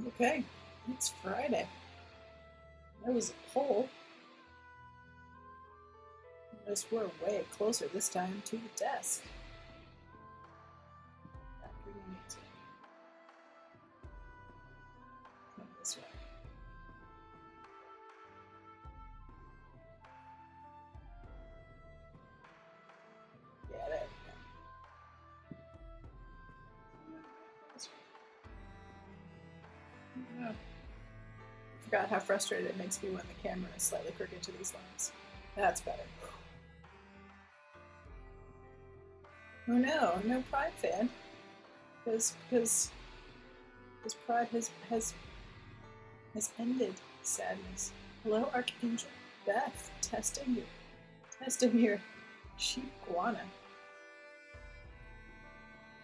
Okay, it's Friday. There was a poll. Notice we're way closer this time to the desk. Factory music. Come this way. Yeah, there we go. I forgot how frustrated it makes me when the camera is slightly crooked to these lines. That's better. Oh no, no Pride fan. Because Pride has ended sadness. Hello, Archangel Beth, testing your sheep guana.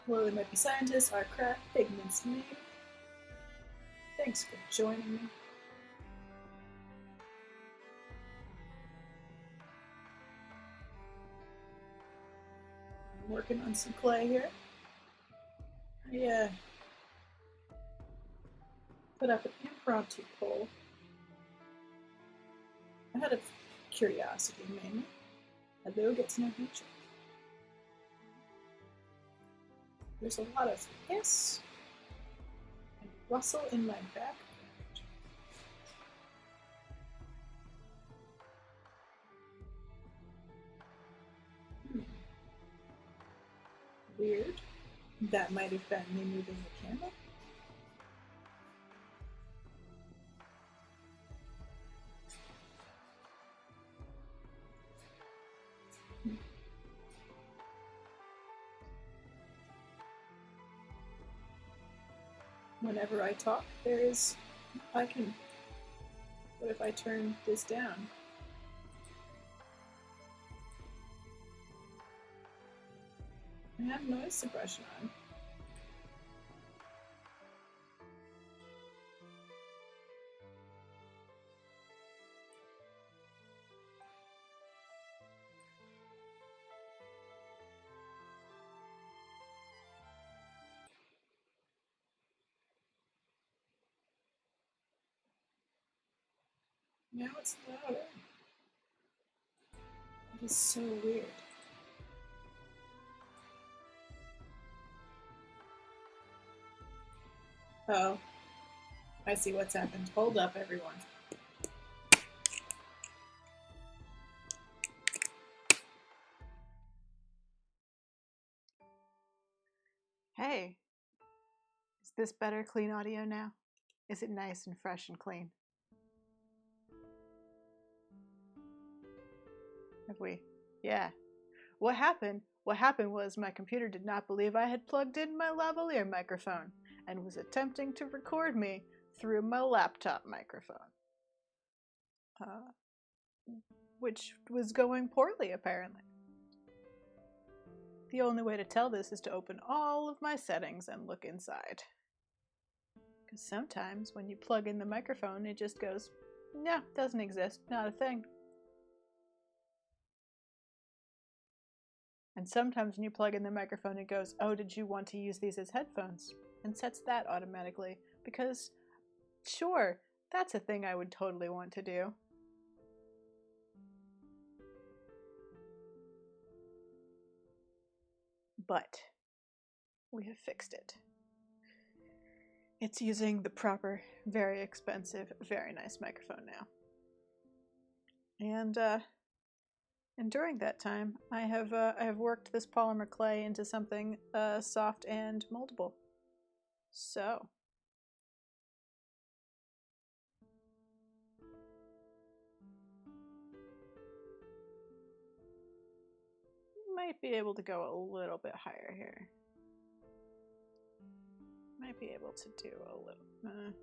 Hello, there might be scientists, our craft, Figment's name. Thanks for joining me. I'm working on some clay here. I put up an impromptu poll out of curiosity mainly. Hello, get to know each other. There's a lot of hiss and rustle in my back. Weird. That might have been me moving the camera. Whenever I talk, what if I turn this down? I have noise suppression on. Now it's louder. It is so weird. Oh, I see what's happened. Hold up, everyone. Hey, is this better clean audio now? Is it nice and fresh and clean? Have we? Yeah. What happened? What happened was my computer did not believe I had plugged in my lavalier microphone and was attempting to record me through my laptop microphone. Which was going poorly, apparently. The only way to tell this is to open all of my settings and look inside. Because sometimes when you plug in the microphone, it just goes, no, doesn't exist, not a thing. And sometimes when you plug in the microphone, it goes, oh, did you want to use these as headphones? And sets that automatically. Because, sure, that's a thing I would totally want to do. But we have fixed it. It's using the proper, very expensive, very nice microphone now. And during that time, I have worked this polymer clay into something soft and moldable. So, might be able to go a little bit higher here. Might be able to do a little.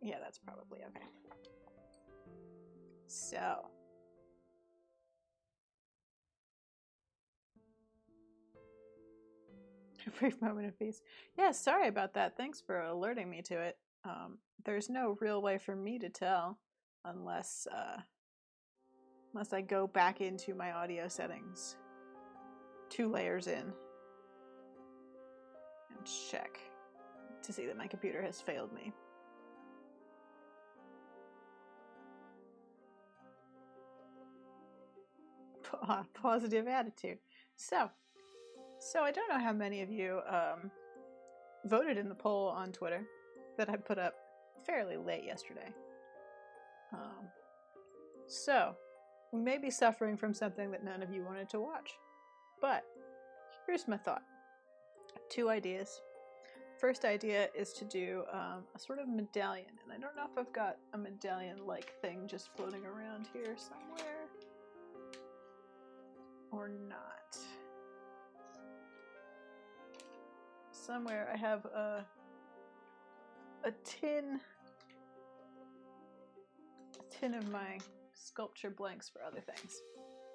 Yeah, that's probably okay. So, a brief moment of peace. Yeah, sorry about that. Thanks for alerting me to it. There's no real way for me to tell unless I go back into my audio settings 2 layers in check to see that my computer has failed me. Positive attitude. So I don't know how many of you voted in the poll on Twitter that I put up fairly late yesterday. So we may be suffering from something that none of you wanted to watch. But here's my thought. 2 ideas. First idea is to do a sort of medallion. And I don't know if I've got a medallion-like thing just floating around here somewhere. Or not. Somewhere I have a tin of my sculpture blanks for other things,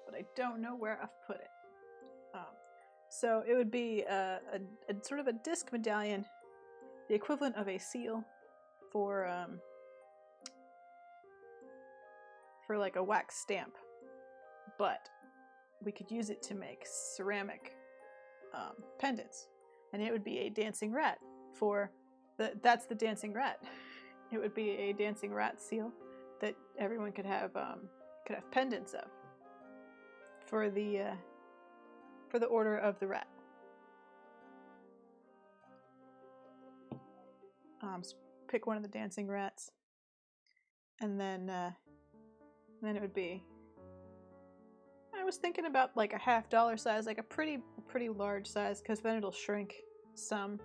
but I don't know where I've put it. So it would be a sort of a disc medallion, the equivalent of a seal for like a wax stamp, but we could use it to make ceramic pendants, and it would be a dancing rat for that's the dancing rat. It would be a dancing rat seal that everyone could have pendants of for the order of the rat. Pick one of the dancing rats, and then it would be. I was thinking about like a $50 size, like a pretty large size, because then it'll shrink some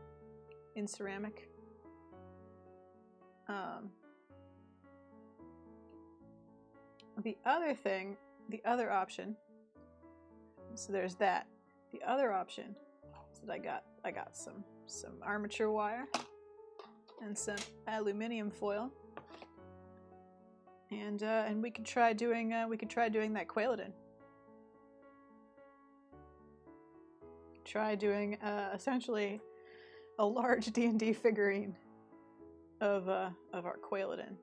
in ceramic. The other option. So there's that. The other option is that I got some armature wire and some aluminum foil, and we could try doing that quailodin. Try doing essentially a large D&D figurine of our quailodin.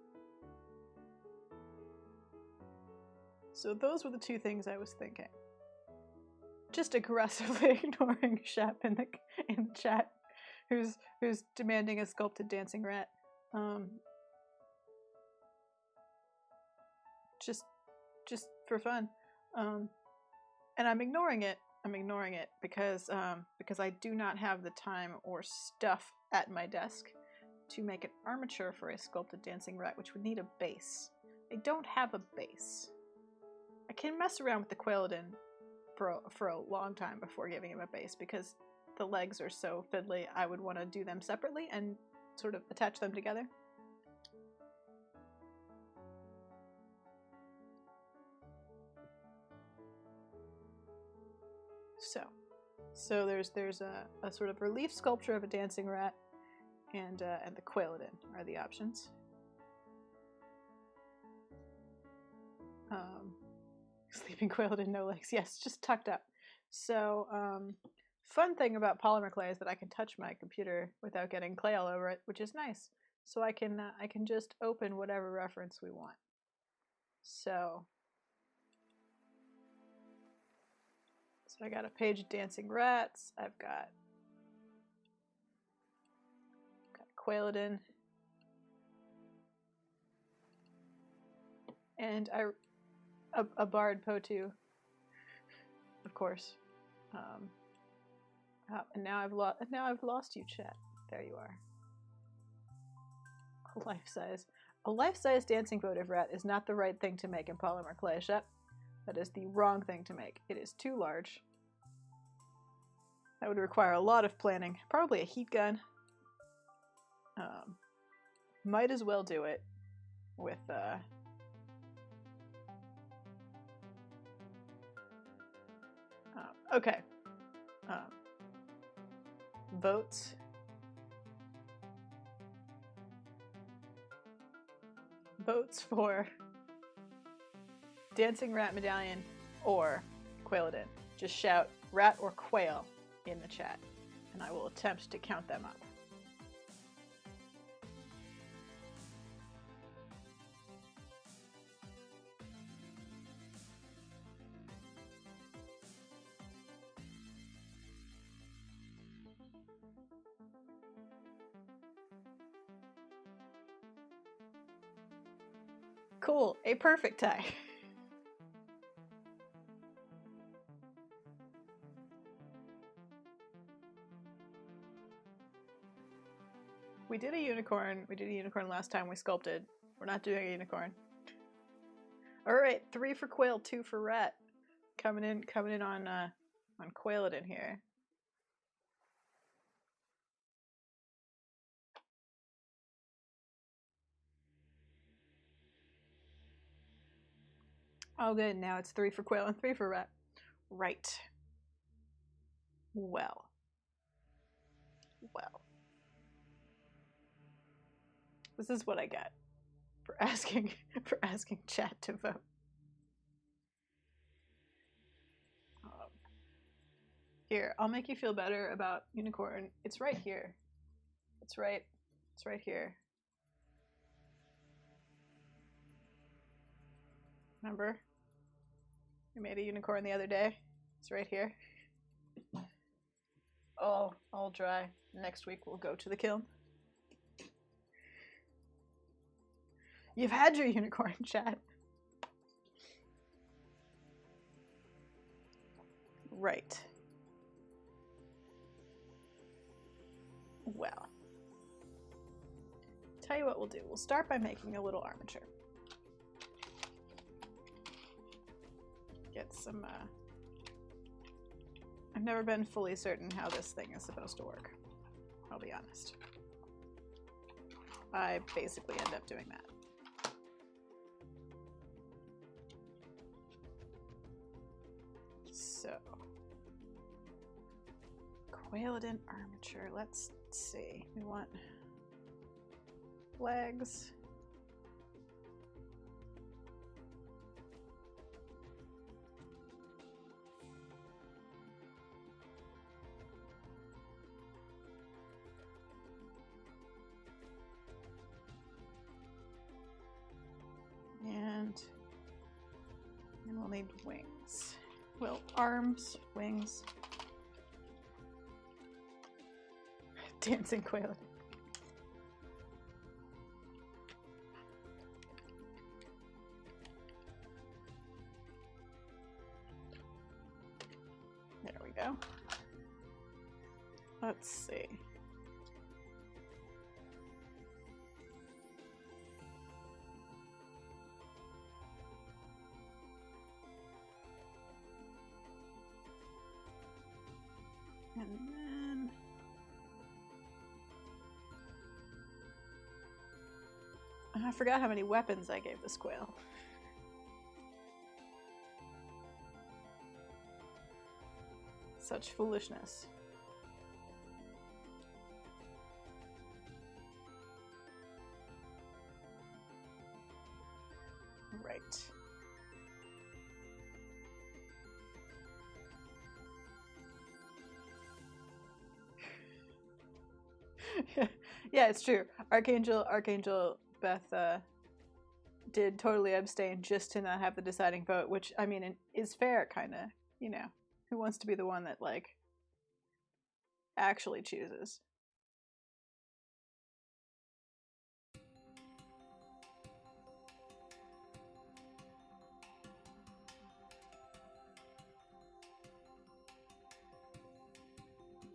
So those were the 2 things I was thinking. Just aggressively ignoring Shep in the chat, who's demanding a sculpted dancing rat. Just for fun. And I'm ignoring it. Because I do not have the time or stuff at my desk to make an armature for a sculpted dancing rat, which would need a base. I don't have a base. I can mess around with the quailodin for a long time before giving him a base, because the legs are so fiddly. I would want to do them separately and sort of attach them together. So there's a sort of relief sculpture of a dancing rat, and the quailodin are the options. Sleeping quailodin, no legs. Yes, just tucked up. So fun thing about polymer clay is that I can touch my computer without getting clay all over it, which is nice. So I can just open whatever reference we want. So I got a page of dancing rats. I've got quailodin, and a barred potu, of course. And now I've lost you, chat. There you are. A life-size dancing votive rat is not the right thing to make in polymer clay, Shep. That is the wrong thing to make. It is too large. That would require a lot of planning. Probably a heat gun. Might as well do it with okay. Votes. Votes for dancing rat medallion or quailodin. Just shout rat or quail in the chat, and I will attempt to count them up. Cool, a perfect tie. We did a unicorn. We did a unicorn last time we sculpted. We're not doing a unicorn. All right, 3 for quail, 2 for rat. Coming in on Quailodin here. Oh, good. Now it's 3 for quail and 3 for rat. Right. Well. This is what I get for asking chat to vote. Here, I'll make you feel better about unicorn. It's right here. It's right here. Remember? We made a unicorn the other day. It's right here. Oh, all dry. Next week we'll go to the kiln. You've had your unicorn, chat. Right. Well. Tell you what we'll do. We'll start by making a little armature. Get some, I've never been fully certain how this thing is supposed to work. I'll be honest. I basically end up doing that. So, Quailodin armature. Let's see. We want legs. And we'll need wings. Well, arms, wings. Dancing Quailodin. There we go. Let's see. And then I forgot how many weapons I gave this quail. Such foolishness. Right. Yeah, it's true. Archangel Beth did totally abstain just to not have the deciding vote, which, I mean, is fair, kind of, you know. Who wants to be the one that, like, actually chooses?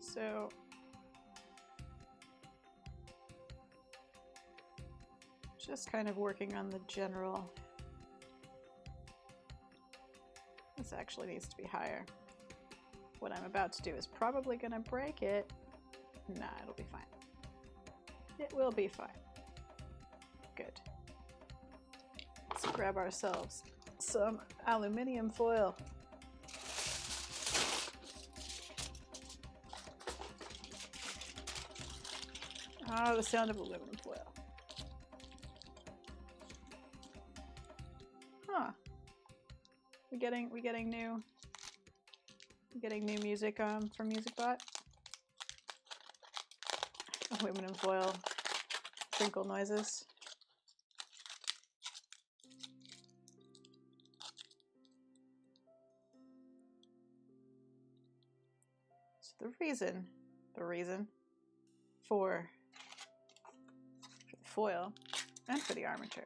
So just kind of working on the general. This actually needs to be higher. What I'm about to do is probably gonna break it. Nah, it'll be fine. It will be fine. Good. Let's grab ourselves some aluminium foil. Ah, the sound of aluminum foil. Huh. We getting new music from MusicBot. Aluminum foil crinkle noises. So the reason for the foil and for the armature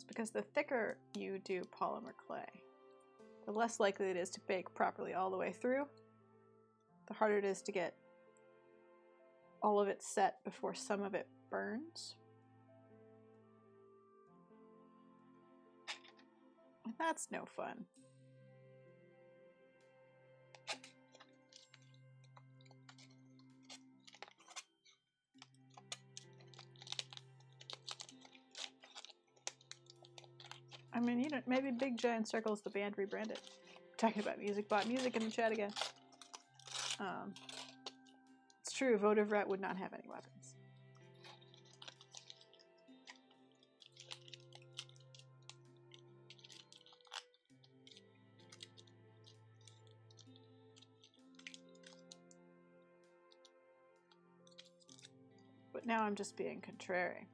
because the thicker you do polymer clay, the less likely it is to bake properly all the way through. The harder it is to get all of it set before some of it burns. And that's no fun. I mean, you know, maybe Big Giant Circle's the band rebranded. Talking about music, bought music in the chat again. It's true, Votive Rat would not have any weapons. But now I'm just being contrary.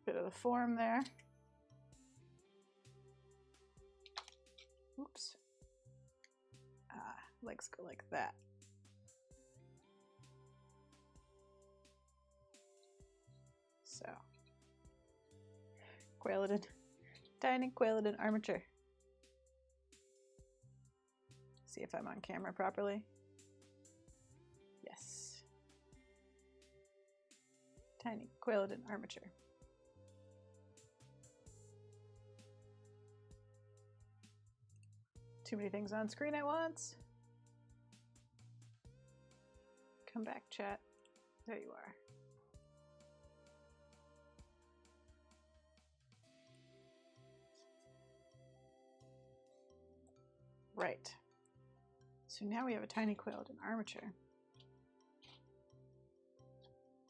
Bit of the form there. Oops. Legs go like that. So, Quailodon, tiny Quailodon armature. See if I'm on camera properly. Yes. Tiny Quailodon armature. Too many things on screen at once. Come back, chat. There you are. Right. So now we have a tiny Quailodon armature.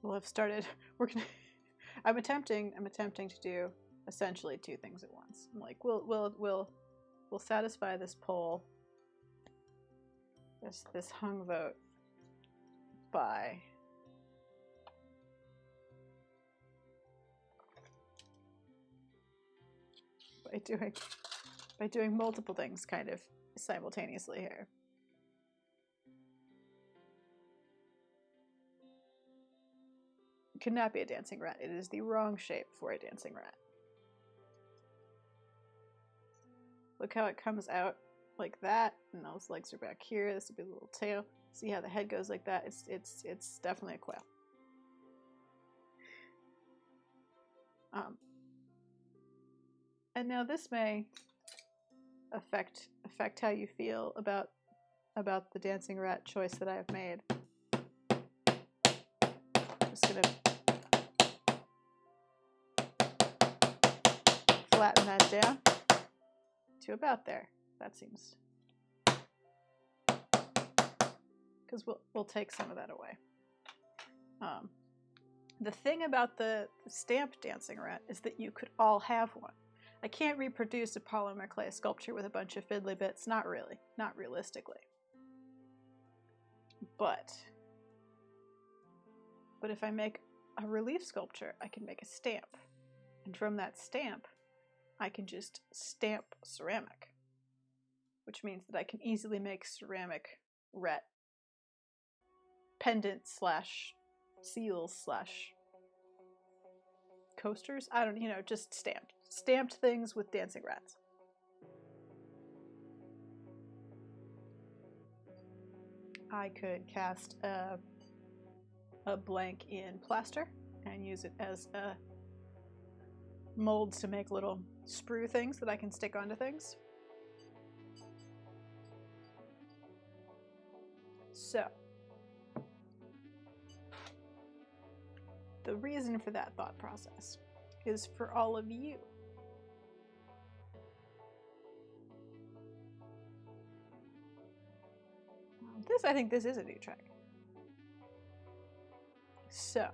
We'll have started. We're gonna. I'm attempting to do essentially two things at once. I'm like, we'll satisfy this poll, this hung vote by doing multiple things kind of simultaneously here. It could not be a dancing rat. It is the wrong shape for a dancing rat. Look how it comes out like that, and those legs are back here. This would be a little tail. See how the head goes like that? It's definitely a quail. And now this may affect how you feel about the dancing rat choice that I have made. Just gonna flatten that down to about there. That seems, because we'll take some of that away. The thing about the stamp dancing rat is that you could all have one. I can't reproduce a polymer clay sculpture with a bunch of fiddly bits. Not really. Not realistically. But if I make a relief sculpture, I can make a stamp. And from that stamp, I can just stamp ceramic. Which means that I can easily make ceramic rat pendant slash seals slash coasters. I don't, just stamped things with dancing rats. I could cast a blank in plaster and use it as a molds to make little sprue things that I can stick onto things. So the reason for that thought process is for all of you. I think this is a new track. So,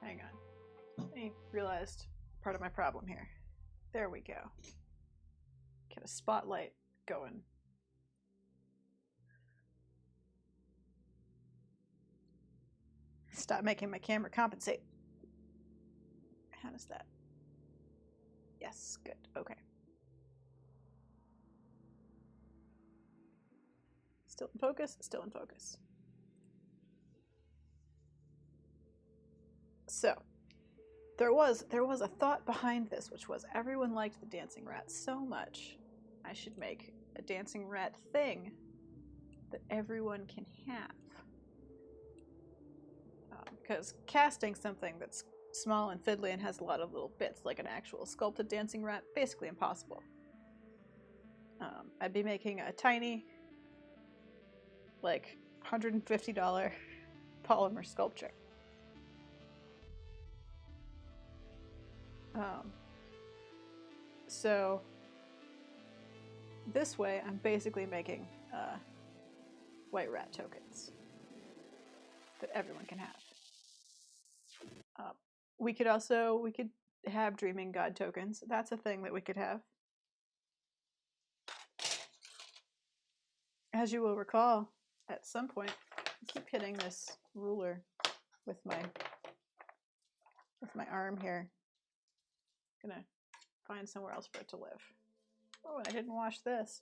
hang on. I realized part of my problem here. There we go. Get a spotlight going. Stop making my camera compensate. How does that? Yes, good. Okay. Still in focus, still in focus. So, there was a thought behind this, which was everyone liked the dancing rat so much, I should make a dancing rat thing that everyone can have. Because casting something that's small and fiddly and has a lot of little bits, like an actual sculpted dancing rat, basically impossible. I'd be making a tiny, like, $150 polymer sculpture. So this way, I'm basically making white rat tokens that everyone can have. We could have dreaming god tokens. That's a thing that we could have. As you will recall, at some point, I keep hitting this ruler with my arm here. I'm gonna find somewhere else for it to live. Oh, and I didn't wash this.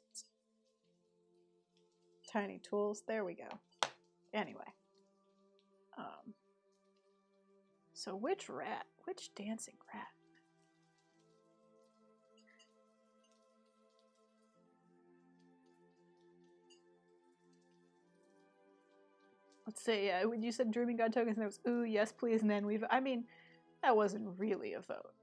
Tiny tools. There we go. Anyway. So which dancing rat? Let's say, when you said dreaming god tokens, and it was, ooh, yes, please, and then that wasn't really a vote.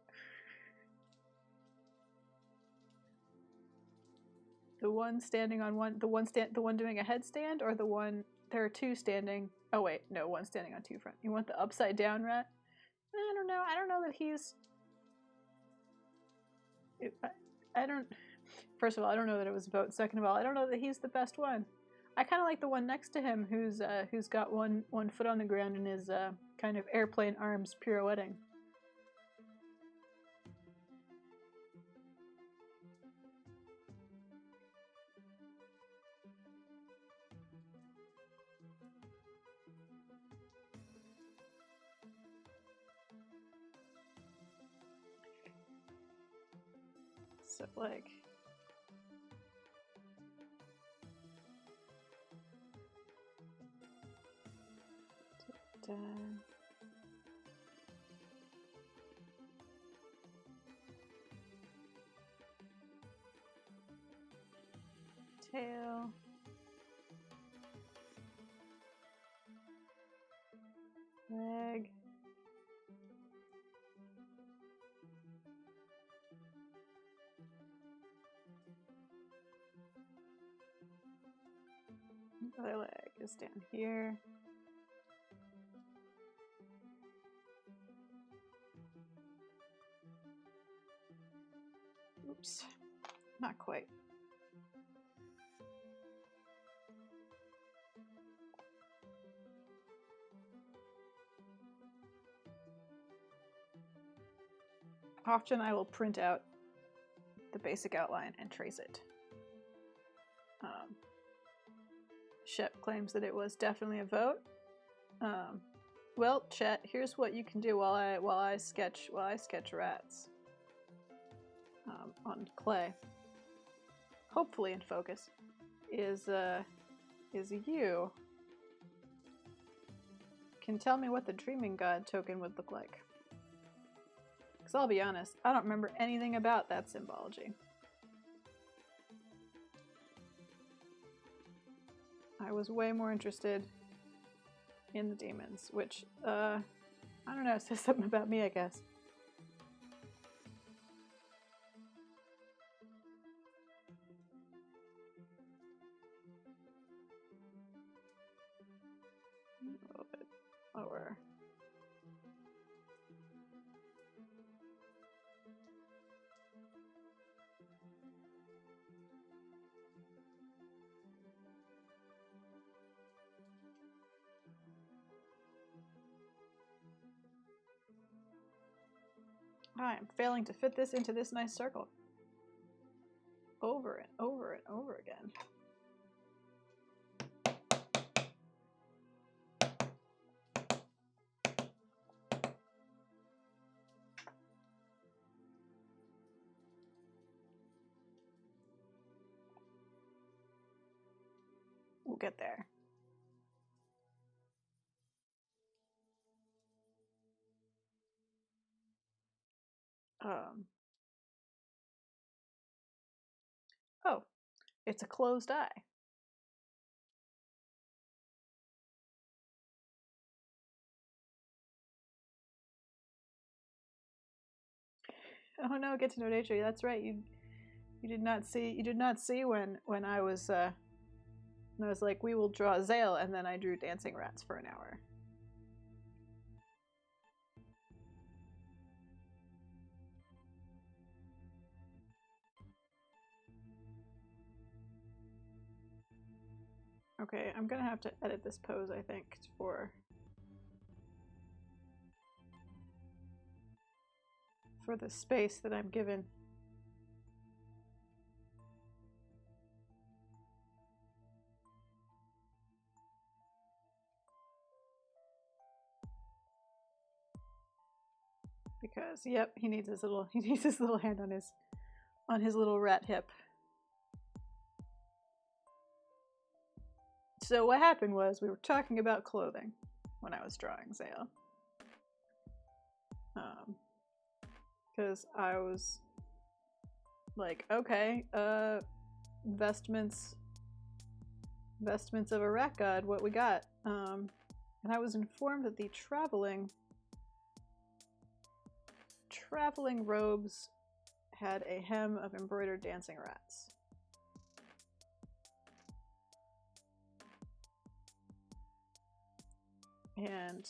The one standing on one, the one doing a headstand, or the one, there are two standing, oh wait, no, one standing on two front. You want the upside down rat? I don't know that he's, first of all, I don't know that it was a vote. Second of all, I don't know that he's the best one. I kind of like the one next to him who's got one foot on the ground and is kind of airplane arms pirouetting. So like, tail, leg, other leg is down here. Oops, not quite. Often I will print out the basic outline and trace it. Shep claims that it was definitely a vote. Well, chat, here's what you can do while I sketch rats on clay. Hopefully in focus is you can tell me what the dreaming god token would look like. Because I'll be honest, I don't remember anything about that symbology. I was way more interested in the demons, which, I don't know, says something about me, I guess. I am failing to fit this into this nice circle. Over and over and over again. We'll get there. Oh, it's a closed eye. Oh no, get to know nature. That's right. You did not see when I was like, we will draw Zale, and then I drew dancing rats for an hour. Okay, I'm gonna have to edit this pose, I think, for the space that I'm given. Because, yep, he needs his little hand on his little rat hip. So what happened was we were talking about clothing when I was drawing Zale. Because I was like, okay, vestments of a rat god, what we got? And I was informed that the traveling robes had a hem of embroidered dancing rats. And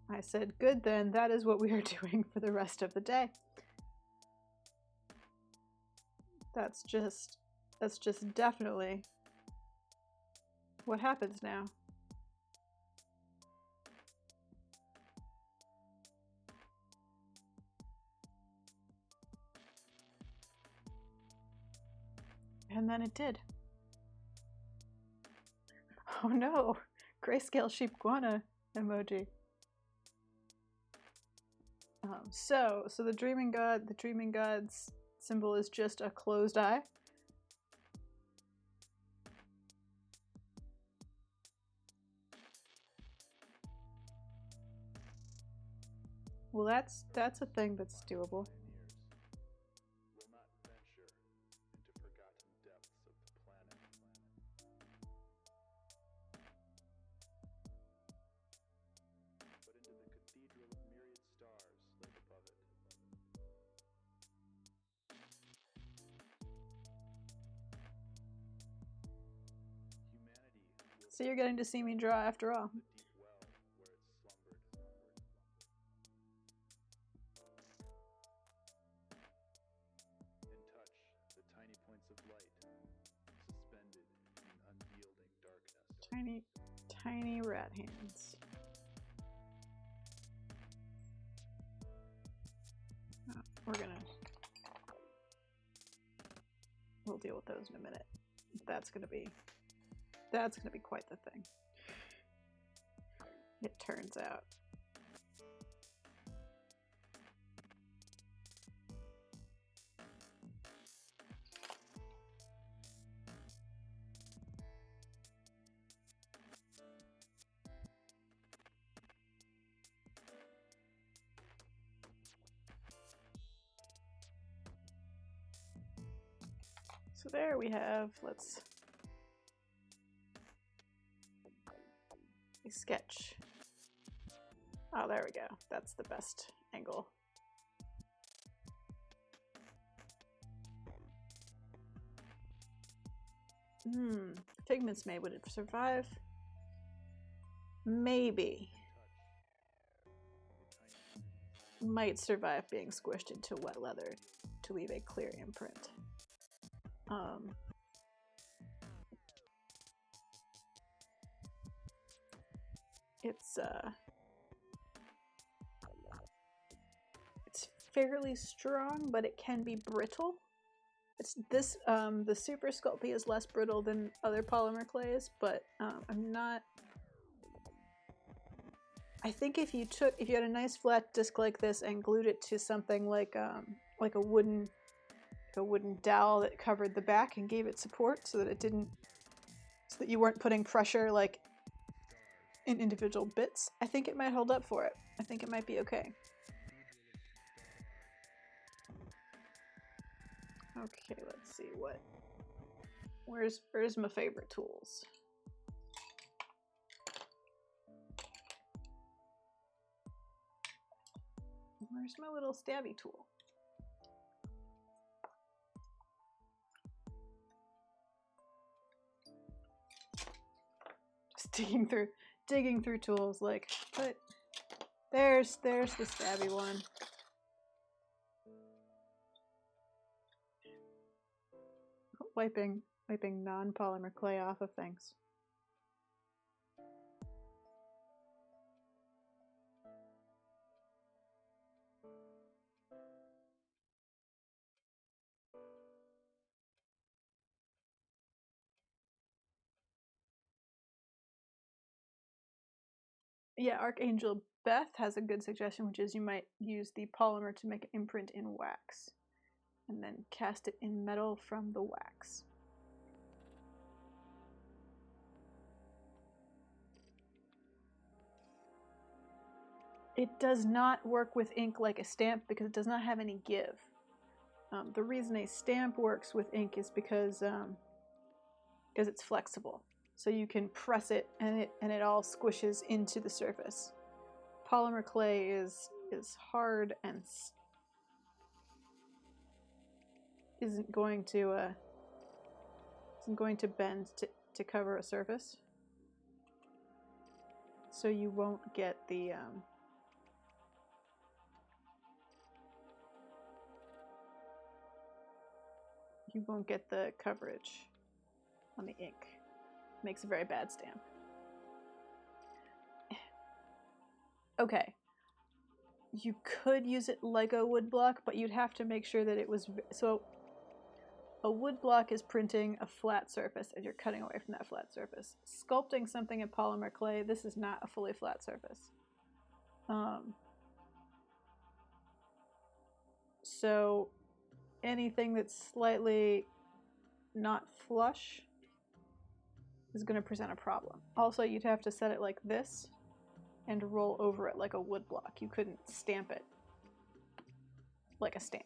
I said, good then, that is what we are doing for the rest of the day. That's just definitely what happens now. And then it did. Oh no, grayscale sheep guana emoji. So the dreaming god's symbol is just a closed eye. Well, that's a thing that's doable. So you're getting to see me draw after all. Tiny rat hands. Oh, we'll deal with those in a minute. That's gonna be quite the thing. It turns out. So there we have, let's sketch. Oh, there we go. That's the best angle. Figments made, would it survive? Maybe. Might survive being squished into wet leather to leave a clear imprint. It's fairly strong, but it can be brittle. It's this the Super Sculpey is less brittle than other polymer clays, but I'm not. I think if you had a nice flat disc like this and glued it to something like a wooden dowel that covered the back and gave it support so that you weren't putting pressure like in individual bits, I think it might hold up for it. I think it might be okay. Okay, let's see where's my favorite tools? Where's my little stabby tool? Just digging through tools like, but there's the stabby one. Wiping non-polymer clay off of things. Yeah, Archangel Beth has a good suggestion, which is you might use the polymer to make an imprint in wax and then cast it in metal from the wax. It does not work with ink like a stamp because it does not have any give. The reason a stamp works with ink is because it's flexible. So you can press it and it all squishes into the surface. Polymer clay is hard and isn't going to bend to cover a surface. So you won't get the coverage on the ink. Makes a very bad stamp. Okay. You could use it like a wood block, but you'd have to make sure that it was... So, a wood block is printing a flat surface as you're cutting away from that flat surface. Sculpting something in polymer clay, this is not a fully flat surface. So, anything that's slightly not flush is going to present a problem. Also, you'd have to set it like this and roll over it like a wood block. You couldn't stamp it like a stamp.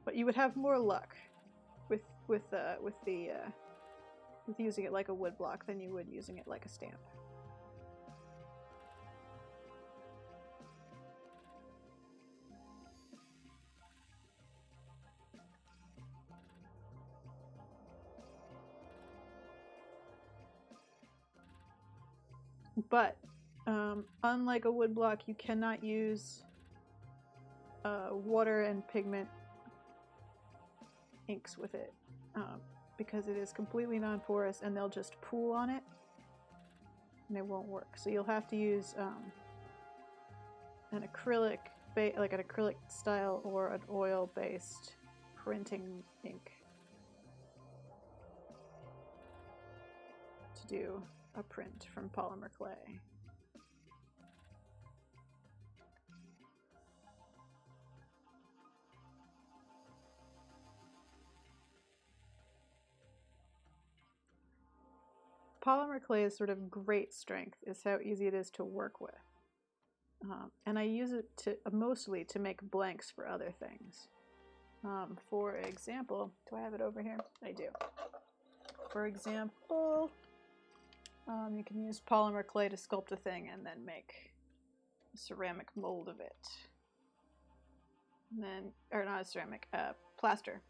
But you would have more luck with using it like a wood block than you would using it like a stamp. But unlike a wood block, you cannot use water and pigment inks with it because it is completely non-porous and they'll just pool on it and it won't work. So you'll have to use an acrylic style or an oil-based printing ink to do a print from polymer clay. Polymer clay's sort of great strength is how easy it is to work with. And I use it mostly to make blanks for other things. For example, do I have it over here? I do. For example, you can use polymer clay to sculpt a thing and then make a ceramic mold of it. And then, or not a ceramic, plaster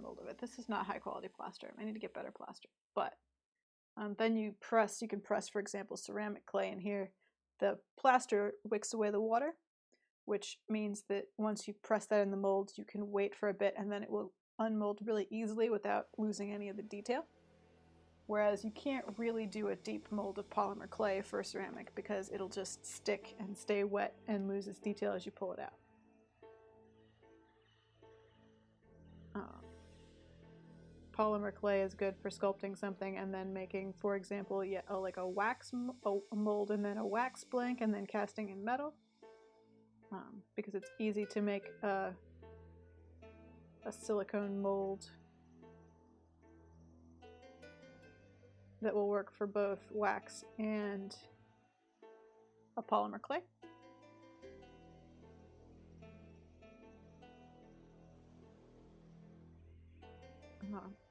mold of it. This is not high quality plaster. I need to get better plaster. But then you can press, for example, ceramic clay in here. The plaster wicks away the water, which means that once you press that in the molds, you can wait for a bit and then it will unmold really easily without losing any of the detail. Whereas you can't really do a deep mold of polymer clay for ceramic because it'll just stick and stay wet and lose its detail as you pull it out. Polymer clay is good for sculpting something and then making, for example, like a wax mold and then a wax blank and then casting in metal. Because it's easy to make a silicone mold that will work for both wax and a polymer clay.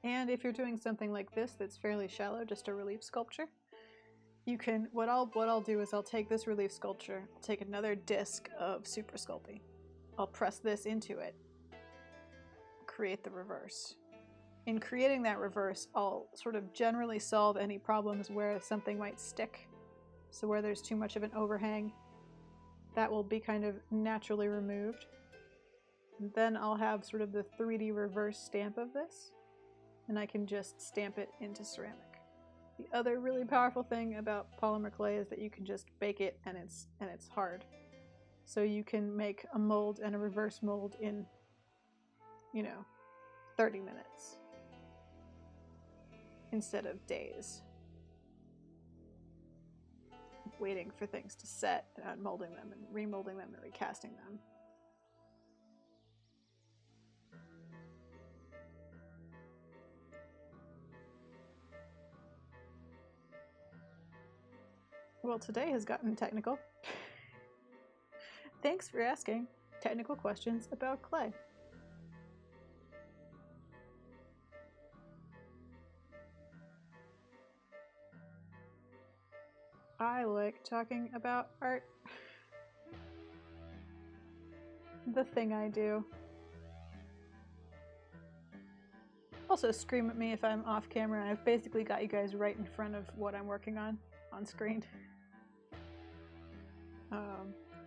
And if you're doing something like this that's fairly shallow, just a relief sculpture, you can, what I'll do is I'll take this relief sculpture, I'll take another disc of Super Sculpey, I'll press this into it, create the reverse. In creating that reverse, I'll sort of generally solve any problems where something might stick. So where there's too much of an overhang, that will be kind of naturally removed. And then I'll have sort of the 3D reverse stamp of this, and I can just stamp it into ceramic. The other really powerful thing about polymer clay is that you can just bake it and it's hard. So you can make a mold and a reverse mold in, 30 minutes instead of days. Waiting for things to set and unmolding them and remolding them and recasting them. Well, today has gotten technical. Thanks for asking technical questions about clay. I like talking about art. The thing I do. Also, scream at me if I'm off camera. I've basically got you guys right in front of what I'm working on screen.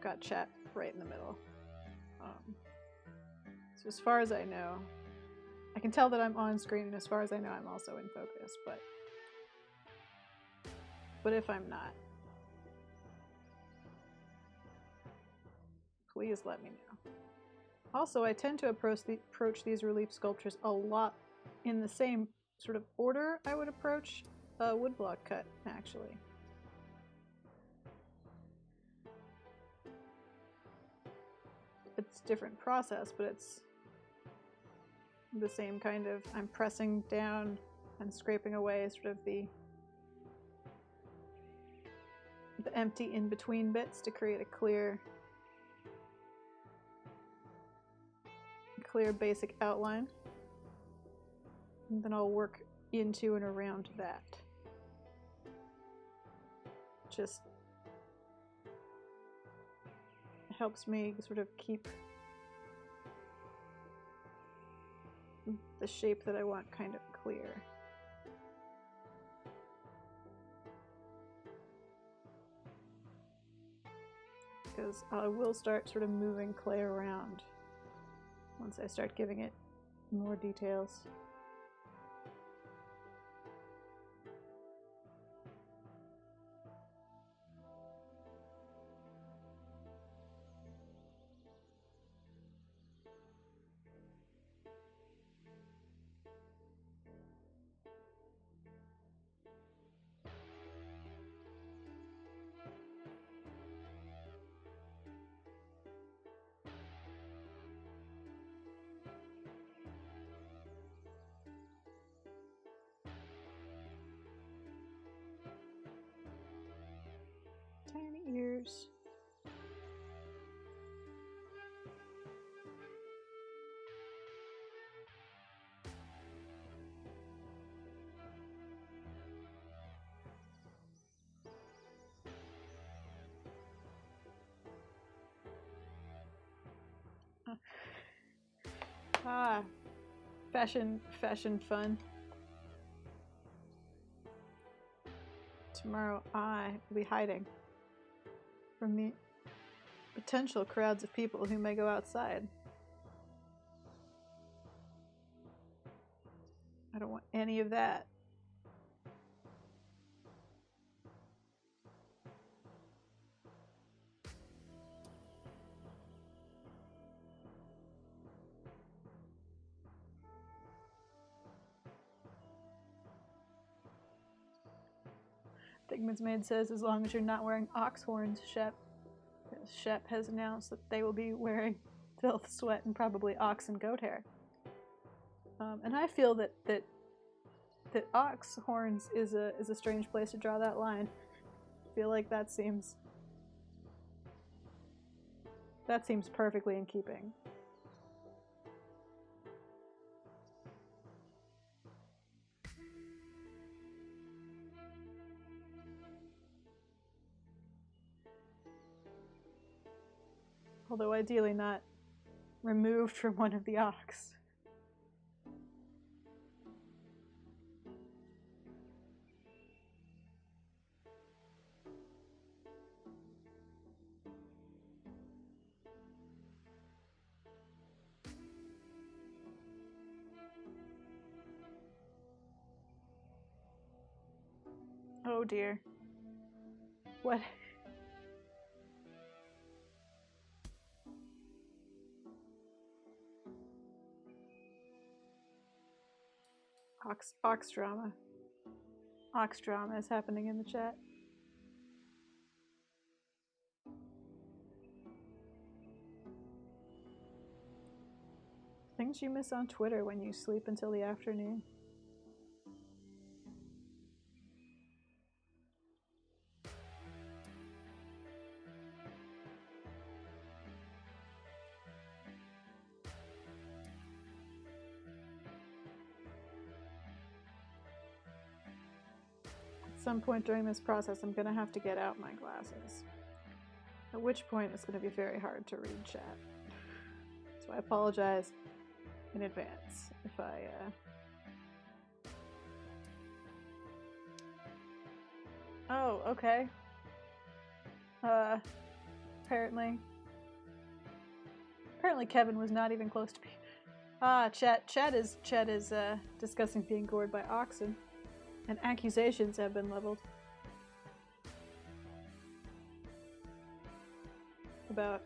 Got chat right in the middle. So as far as I know, I can tell that I'm on screen, and as far as I know, I'm also in focus, but if I'm not, please let me know. Also, I tend to approach these relief sculptures a lot in the same sort of order I would approach a woodblock cut, actually. It's a different process, but it's the same kind of, I'm pressing down and scraping away sort of the empty in-between bits to create a clear basic outline. And then I'll work into and around that. Just helps me sort of keep the shape that I want kind of clear. Because I will start sort of moving clay around once I start giving it more details. Tiny ears. Fashion fun. Tomorrow I will be hiding from the potential crowds of people who may go outside. I don't want any of that. Figment's Maid says, as long as you're not wearing ox horns, Shep. Because Shep has announced that they will be wearing filth, sweat, and probably ox and goat hair. And I feel that ox horns is a strange place to draw that line. I feel like that seems perfectly in keeping. Although ideally not removed from one of the ox. Oh dear. What? Ox drama. Ox drama is happening in the chat. Things you miss on Twitter when you sleep until the afternoon. At some point during this process, I'm going to have to get out my glasses. At which point, it's going to be very hard to read chat. So I apologize in advance if I... Oh, okay. Apparently Kevin was not even close to me. Chat is discussing being gored by oxen. And accusations have been leveled about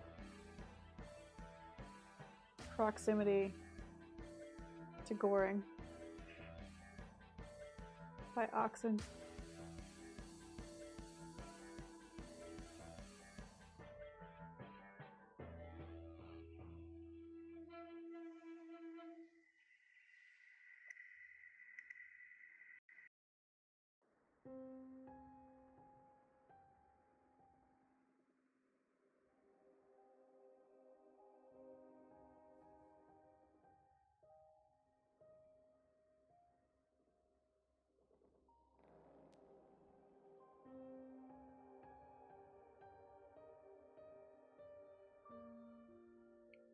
proximity to goring by oxen.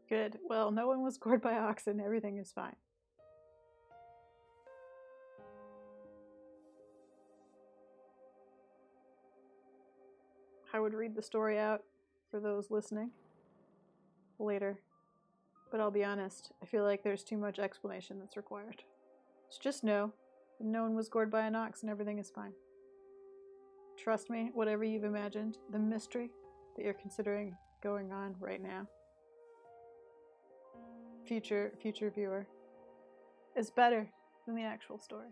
Good. Well, no one was gored by oxen. Everything is fine. I would read the story out for those listening later. But I'll be honest, I feel like there's too much explanation that's required. Just know that no one was gored by an ox and everything is fine. Trust me, whatever you've imagined, the mystery that you're considering going on right now, future viewer, is better than the actual story.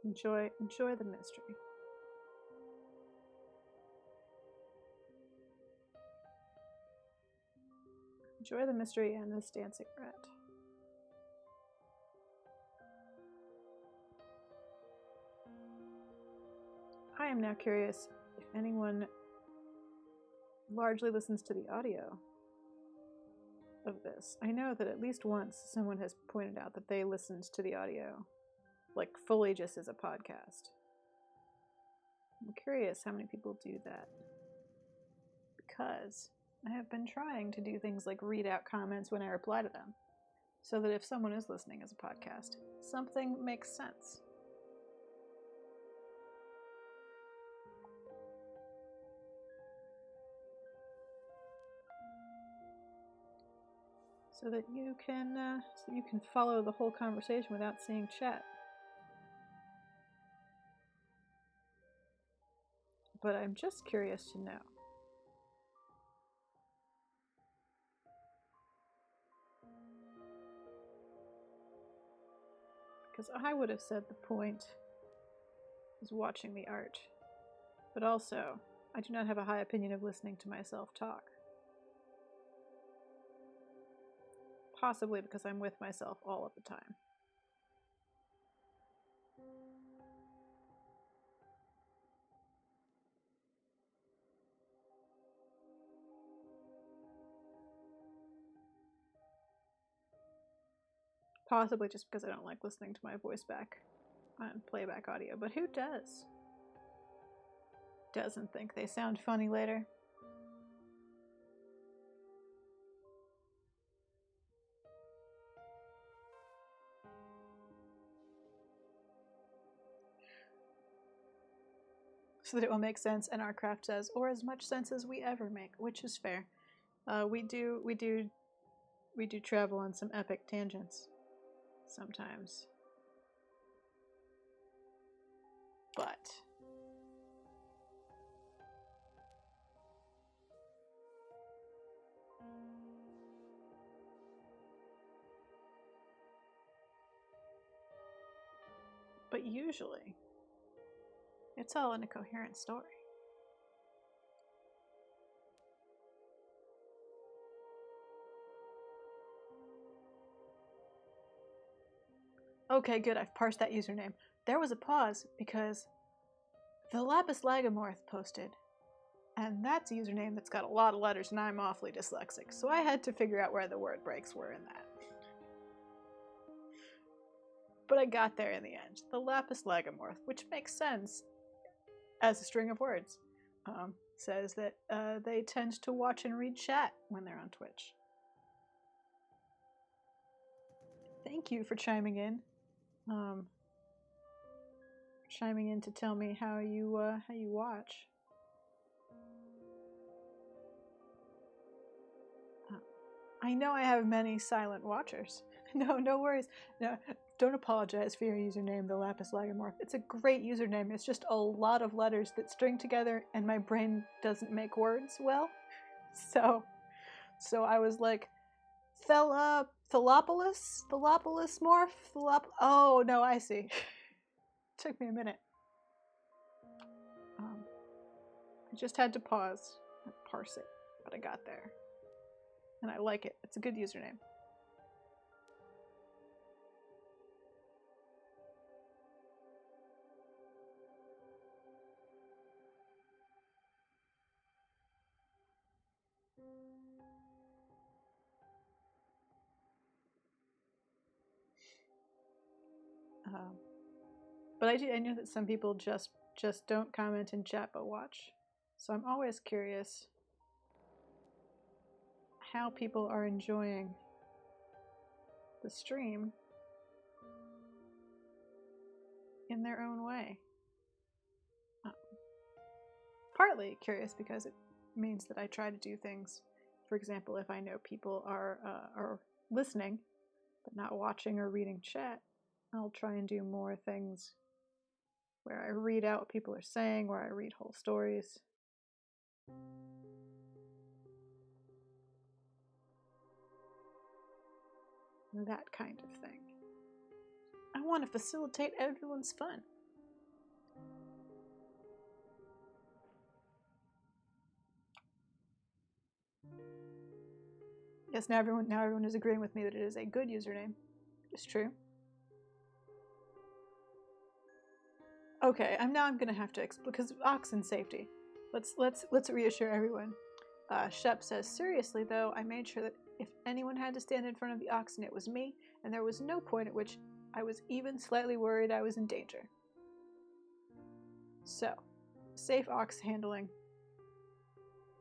Enjoy the mystery. Enjoy the mystery and this dancing rat. I am now curious if anyone largely listens to the audio of this. I know that at least once someone has pointed out that they listened to the audio, like fully just as a podcast. I'm curious how many people do that. Because I have been trying to do things like read out comments when I reply to them, so that if someone is listening as a podcast, something makes sense. So that you can follow the whole conversation without seeing chat. But I'm just curious to know. because I would have said the point is watching the art. But also, I do not have a high opinion of listening to myself talk. Possibly because I'm with myself all of the time. Possibly just because I don't like listening to my voice back on playback audio, but who does? Doesn't think they sound funny later. So that it will make sense, and our craft says, or as much sense as we ever make, which is fair. We do travel on some epic tangents sometimes. But usually, it's all in a coherent story. Okay, good, I've parsed that username. There was a pause because the Lapis Lagomorph posted, and that's a username that's got a lot of letters, and I'm awfully dyslexic, so I had to figure out where the word breaks were in that. But I got there in the end. The Lapis Lagomorph, which makes sense as a string of words, says that they tend to watch and read chat when they're on Twitch. Thank you for chiming in. Chiming in to tell me how you watch. I know I have many silent watchers. No worries. No, don't apologize for your username, the Lapis Lagomorph. It's a great username. It's just a lot of letters that string together, and my brain doesn't make words well. So I was like, Thelopolis morph? Oh, no, I see. Took me a minute. I just had to pause and parse it, but I got there. And I like it. It's a good username. But I know that some people just don't comment in chat but watch. So I'm always curious how people are enjoying the stream in their own way. Partly curious because it means that I try to do things. For example, if I know people are listening but not watching or reading chat, I'll try and do more things where I read out what people are saying, where I read whole stories. That kind of thing. I want to facilitate everyone's fun. Yes, now everyone is agreeing with me that it is a good username. It's true. Okay, I'm gonna have to explain because oxen safety. Let's reassure everyone. Shep says, seriously though, I made sure that if anyone had to stand in front of the oxen, it was me, and there was no point at which I was even slightly worried I was in danger. So, safe ox handling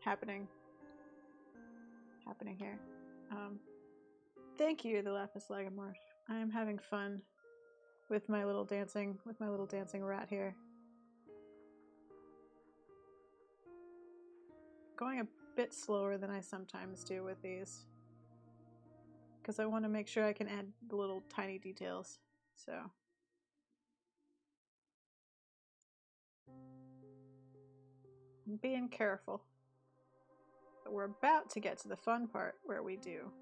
happening here. Thank you, the Lapis Lagomorph. I am having fun with my little dancing rat here. Going a bit slower than I sometimes do with these, because I want to make sure I can add the little tiny details. So I'm being careful. But we're about to get to the fun part where we do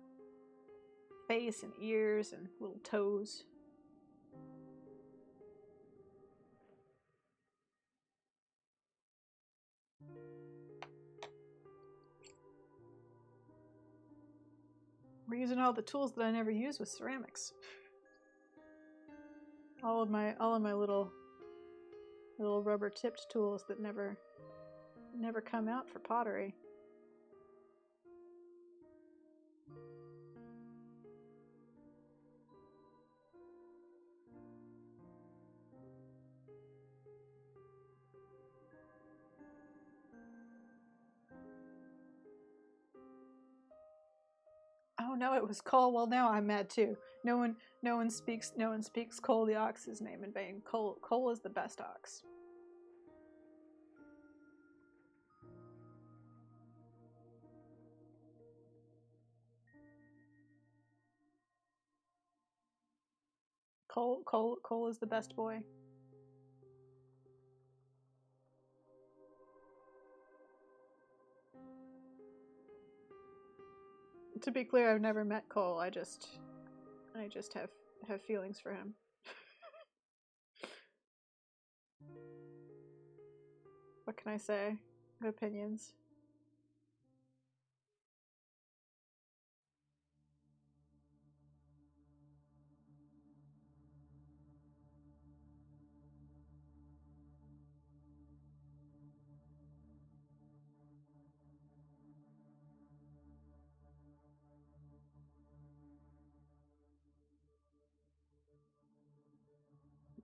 face and ears and little toes. We're using all the tools that I never use with ceramics. All of my little rubber tipped tools that never come out for pottery. Oh no, it was Cole. Well, now I'm mad too. No one speaks Cole the Ox's name in vain. Cole is the best ox. Cole is the best boy. To be clear, I've never met Cole. I just have feelings for him. What can I say? Opinions.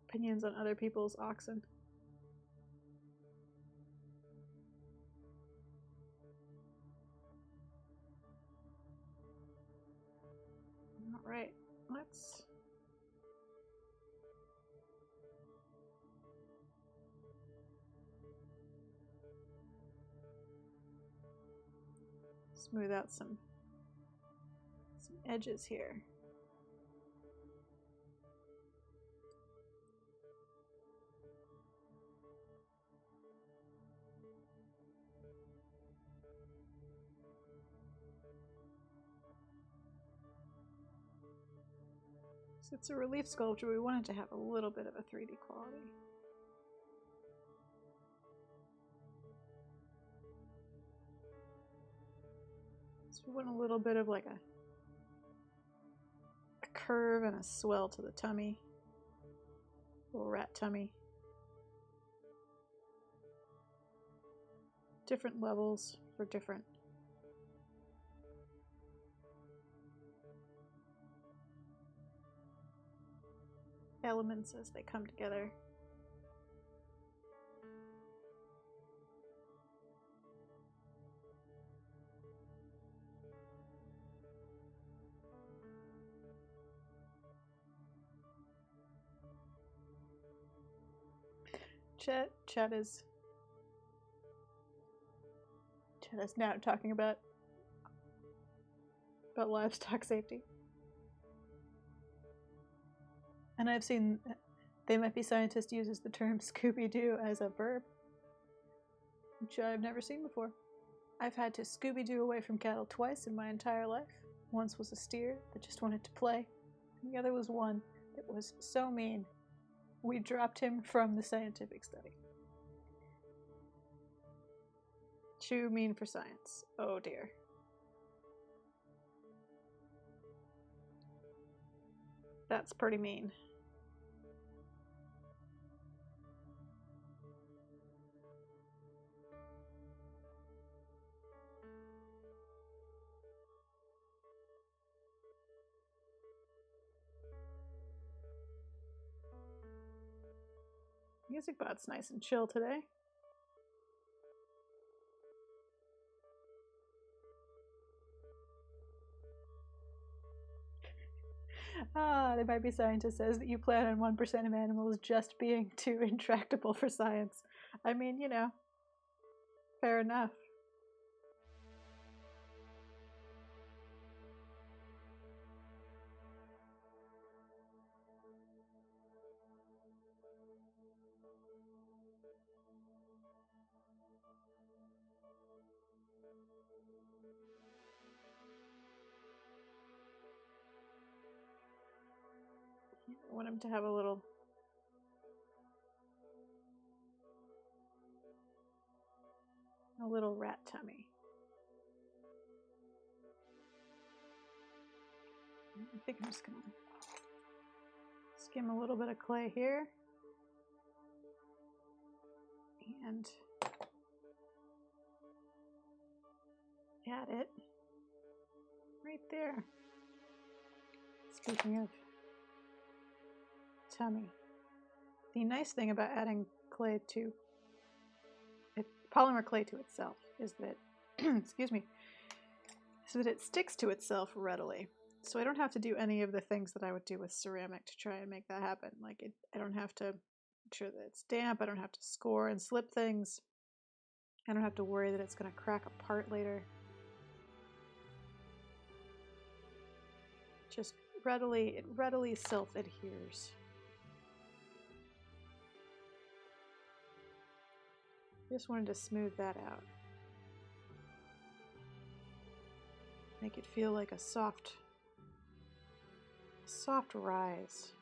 Opinions on other people's oxen. Alright, let's... smooth out some edges here. So it's a relief sculpture, we wanted to have a little bit of a 3D quality. So we want a little bit of like a curve and a swell to the tummy. Little rat tummy. Different levels for different elements as they come together. Chat is now talking about livestock safety. And I've seen They Might Be Scientist uses the term Scooby-Doo as a verb, which I've never seen before. I've had to Scooby-Doo away from cattle twice in my entire life. Once was a steer that just wanted to play, and the other was one that was so mean we dropped him from the scientific study. Too mean for science. Oh dear. That's pretty mean. MusicBot's nice and chill today. They Might Be Scientist says that you plan on 1% of animals just being too intractable for science. I mean, you know, fair enough. I want him to have a little rat tummy. I think I'm just gonna skim a little bit of clay here. And add it right there. Speaking of tummy, the nice thing about adding polymer clay to itself is that, excuse me, is that it sticks to itself readily. So I don't have to do any of the things that I would do with ceramic to try and make that happen. Like I don't have to make sure that it's damp. I don't have to score and slip things. I don't have to worry that it's going to crack apart later. Just it readily self-adheres. Just wanted to smooth that out. Make it feel like a soft rise.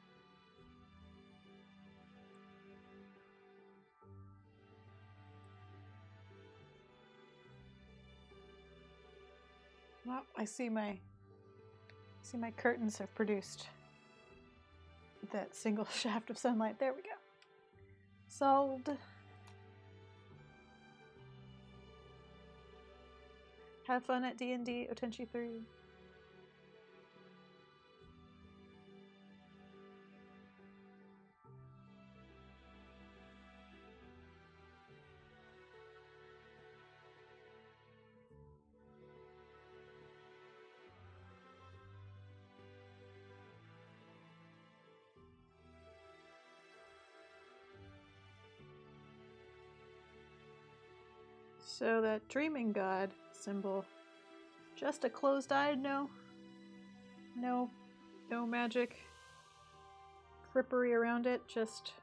Well, I see my curtains have produced that single shaft of sunlight. There we go. Solved. Have fun at D&D Otenshi 3. So that dreaming god symbol, just a closed-eyed, no magic frippery around it, just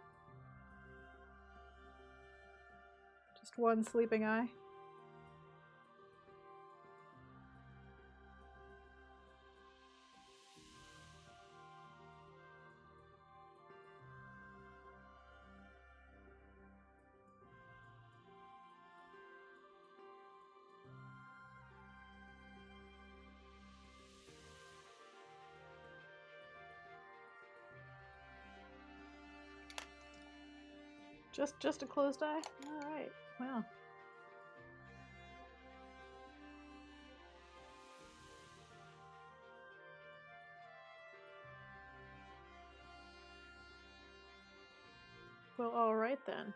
one sleeping eye. Just a closed eye? Alright, well. Well, alright then.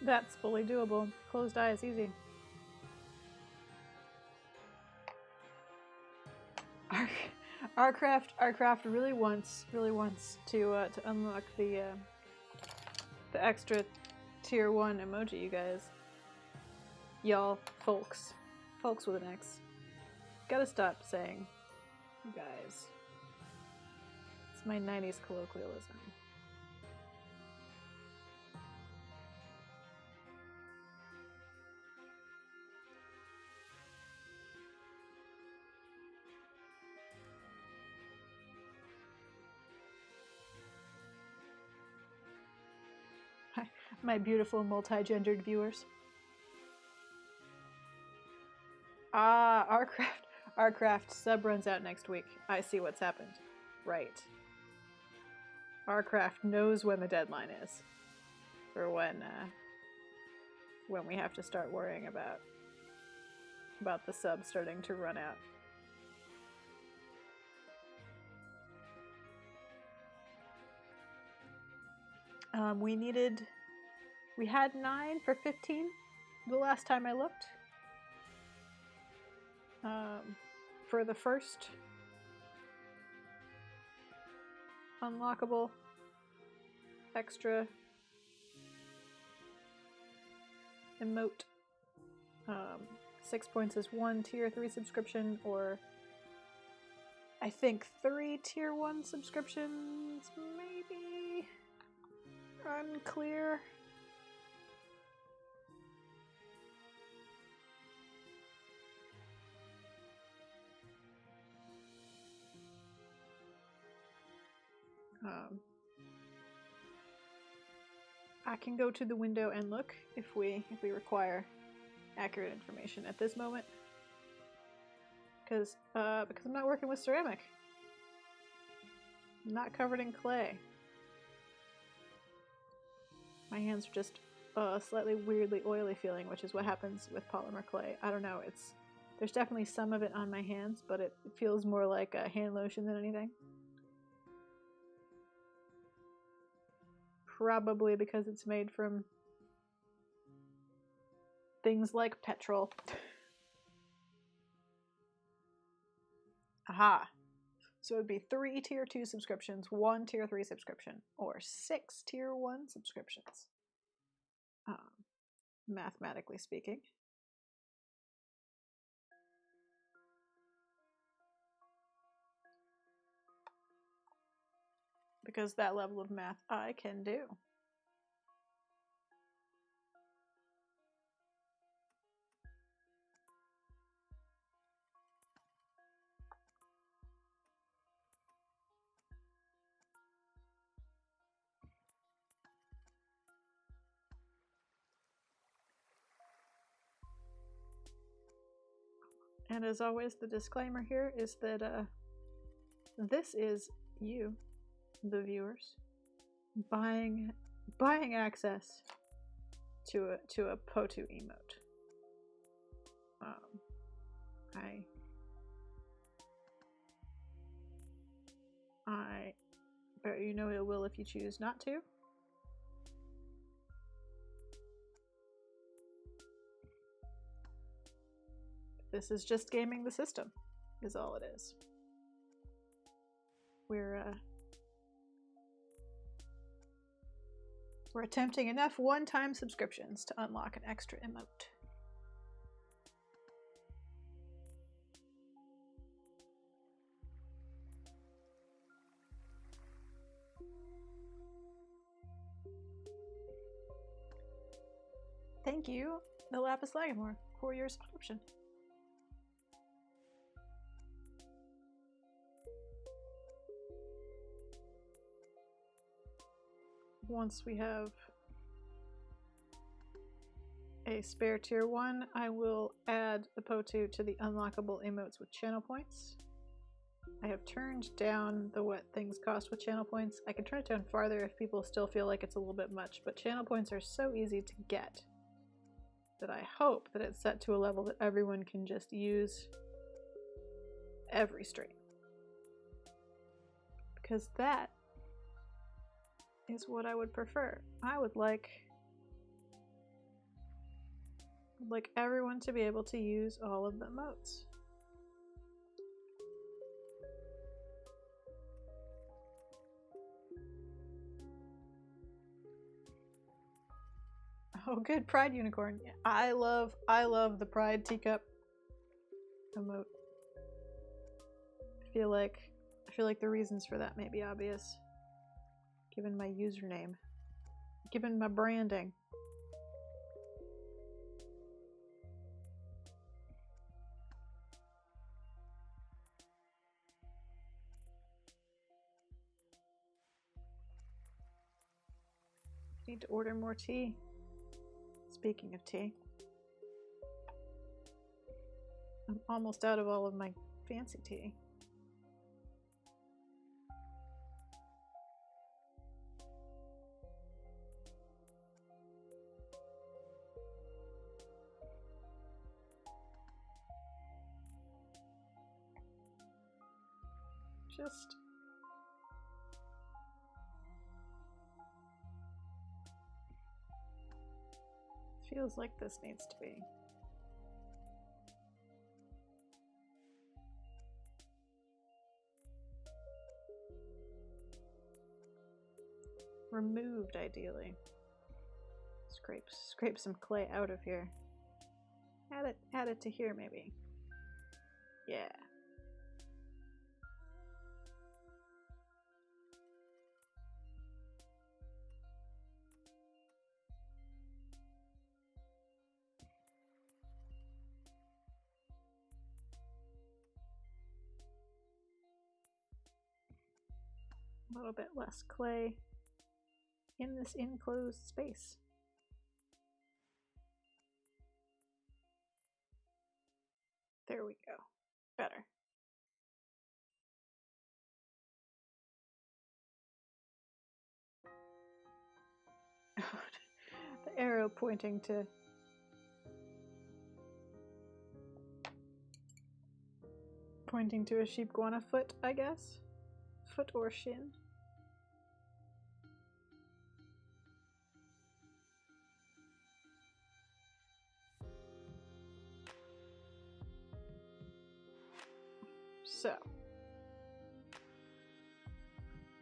That's fully doable. Closed eye is easy. Our really wants to unlock the extra tier 1 emoji, you guys. Y'all, folks with an X. Gotta stop saying you guys. It's my 90s colloquialism. My beautiful multi-gendered viewers. Ah, our craft sub runs out next week. I see what's happened. Right. Our craft knows when the deadline is for when we have to start worrying about the sub starting to run out. We had 9 for 15 the last time I looked. For the first unlockable extra emote. 6 points is 1 tier 3 subscription, or I think 3 tier 1 subscriptions, maybe. Unclear. I can go to the window and look if we require accurate information at this moment. Because I'm not working with ceramic. I'm not covered in clay. My hands are just slightly weirdly oily feeling, which is what happens with polymer clay. I don't know, there's definitely some of it on my hands, but it feels more like a hand lotion than anything. Probably because it's made from things like petrol. Aha! So it would be 3 tier 2 subscriptions, 1 tier 3 subscription, or 6 tier 1 subscriptions. Mathematically speaking. Because that level of math I can do. And as always, the disclaimer here is that this is you, the viewers, buying access to a POTU emote. I bet you know it will if you choose not to. This is just gaming the system, is all it is. We're attempting enough one-time subscriptions to unlock an extra emote. Thank you, the Lapis Lazuli, for your subscription. Once we have a spare tier 1, I will add the POTU to the unlockable emotes with channel points. I have turned down the what things cost with channel points. I can turn it down farther if people still feel like it's a little bit much, but channel points are so easy to get that I hope that it's set to a level that everyone can just use every stream. Because that is what I would prefer. I would like everyone to be able to use all of the emotes. Oh, good, Pride Unicorn. I love the Pride teacup emote. I feel like the reasons for that may be obvious, given my username, given my branding. Need to order more tea. Speaking of tea, I'm almost out of all of my fancy tea. Just feels like this needs to be. Removed, ideally. Scrape some clay out of here. Add it to here, maybe. Yeah. A little bit less clay in this enclosed space. There we go. Better. The arrow pointing to a sheep guana foot, I guess. Foot or shin. So,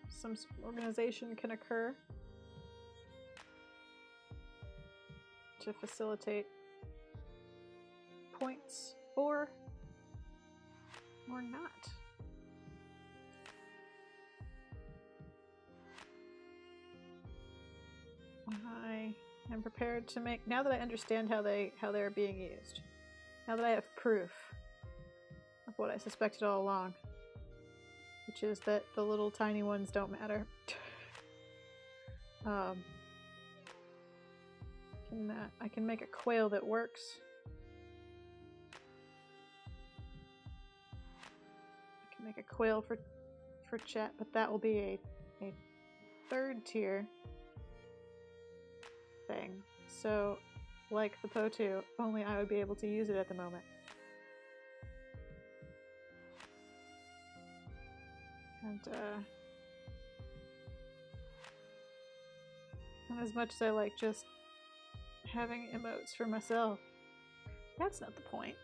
some organization can occur to facilitate points or not. I am prepared to make, now that I understand how they're being used, now that I have proof of what I suspected all along, which is that the little tiny ones don't matter. I can make a quail that works. I can make a quail for chat, but that will be a third tier thing. So, like the Po2, only I would be able to use it at the moment. And as much as I like just having emotes for myself, that's not the point.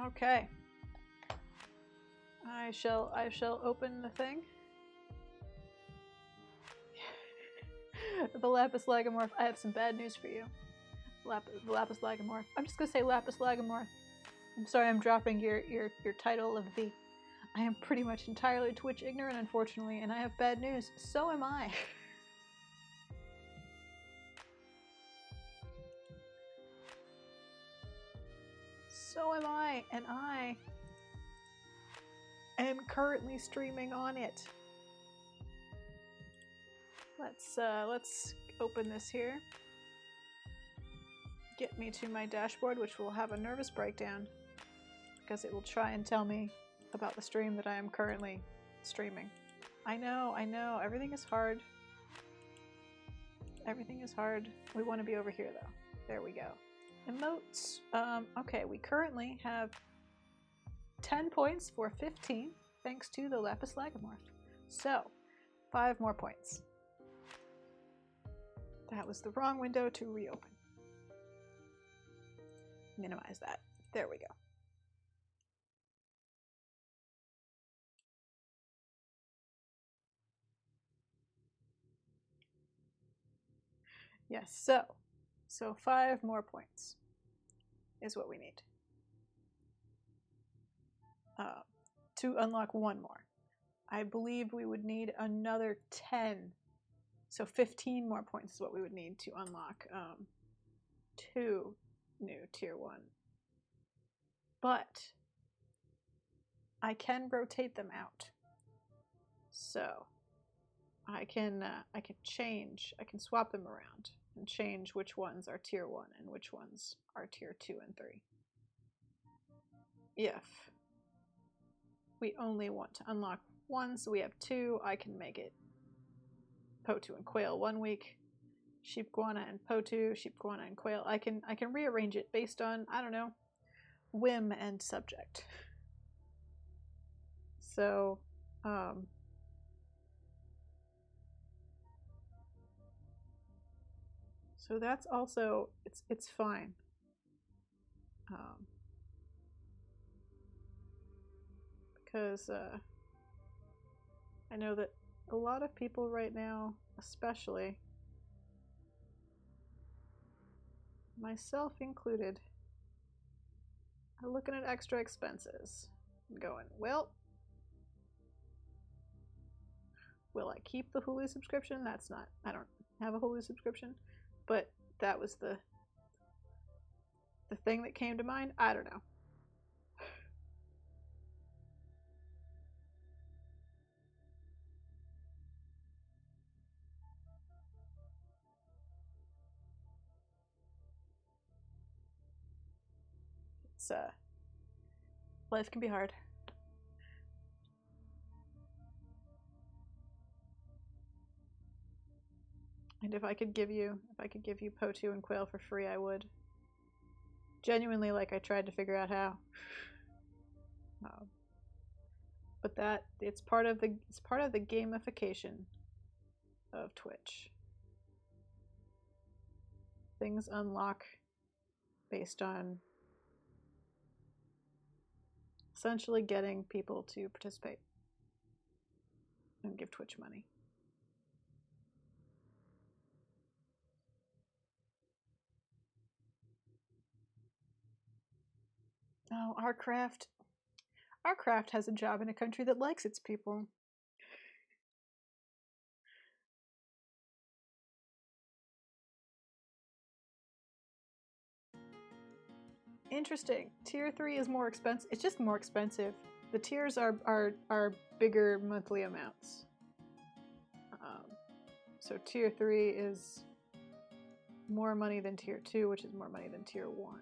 Okay. I shall open the thing. The lapis lagomorph. I have some bad news for you. The lapis lagomorph. I'm just gonna say lapis lagomorph. I'm sorry, I'm dropping your title of the. I am pretty much entirely Twitch ignorant, unfortunately, and I have bad news. So am I. So am I, and I am currently streaming on it. Let's open this here. Get me to my dashboard, which will have a nervous breakdown because it will try and tell me about the stream that I am currently streaming. I know, everything is hard. Everything is hard. We want to be over here though. There we go. Emotes. Okay, we currently have 10 points for 15 thanks to the lapis lagomorph. So, 5 more points. That was the wrong window to reopen. Minimize that. There we go. Yes, so 5 more points is what we need to unlock 1 more. I believe we would need another 10, so 15 more points is what we would need to unlock 2 new tier 1. But I can rotate them out, so I can swap them around and change which ones are tier 1 and which ones are tier 2 and 3. If we only want to unlock 1, so we have 2, I can make it Po2 and quail 1 week, sheep guana and Po2, sheep guana and quail. I can rearrange it based on, I don't know, whim and subject. So so that's also, it's fine. Because I know that a lot of people right now, especially myself included, are looking at extra expenses and going, well, will I keep the Hulu subscription? That's not, I don't have a Hulu subscription, but that was the thing that came to mind. I don't know. It's life can be hard. And if I could give you Po2 and Quail for free, I would. Genuinely, like, I tried to figure out how. But that it's part of the gamification of Twitch. Things unlock based on essentially getting people to participate and give Twitch money. Oh, our craft has a job in a country that likes its people. Interesting. Tier 3 is more expensive. It's just more expensive. The tiers are bigger monthly amounts. So tier 3 is more money than tier 2, which is more money than tier 1.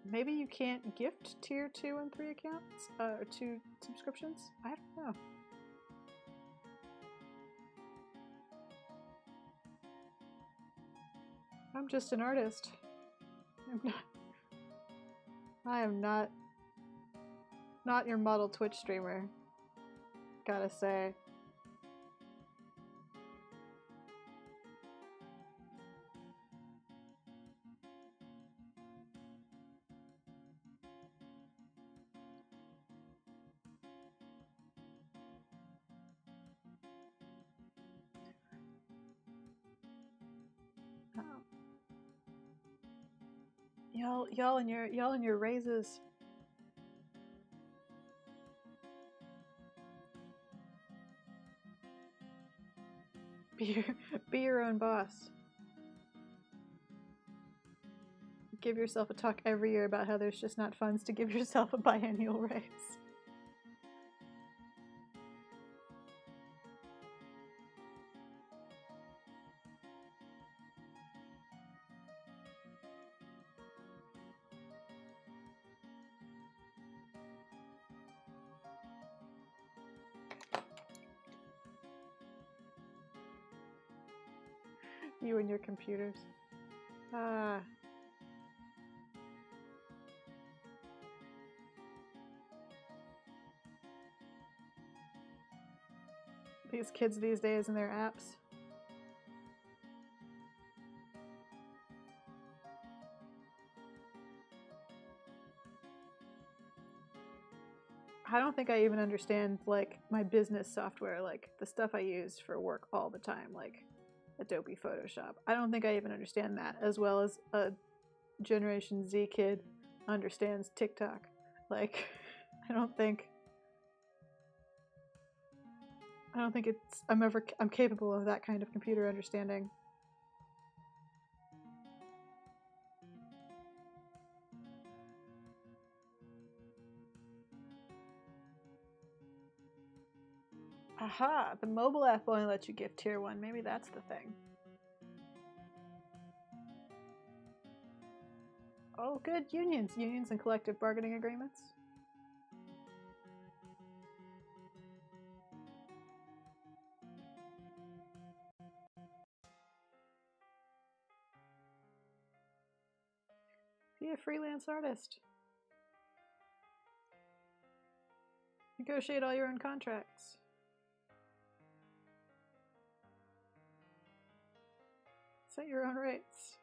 Maybe you can't gift tier 2 and 3 accounts, or 2 subscriptions? I don't know. I'm just an artist. I am not your model Twitch streamer. Gotta say. Y'all and your raises. Be your own boss. Give yourself a talk every year about how there's just not funds to give yourself a biannual raise. You and your computers. Ah. These kids these days and their apps. I don't think I even understand, like, my business software, like the stuff I use for work all the time, like Adobe Photoshop. I don't think I even understand that as well as a Generation Z kid understands TikTok. Like, I don't think I'm capable of that kind of computer understanding. Aha, the mobile app only lets you gift tier 1. Maybe that's the thing. Oh, good. Unions and collective bargaining agreements. Be a freelance artist. Negotiate all your own contracts. Set your own rates.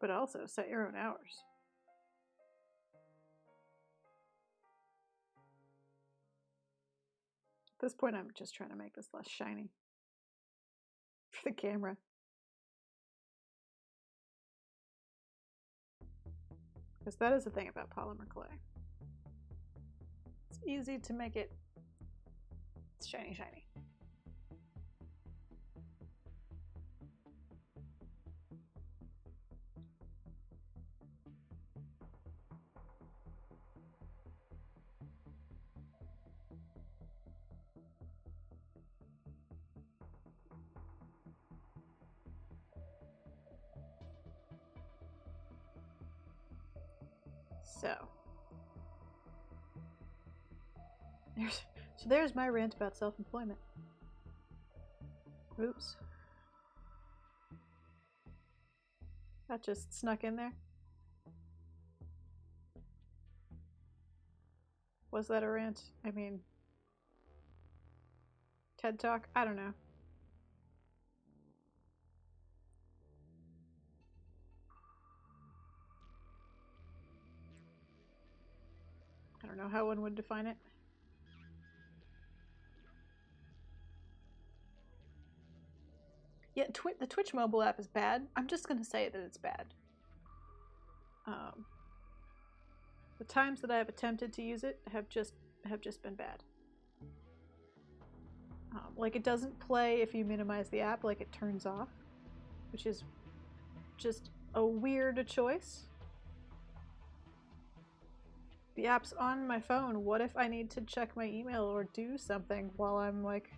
But also set your own hours. At this point, I'm just trying to make this less shiny for the camera. Because that is the thing about polymer clay. It's easy to make it shiny, shiny. So there's my rant about self-employment. Oops. That just snuck in there. Was that a rant? I mean, TED Talk? I don't know. I don't know how one would define it. Yeah, the Twitch mobile app is bad. I'm just gonna say that it's bad. The times that I have attempted to use it have just been bad. Like, it doesn't play if you minimize the app, like it turns off, which is just a weird choice. The app's on my phone. What if I need to check my email or do something while I'm like...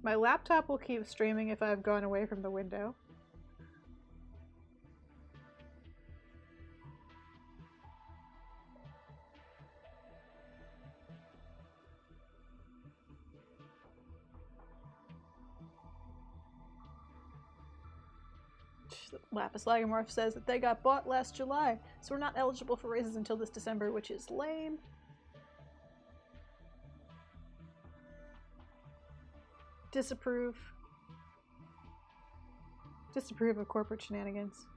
My laptop will keep streaming if I've gone away from the window. Lapis Lagomorph says that they got bought last July, so we're not eligible for raises until this December, which is lame. Disapprove. Disapprove of corporate shenanigans.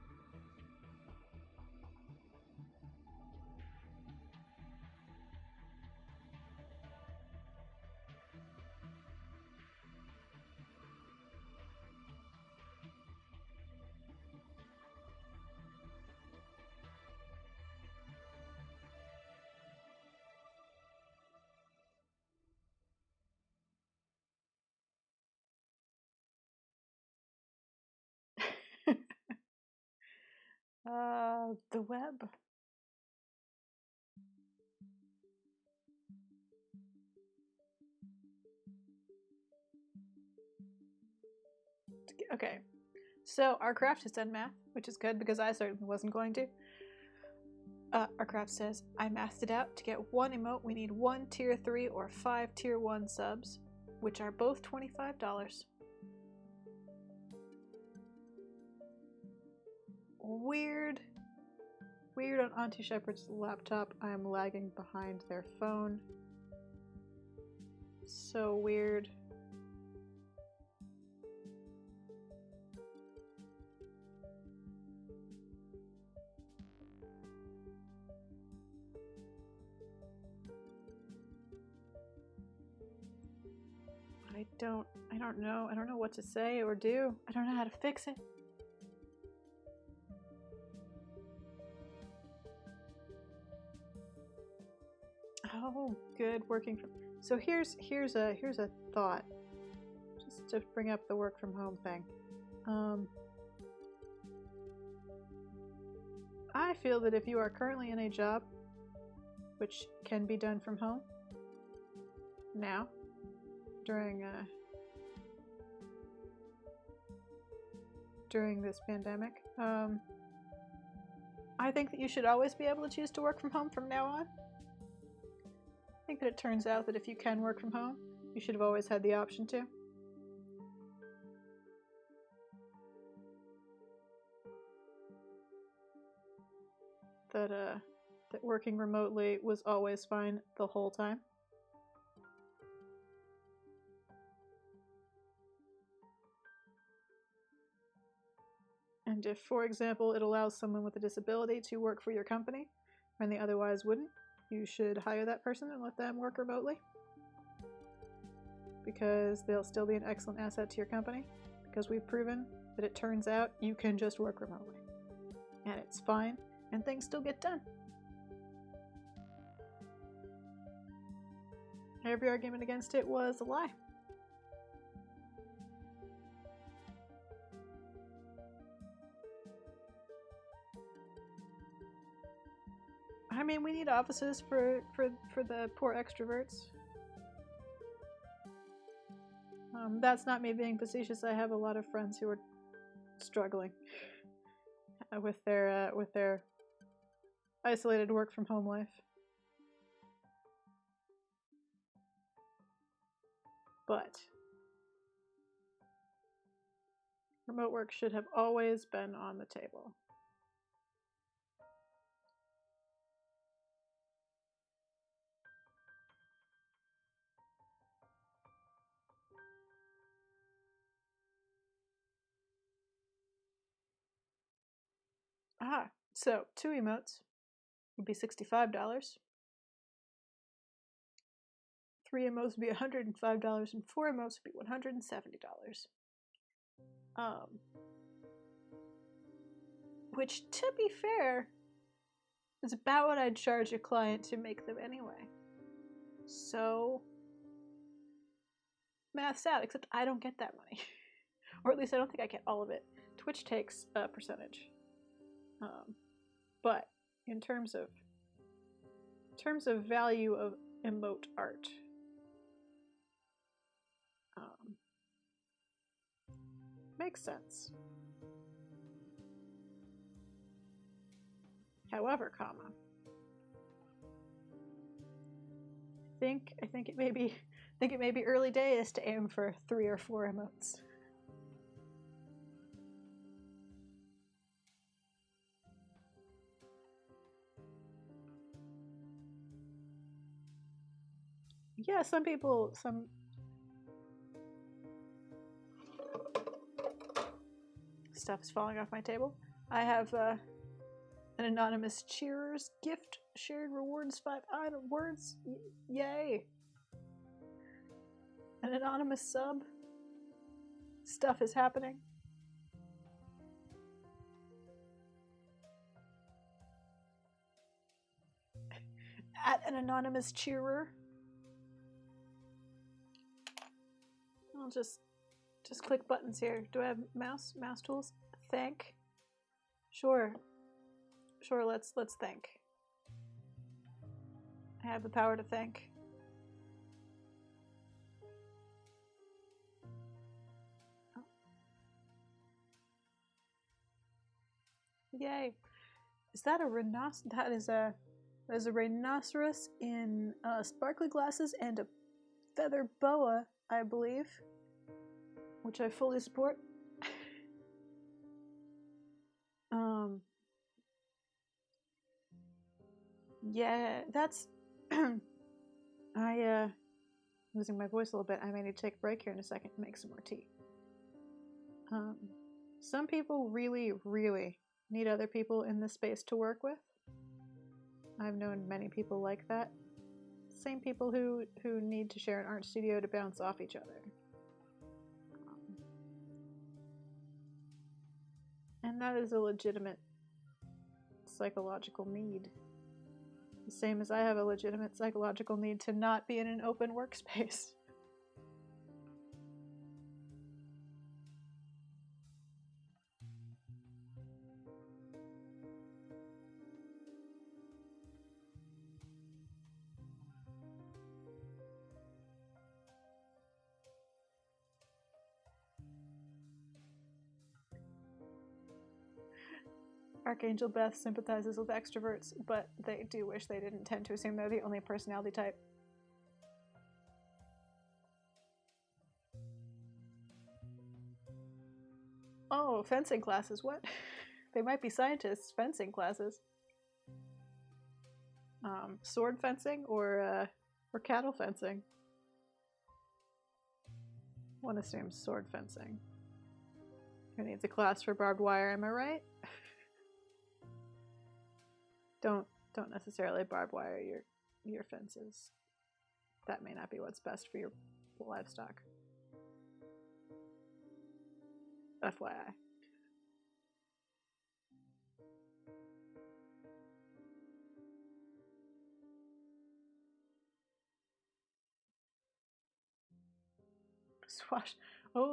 The web. Okay, so our craft has done math, which is good because I certainly wasn't going to. Our craft says, I mathed it out. To get one emote, we need 1 tier 3 or 5 tier 1 subs, which are both $25. Weird. Weird on Auntie Shepherd's laptop. I'm lagging behind their phone. So weird. I don't know. I don't know what to say or do. I don't know how to fix it. Oh, good, working from... So here's a thought, just to bring up the work from home thing. I feel that if you are currently in a job which can be done from home now, during this pandemic, I think that you should always be able to choose to work from home from now on. I think that it turns out that if you can work from home, you should have always had the option to. That working remotely was always fine the whole time. And if, for example, it allows someone with a disability to work for your company when they otherwise wouldn't, you should hire that person and let them work remotely. Because they'll still be an excellent asset to your company. Because we've proven that it turns out you can just work remotely. and it's fine, and things still get done. Every argument against it was a lie. I mean, we need offices for the poor extroverts. That's not me being facetious. I have a lot of friends who are struggling with their isolated work from home life. But remote work should have always been on the table. So 2 emotes would be $65. 3 emotes would be $105, and 4 emotes would be $170. Which, to be fair, is about what I'd charge a client to make them anyway. So, math's out, except I don't get that money. Or at least I don't think I get all of it. Twitch takes a percentage. But in terms of value of emote art, makes sense. However, I think it may be early days to aim for 3 or 4 emotes. Yeah, some stuff is falling off my table. I have an anonymous cheerers gift, shared rewards, 5 words, yay. An anonymous sub. Stuff is happening. At an anonymous cheerer. I'll just click buttons here. Do I have mouse tools? Thank. Sure, let's thank. I have the power to thank. Oh. Yay. Is that a rhinoceros? That is a rhinoceros in sparkly glasses and a feather boa, I believe, which I fully support. Yeah, that's losing my voice a little bit. I may need to take a break here in a second and make some more tea. Some people really, really need other people in the space to work with. I've known many people like that. Same people who need to share an art studio to bounce off each other. And that is a legitimate psychological need. The same as I have a legitimate psychological need to not be in an open workspace. Archangel Beth sympathizes with extroverts, but they do wish they didn't tend to assume they're the only personality type. Oh, fencing classes, what? They might be scientists, fencing classes. Sword fencing or cattle fencing? One assumes sword fencing. Who needs a class for barbed wire, am I right? Don't necessarily barbed wire your fences. That may not be what's best for your livestock. FYI.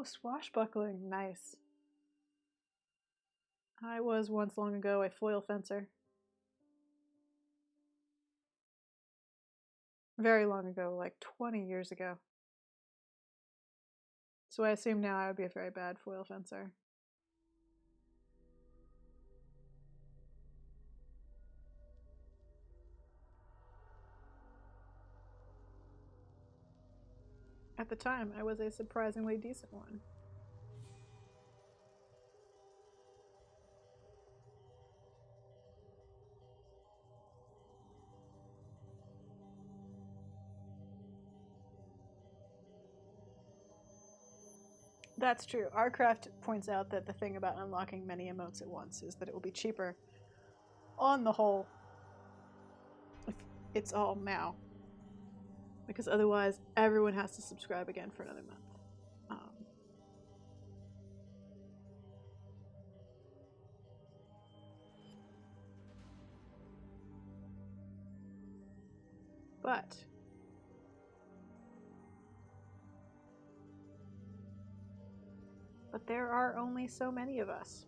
Swashbuckling. Nice. I was once long ago a foil fencer. Very long ago, like 20 years ago. So I assume now I would be a very bad foil fencer. At the time, I was a surprisingly decent one. That's true. Arcraft points out that the thing about unlocking many emotes at once is that it will be cheaper on the whole if it's all now. Because otherwise, everyone has to subscribe again for another month. But there are only so many of us.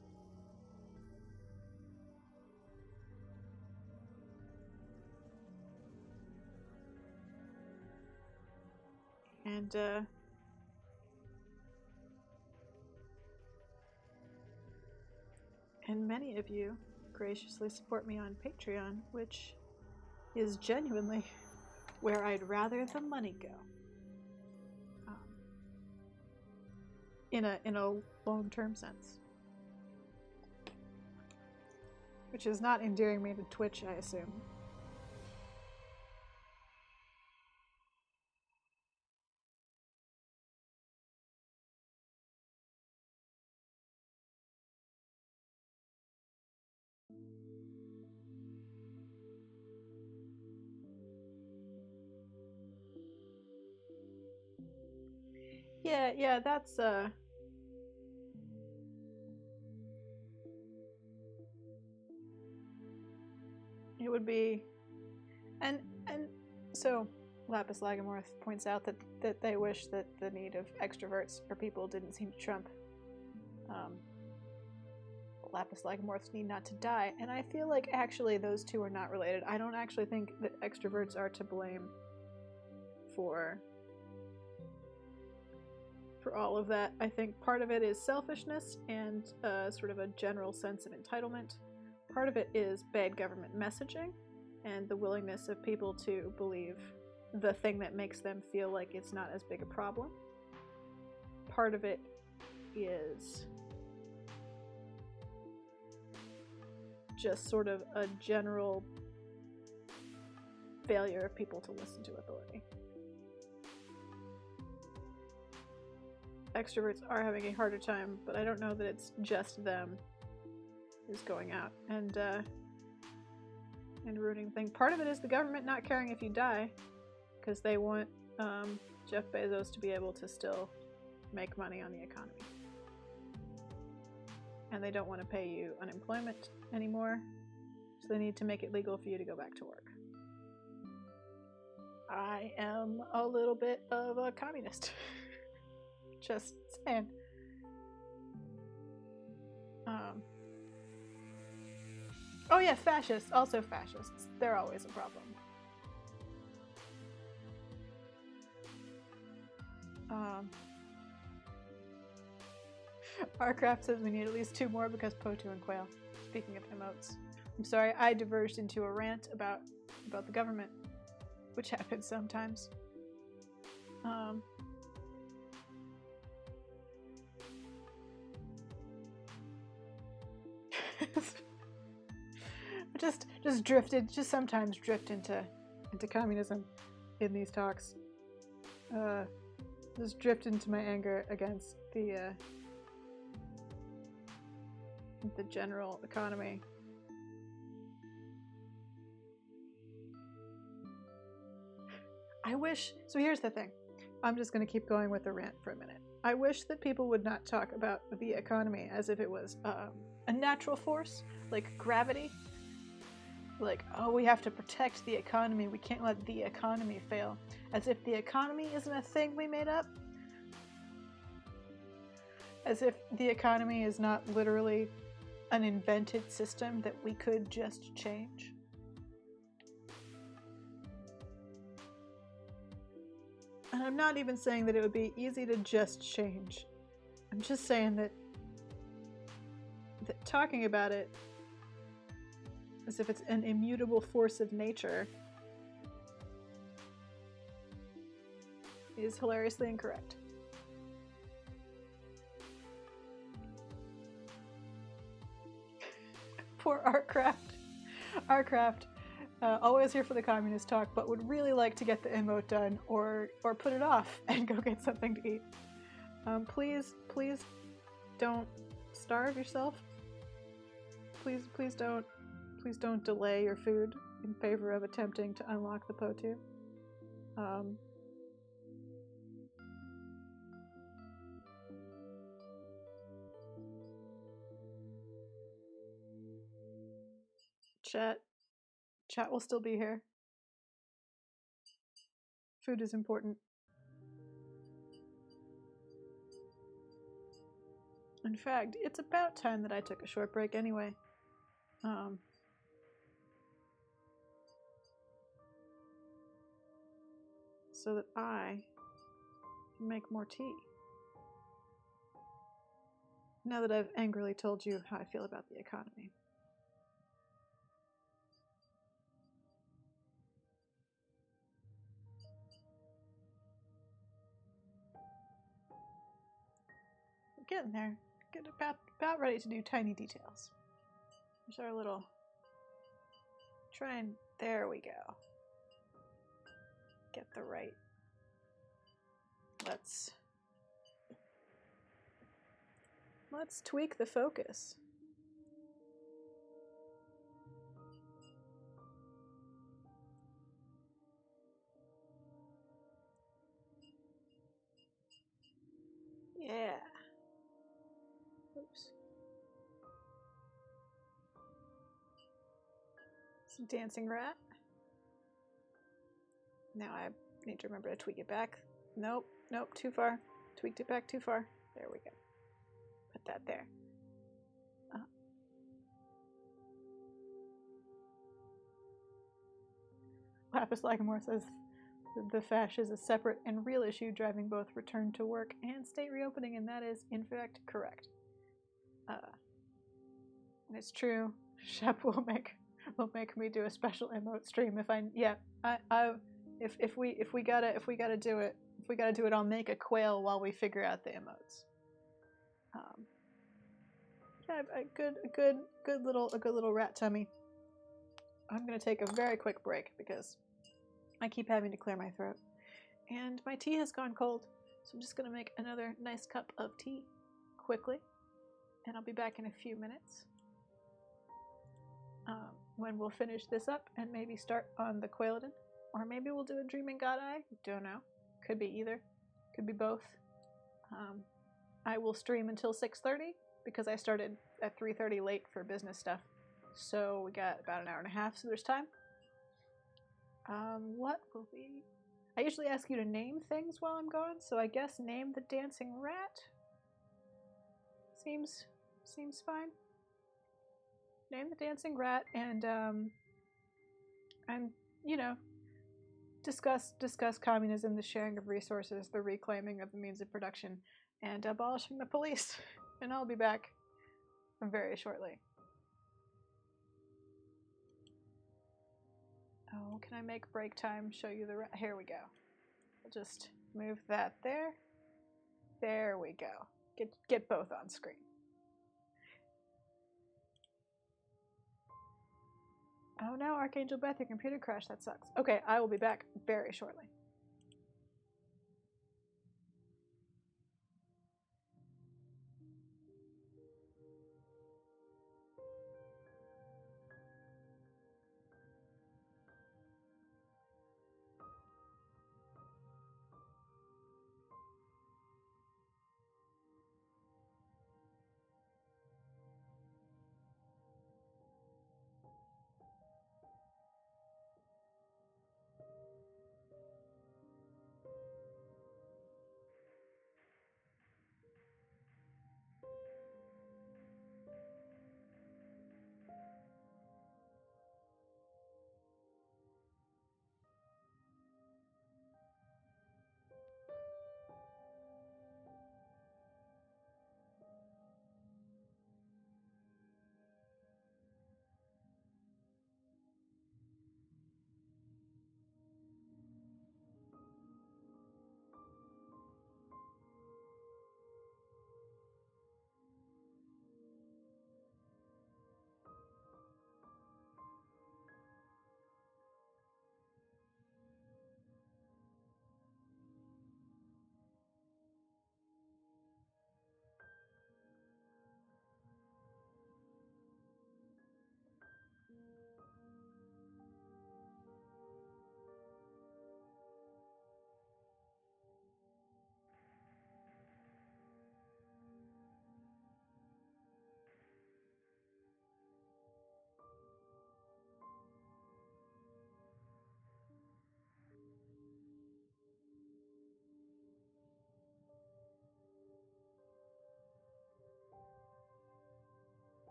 And many of you graciously support me on Patreon, which is genuinely where I'd rather the money go. In a long-term sense. Which is not endearing me to Twitch, I assume. Yeah, that's it would be, and so Lapis Lagomorph points out that they wish that the need of extroverts or people didn't seem to trump Lapis Lagomorphs need not to die, and I feel like actually those two are not related. I don't actually think that extroverts are to blame for all of that. I think part of it is selfishness and sort of a general sense of entitlement. Part of it is bad government messaging and the willingness of people to believe the thing that makes them feel like it's not as big a problem. Part of it is just sort of a general failure of people to listen to authority. Extroverts are having a harder time, but I don't know that it's just them who's going out and ruining the thing. Part of it is the government not caring if you die, because they want Jeff Bezos to be able to still make money on the economy. And they don't want to pay you unemployment anymore, so they need to make it legal for you to go back to work. I am a little bit of a communist. Just saying. Oh yeah, fascists. Also fascists. They're always a problem. Arcraft says we need at least 2 more because Potu and Quail. Speaking of emotes. I'm sorry, I diverged into a rant about the government, which happens sometimes. just sometimes drift into communism in these talks. Just drift into my anger against the general economy. I wish, so here's the thing. I'm just going to keep going with the rant for a minute. I wish that people would not talk about the economy as if it was a natural force, like gravity. Like, oh, we have to protect the economy. We can't let the economy fail. As if the economy isn't a thing we made up. As if the economy is not literally an invented system that we could just change. And I'm not even saying that it would be easy to just change. I'm just saying that talking about it as if it's an immutable force of nature is hilariously incorrect. Poor Artcraft, always here for the communist talk, but would really like to get the emote done or put it off and go get something to eat. Please don't starve yourself. Please don't delay your food in favor of attempting to unlock the POTU. Chat will still be here. Food is important. In fact, it's about time that I took a short break anyway. So that I can make more tea. Now that I've angrily told you how I feel about the economy. We're getting there. Getting about ready to do tiny details. There's our little there we go. Get the right. Let's tweak the focus. Yeah. Oops. Some dancing rat. Now I need to remember to tweak it back. Nope, too far. Tweaked it back too far. There we go. Put that there. Lapis Lagamore says the FASH is a separate and real issue driving both return to work and state reopening, and that is in fact correct. And it's true. Shep will make me do a special emote stream if we gotta do it, I'll make a quail while we figure out the emotes. Yeah, a good little rat tummy. I'm gonna take a very quick break because I keep having to clear my throat, and my tea has gone cold. So I'm just gonna make another nice cup of tea quickly, and I'll be back in a few minutes. When we'll finish this up and maybe start on the Quailodon, or maybe we'll do a Dreaming God Eye. Don't know. Could be either. Could be both. I will stream until 6:30 because I started at 3:30 late for business stuff. So we got about an hour and a half, so there's time. What will we... I usually ask you to name things while I'm gone, so I guess name the dancing rat. Seems fine. Name the dancing rat and discuss communism, the sharing of resources, the reclaiming of the means of production, and abolishing the police. And I'll be back very shortly. Oh, can I make break time show you the rat? Here we go. I'll just move that there. There we go. Get both on screen. Oh no, Archangel Beth, your computer crashed. That sucks. Okay, I will be back very shortly.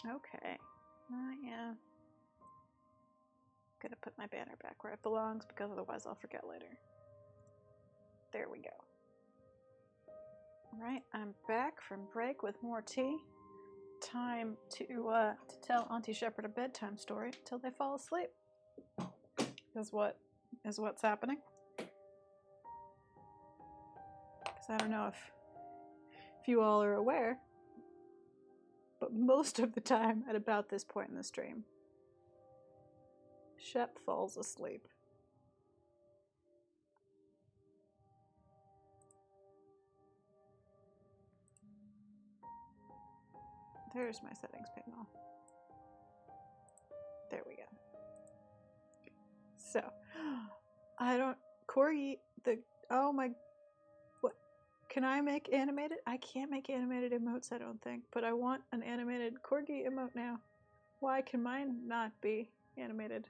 Okay. Yeah. Gonna put my banner back where it belongs because otherwise I'll forget later. There we go. Alright, I'm back from break with more tea. Time to tell Auntie Shepherd a bedtime story till they fall asleep. Is what's happening. Because I don't know if you all are aware, but most of the time at about this point in the stream, Shep falls asleep. There's my settings panel. There we go. So, Corgi, oh my, what, can I make animated? I can't make animated emotes, I don't think, but I want an animated Corgi emote now. Why can mine not be animated?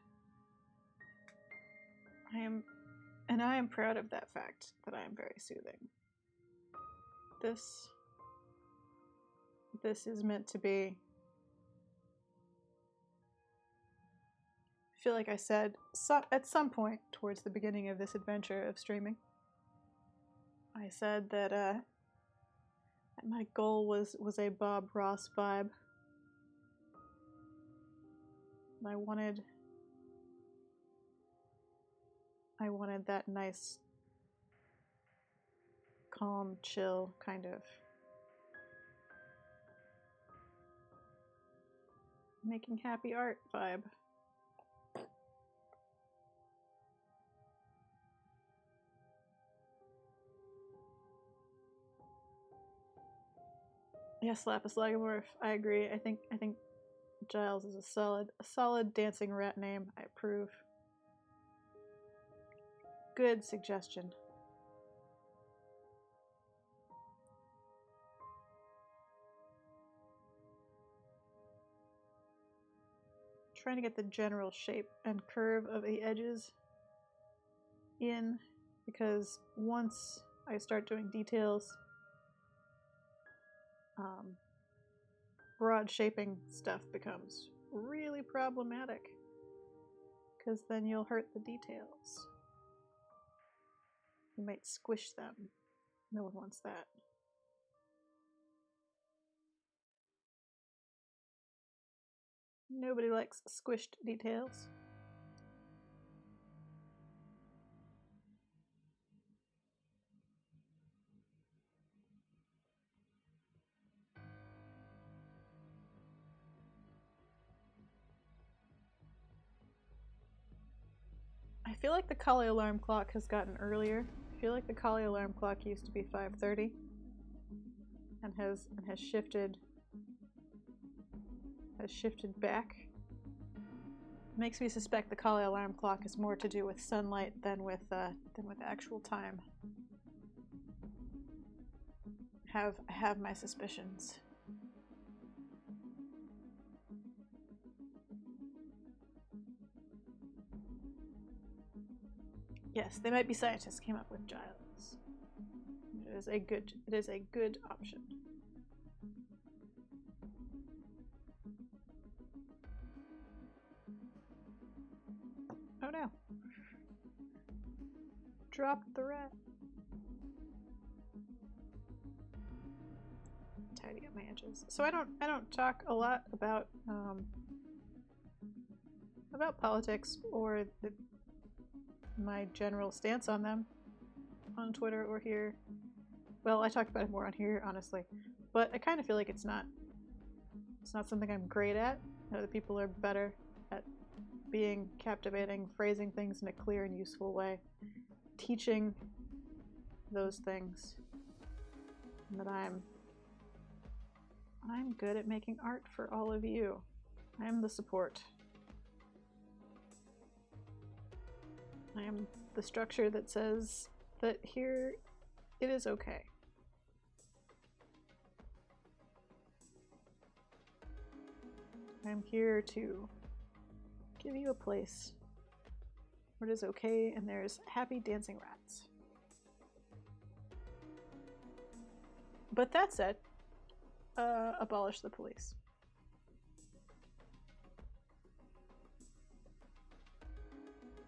I am proud of that fact, that I am very soothing. This is meant to be. I feel like I said at some point towards the beginning of this adventure of streaming, I said that my goal was a Bob Ross vibe. And I wanted that nice, calm, chill kind of making happy art vibe. Yes, Lapis Lagomorph, I agree. I think Giles is a solid dancing rat name. I approve. Good suggestion. Trying to get the general shape and curve of the edges in, because once I start doing details, broad shaping stuff becomes really problematic, because then you'll hurt the details. You might squish them. No one wants that. Nobody likes squished details. I feel like the Kali alarm clock has gotten earlier. I feel like the Kali alarm clock used to be 5:30 and has shifted back. Makes me suspect the Kali alarm clock is more to do with sunlight than with actual time. I have my suspicions. Yes, they might be scientists came up with Giles. It is a good option. Oh no. Dropped the rat. Tidy up my edges. So I don't talk a lot about politics or my general stance on them on Twitter or here. Well, I talk about it more on here, honestly. But I kind of feel like it's not something I'm great at. Other people are better at being captivating, phrasing things in a clear and useful way, teaching those things. And that I'm good at making art for all of you. I am the support. I am the structure that says that here it is okay. I'm here to give you a place where it is okay and there's happy dancing rats. But that said, abolish the police.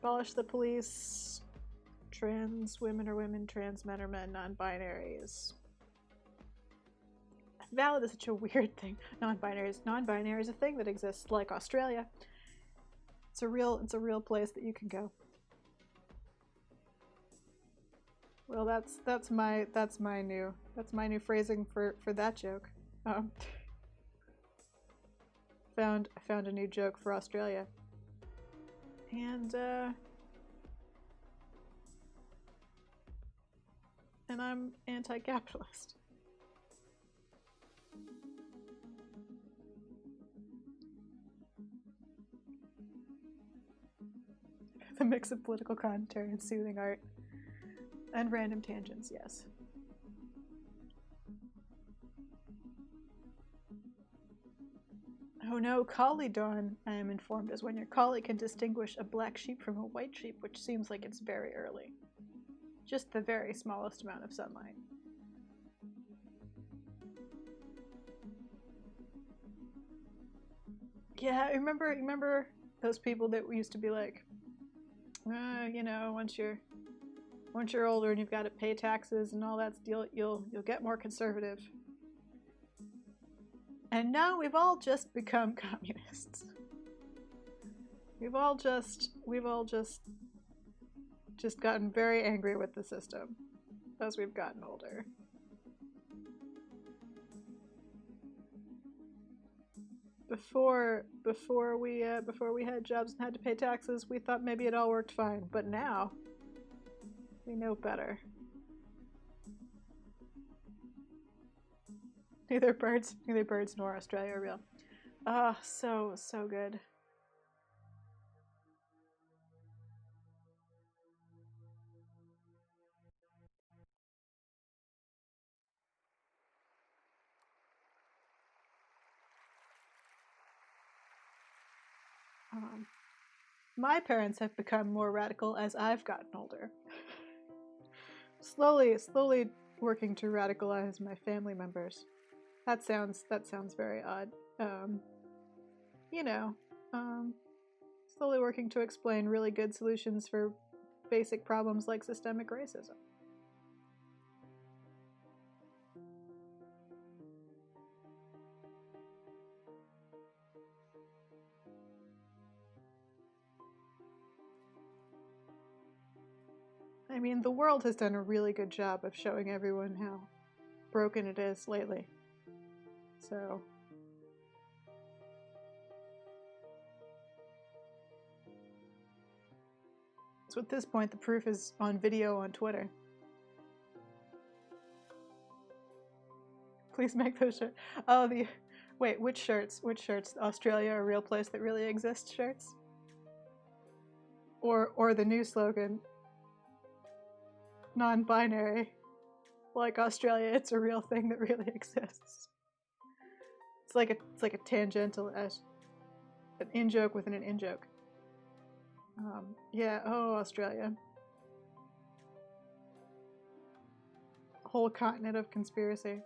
Abolish the police. Trans women are women, trans men are men, non-binaries. Valid is such a weird thing. Non-binaries. Non-binary is a thing that exists, like Australia. It's a real place that you can go. Well, that's my new phrasing for that joke. Found a new joke for Australia. And I'm anti-capitalist. The mix of political commentary and soothing art. And random tangents, yes. Oh no, collie dawn, I am informed, is when your collie can distinguish a black sheep from a white sheep, which seems like it's very early. Just the very smallest amount of sunlight. Yeah, remember those people that used to be like, you know, once you're older and you've got to pay taxes and all that, you'll get more conservative. And now we've all just become communists. We've all just gotten very angry with the system as we've gotten older. Before we had jobs and had to pay taxes, we thought maybe it all worked fine, but now we know better. Neither birds nor Australia are real. Ah, so good. My parents have become more radical as I've gotten older. Slowly working to radicalize my family members. That sounds very odd. You know, slowly working to explain really good solutions for basic problems like systemic racism. I mean, the world has done a really good job of showing everyone how broken it is lately. So at this point, the proof is on video on Twitter. Please make those shirts. Oh, wait, which shirts? Which shirts? Australia, a real place that really exists shirts? Or the new slogan, non-binary, like Australia, it's a real thing that really exists. It's like a tangential an in-joke within an in-joke. Yeah, oh, Australia. Whole continent of conspiracy.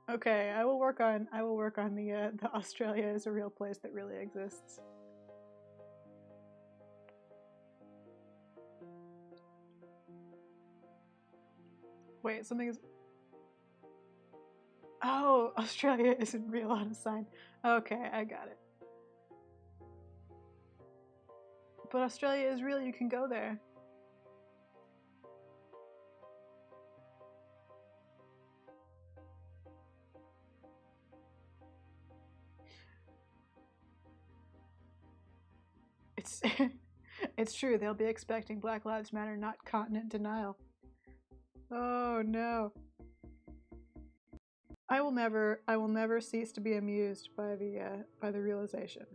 Okay, I will work on the Australia is a real place that really exists. Wait, something is. Oh, Australia isn't real on a sign. Okay, I got it. But Australia is real, you can go there. It's true, they'll be expecting Black Lives Matter, not continent denial. Oh no. I will never cease to be amused by the realization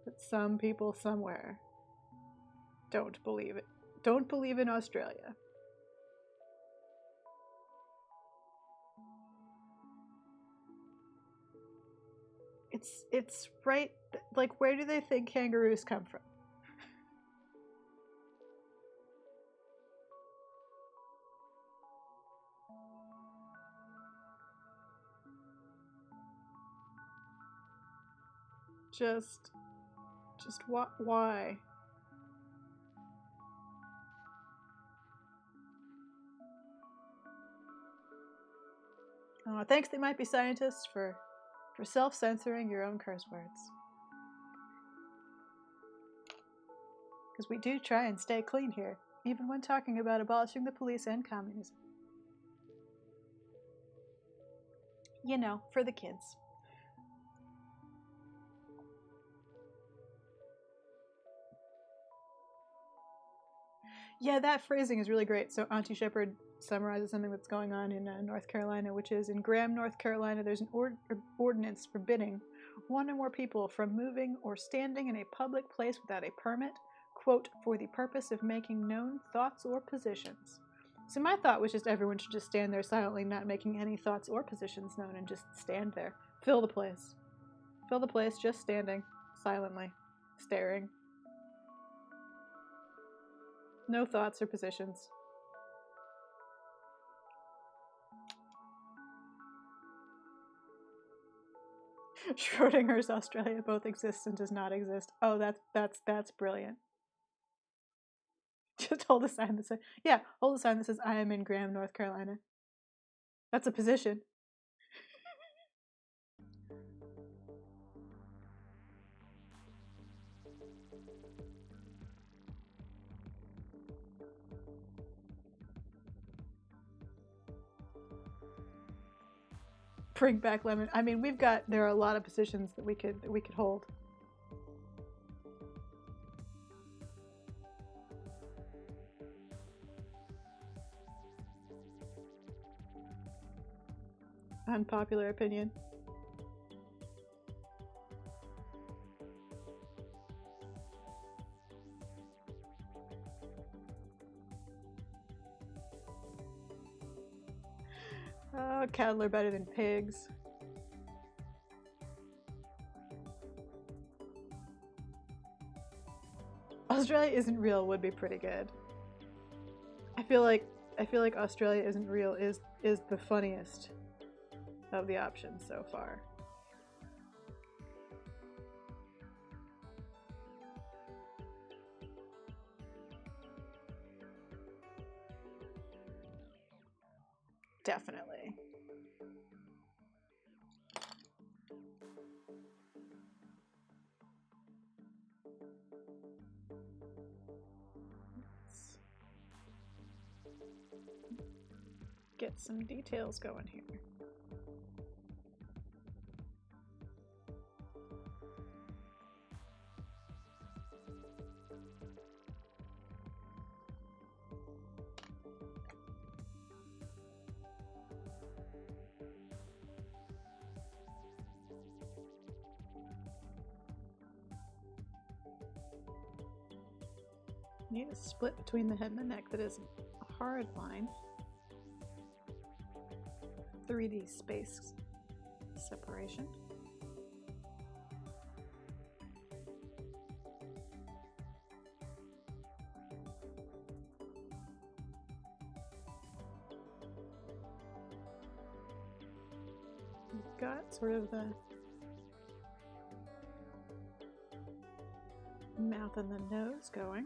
that some people somewhere don't believe it. Don't believe in Australia. It's right, like, where do they think kangaroos come from? Just why? Thanks, they might be scientists, for self-censoring your own curse words. Because we do try and stay clean here, even when talking about abolishing the police and communism. You know, for the kids. Yeah, that phrasing is really great. So Auntie Shepherd summarizes something that's going on in North Carolina, which is in Graham, North Carolina, there's an ordinance forbidding one or more people from moving or standing in a public place without a permit, quote, for the purpose of making known thoughts or positions. So my thought was just everyone should just stand there silently, not making any thoughts or positions known, and just stand there. Fill the place. Fill the place, just standing, silently, staring. No thoughts or positions. Schrodinger's Australia both exists and does not exist. Oh, that's brilliant. Just hold a sign that says, yeah, hold a sign that says, I am in Graham, North Carolina. That's a position. Bring back lemon. I mean, there are a lot of positions that we could hold. Unpopular opinion. Oh, cattle are better than pigs. Australia isn't real would be pretty good. I feel like Australia isn't real is the funniest of the options so far. Definitely. Let's get some details going here. Need a split between the head and the neck that is a hard line. 3D space separation. We've got sort of the mouth and the nose going.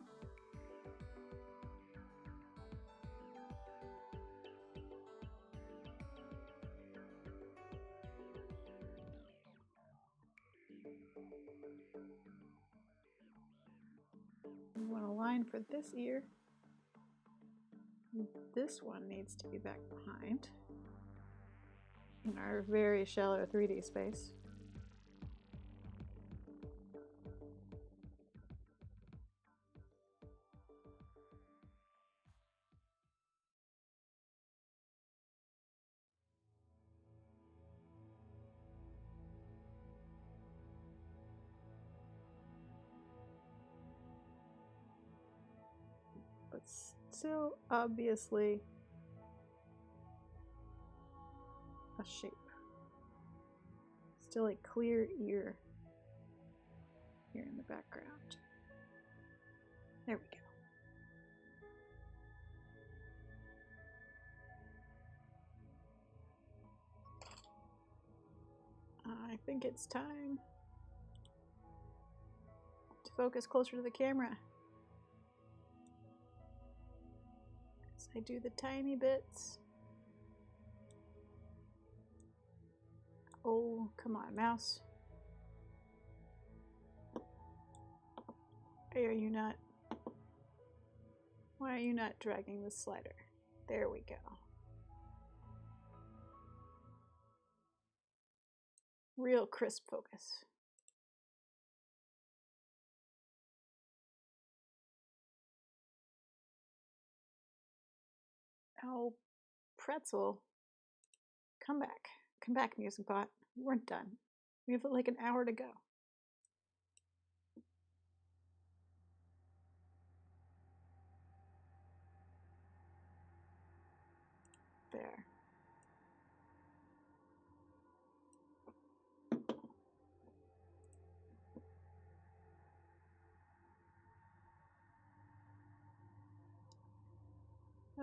We want a line for this ear. This one needs to be back behind in our very shallow 3D space. But still obviously a shape. Still a clear ear here in the background. There we go. I think it's time focus closer to the camera. As I do the tiny bits. Oh, come on, mouse. Why are you not dragging the slider? There we go. Real crisp focus. Oh, pretzel. Come back. Come back, music bot. We weren't done. We have like an hour to go. There.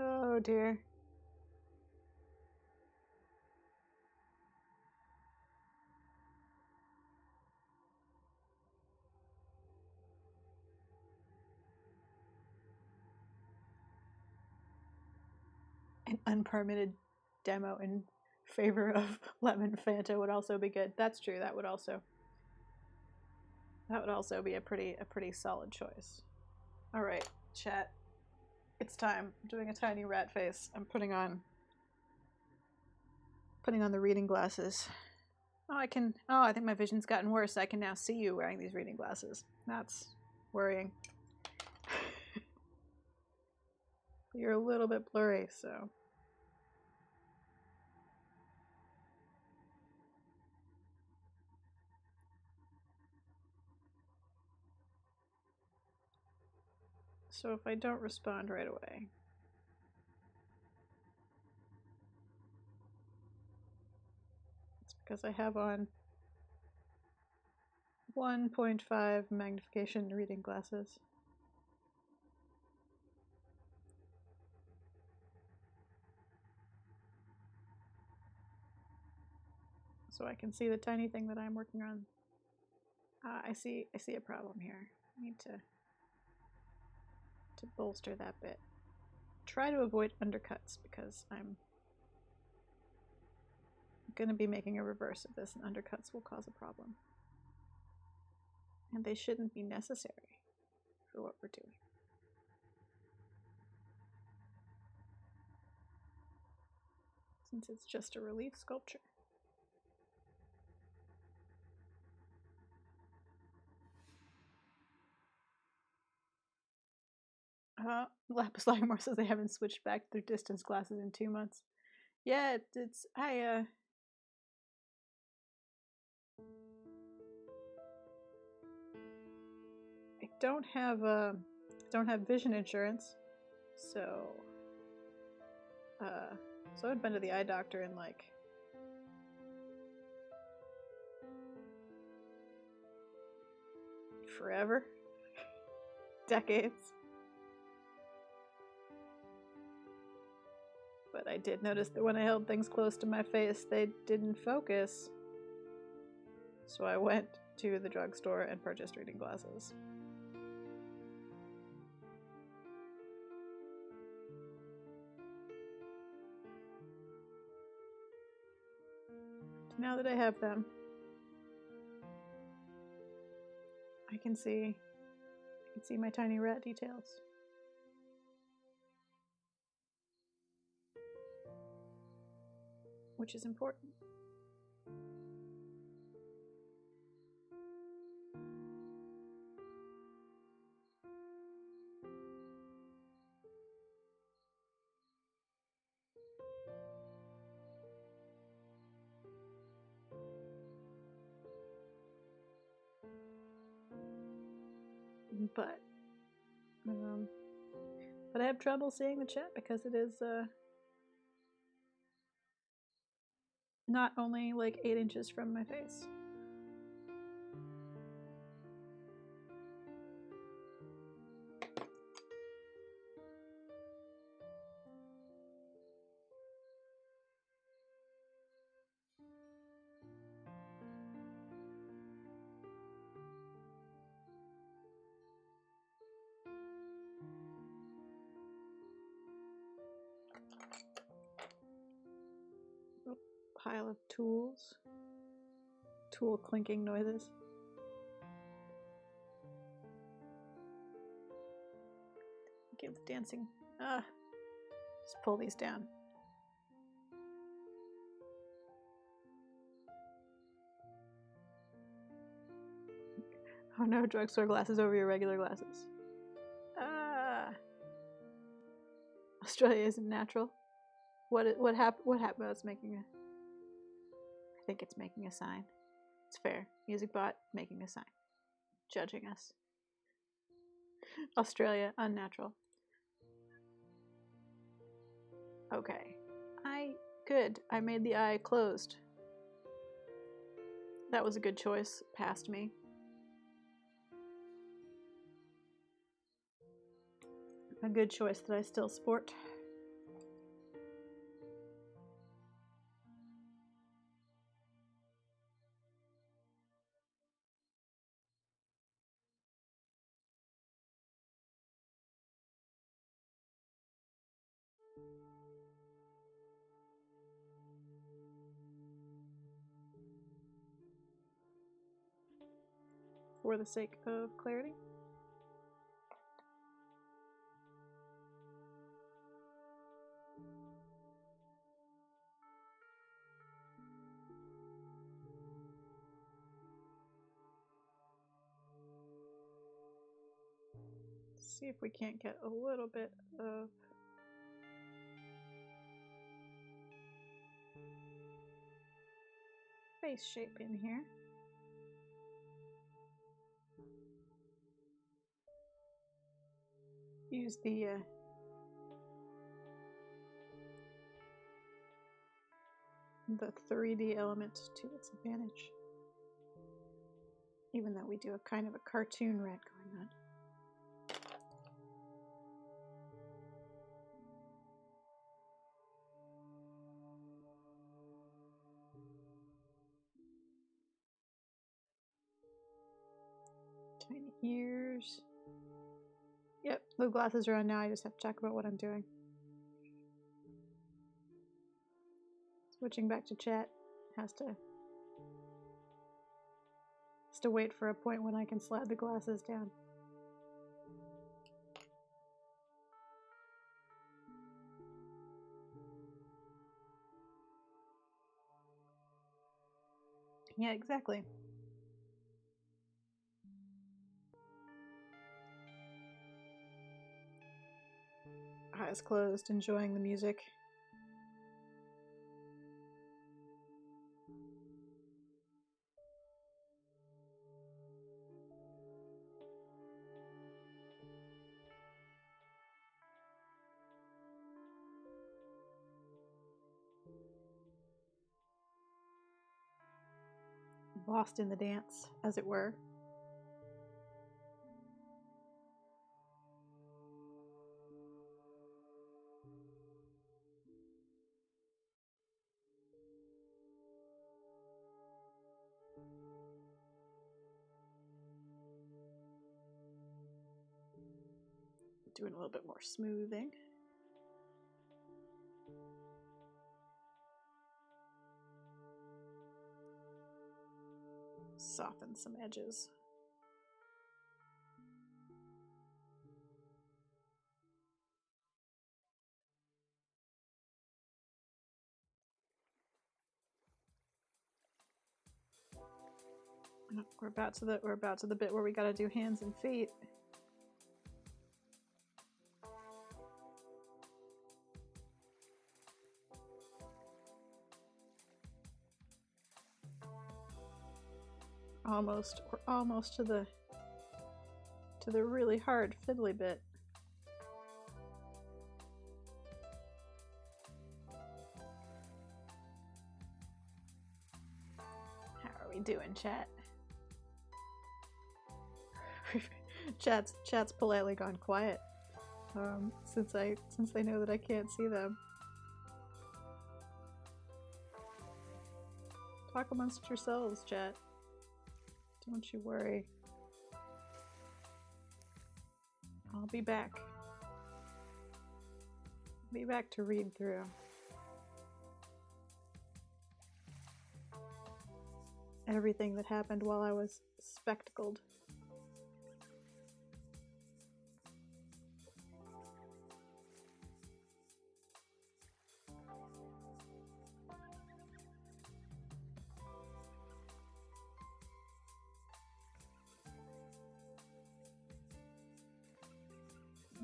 Oh dear. An unpermitted demo in favor of lemon Fanta would also be good. That's true. That would also be a pretty solid choice. All right, chat. It's time. I'm doing a tiny rat face. I'm putting on the reading glasses. Oh, I think my vision's gotten worse. I can now see you wearing these reading glasses. That's worrying. You're a little bit blurry, so. So if I don't respond right away. It's because I have on 1.5 magnification reading glasses. So I can see the tiny thing that I'm working on. I see a problem here. I need to bolster that bit. Try to avoid undercuts because I'm going to be making a reverse of this, and undercuts will cause a problem. And they shouldn't be necessary for what we're doing. Since it's just a relief sculpture. Lapis Langmore says they haven't switched back to their distance glasses in 2 months. Yeah, I don't have vision insurance, so I've been to the eye doctor in like forever, decades. But I did notice that when I held things close to my face, they didn't focus. So I went to the drugstore and purchased reading glasses. Now that I have them, I can see my tiny rat details. Which is important. But I have trouble seeing the chat because it is not only like 8 inches from my face. pile of tools. Tool clinking noises. Give the dancing. Just pull these down. Oh no, drugstore glasses over your regular glasses. Australia isn't natural. What happened? What happened? Oh, it's making a. I think it's making a sign. It's fair. Music bot making a sign, judging us. Australia unnatural. Okay, good. I made the eye closed. That was a good choice. Past me. A good choice that I still sport. For the sake of clarity. See if we can't get a little bit of face shape in here. Use the 3D element to its advantage. Even though we do a kind of a cartoon red going on. Tiny ears. Yep, the glasses are on now. I just have to talk about what I'm doing. Switching back to chat has to wait for a point when I can slide the glasses down. Yeah, exactly. Eyes closed, enjoying the music. Lost in the dance, as it were. Doing a little bit more smoothing. Soften some edges. We're about to the bit where we gotta do hands and feet. We're almost to the really hard fiddly bit. How are we doing, chat? Chat's politely gone quiet. Since they know that I can't see them. Talk amongst yourselves, chat. Don't you worry. I'll be back. Be back to read through. everything that happened while I was spectacled.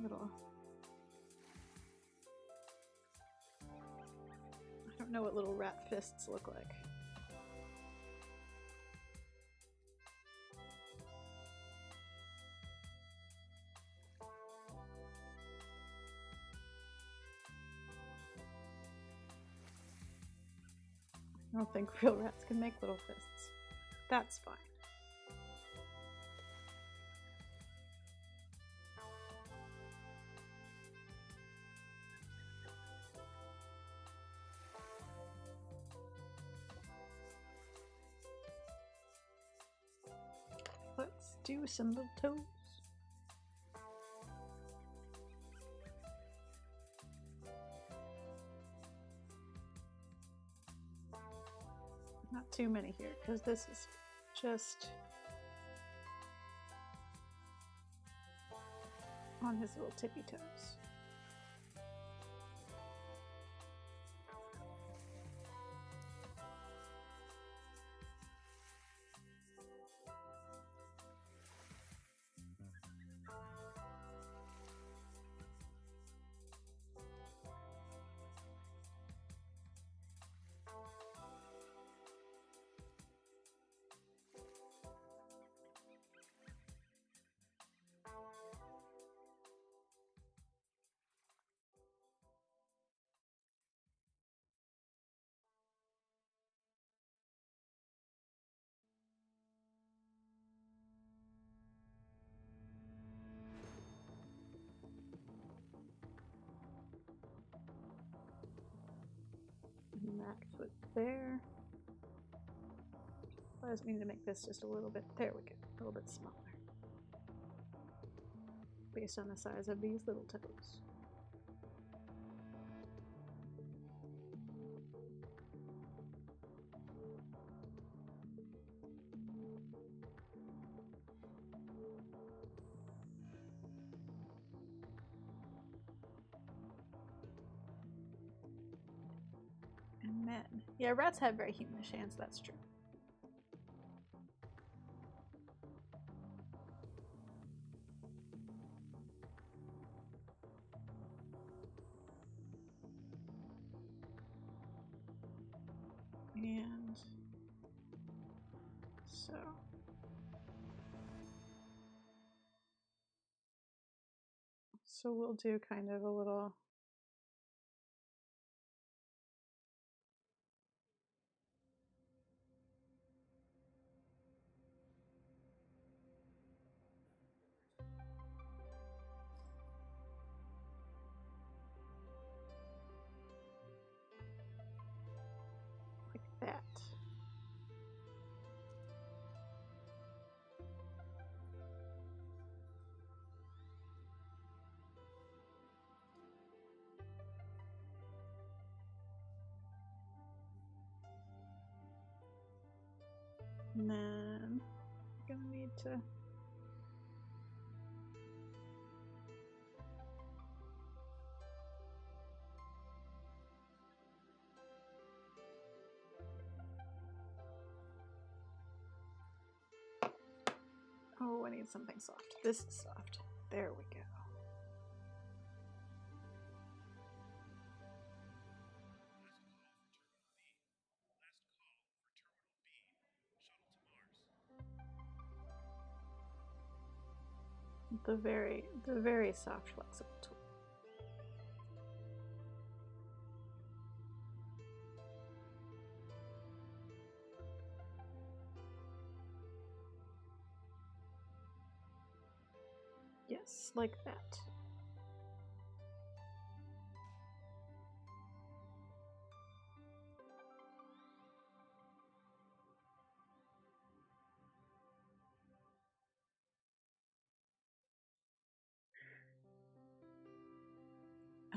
Little. I don't know what little rat fists look like. I don't think real rats can make little fists. That's fine. Let's do some little toes. Not too many here, because this is just on his little tippy toes. And that foot there. I just need to make this just a little bit, there we go, a little bit smaller. Based on the size of these little toes. And then, yeah, rats have very humanish hands, that's true. And so we'll do kind of a little like that. And then I'm gonna need to oh, I need something soft. This is soft. There we go. The very soft, flexible tool. Yes, like that.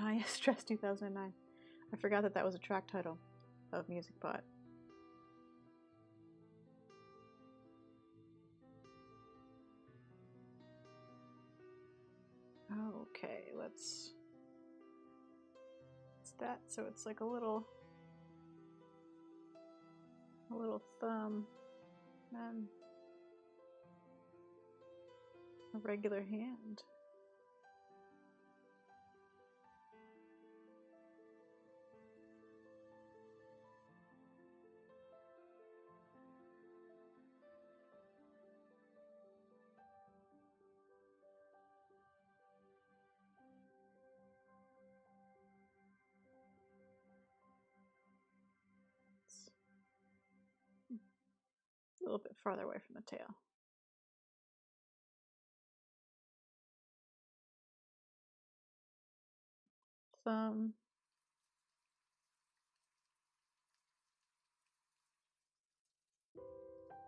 Ah, yes, Stress 2009. I forgot that that was a track title of MusicBot. Okay, let's... What's that? So it's like a little thumb and a regular hand. A little bit farther away from the tail. Thumb.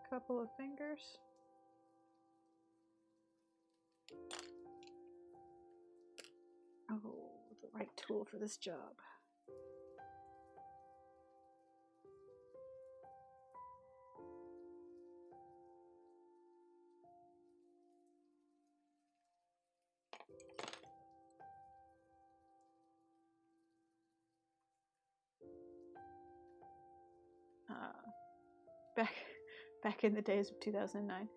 Couple of fingers. Oh, the right tool for this job. Back in the days of 2009,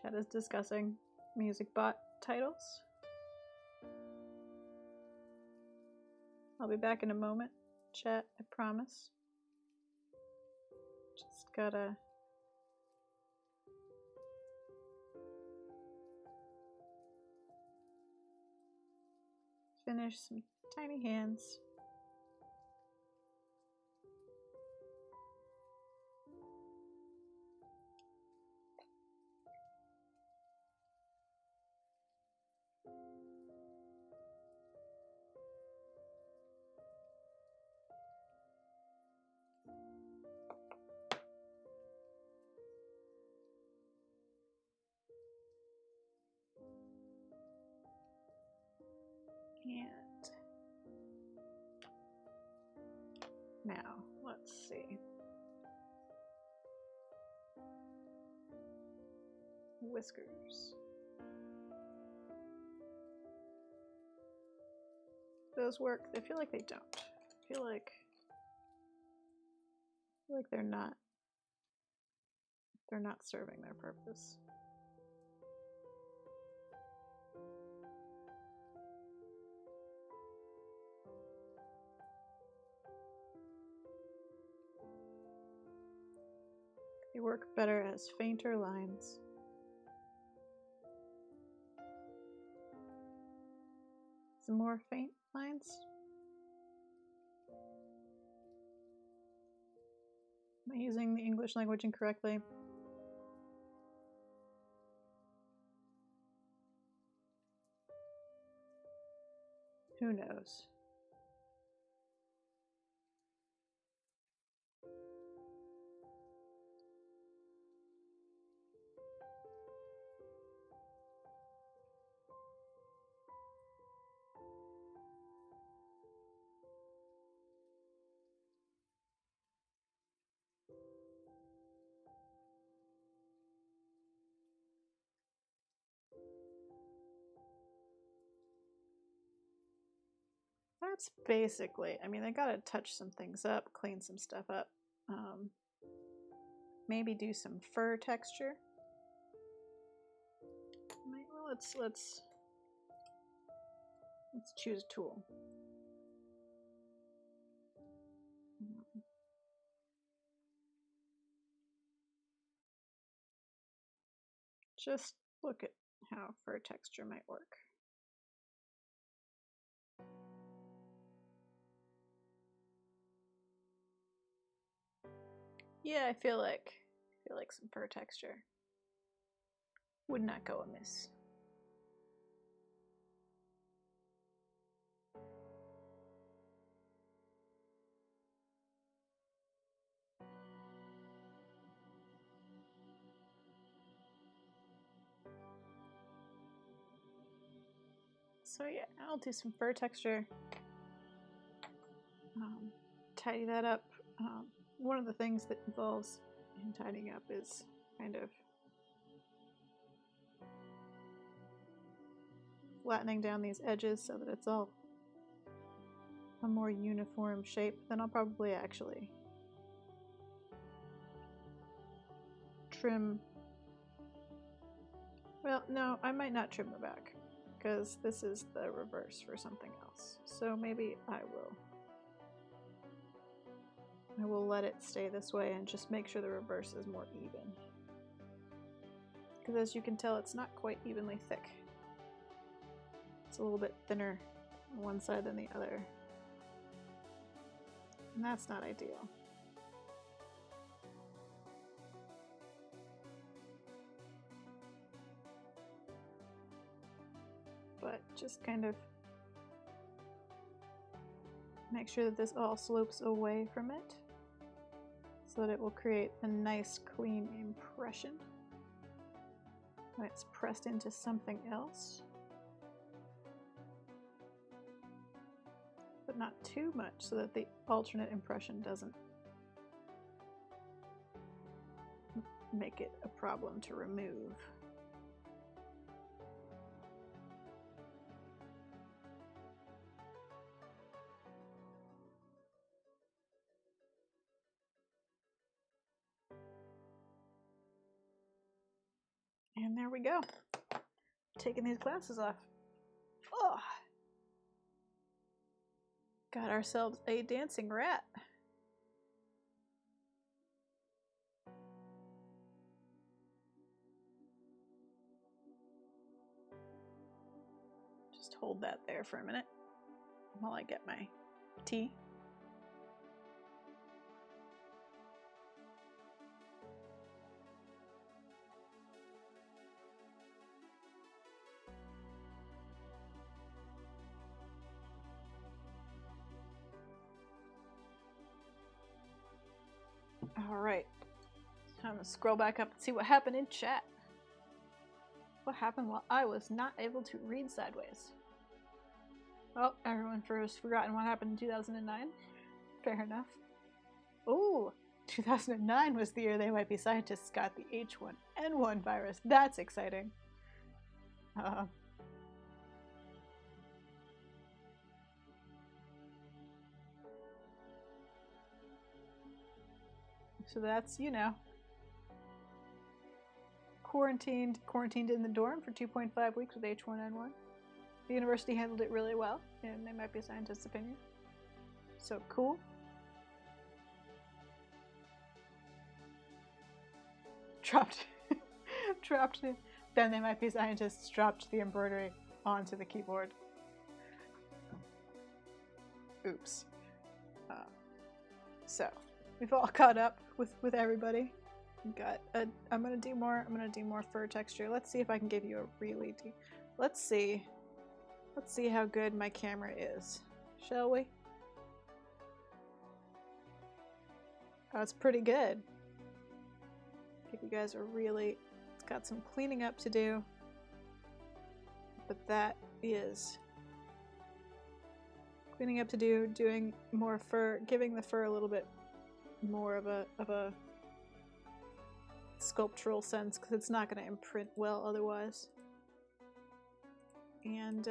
Chad is discussing music bot titles. I'll be back in a moment, chat, I promise. Just gotta finish some tiny hands. And now, let's see. Whiskers. Those work? I feel like they don't. I feel like they're not serving their purpose. They work better as fainter lines. Some more faint lines. Am I using the English language incorrectly? Who knows? That's basically, I mean, I gotta touch some things up, clean some stuff up. Maybe do some fur texture. Well, let's choose a tool. Just look at how fur texture might work. Yeah, I feel like some fur texture would not go amiss. So yeah, I'll do some fur texture. Tidy that up. One of the things that involves in tidying up is kind of flattening down these edges so that it's all a more uniform shape, then I'll probably actually trim. Well, no, I might not trim the back because this is the reverse for something else. So maybe I will let it stay this way and just make sure the reverse is more even. Because as you can tell, it's not quite evenly thick. It's a little bit thinner on one side than the other. And that's not ideal. But just kind of make sure that this all slopes away from it so that it will create a nice clean impression when it's pressed into something else. But not too much so that the alternate impression doesn't make it a problem to remove. And there we go. Taking these glasses off. Oh. Got ourselves a dancing rat. Just hold that there for a minute while I get my tea. Alright, I'm gonna scroll back up and see what happened in chat. What happened while I was not able to read sideways? Well, everyone first forgotten what happened in 2009. Fair enough. Ooh, 2009 was the year they might be scientists got the H1N1 virus. That's exciting. So that's, you know, quarantined in the dorm for 2.5 weeks with H1N1. The university handled it really well, and they might be a scientist's opinion. So cool. Dropped it. Then they might be scientists dropped the embroidery onto the keyboard. Oops. So we've all caught up with everybody. I'm gonna do more fur texture. Let's see if I can give you a really deep. Let's see how good my camera is, shall we? Oh, it's pretty good. Give you guys it's got some cleaning up to do, but that is cleaning up to do, doing more fur, giving the fur a little bit more of a sculptural sense, because it's not going to imprint well otherwise. And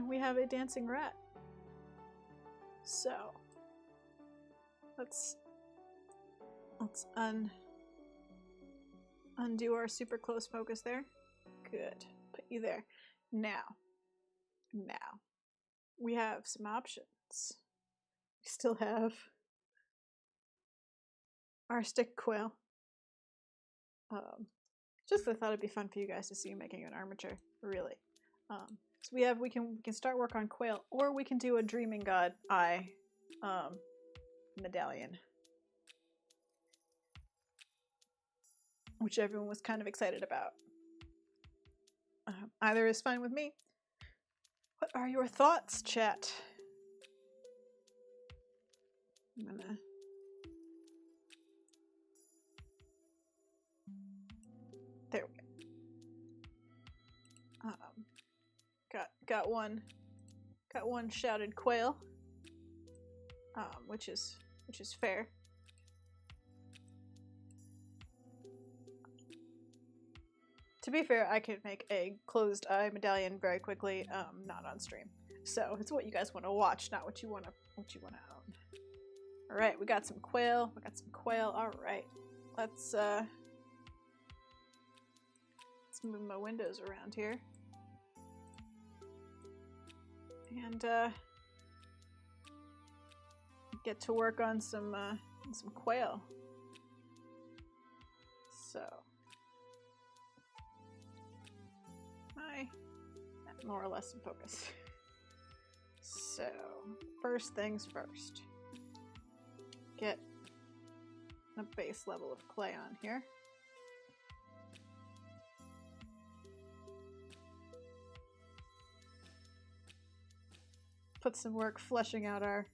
we have a dancing rat. So let's undo our super close focus there. Good. Put you there. Now we have some options. We still have our stick quail. Just I thought it'd be fun for you guys to see making an armature, really. So we can start work on quail, or we can do a dreaming god eye medallion, which everyone was kind of excited about. Either is fine with me. What are your thoughts, chat? There we go. Got one shouted quail, which is fair. To be fair, I could make a closed eye medallion very quickly, not on stream. So it's what you guys want to watch, not what you want to own. All right, we got some quail. All right, let's move my windows around here and get to work on some quail. So. More or less in focus. So, first things first. Get a base level of clay on here. Put some work fleshing out our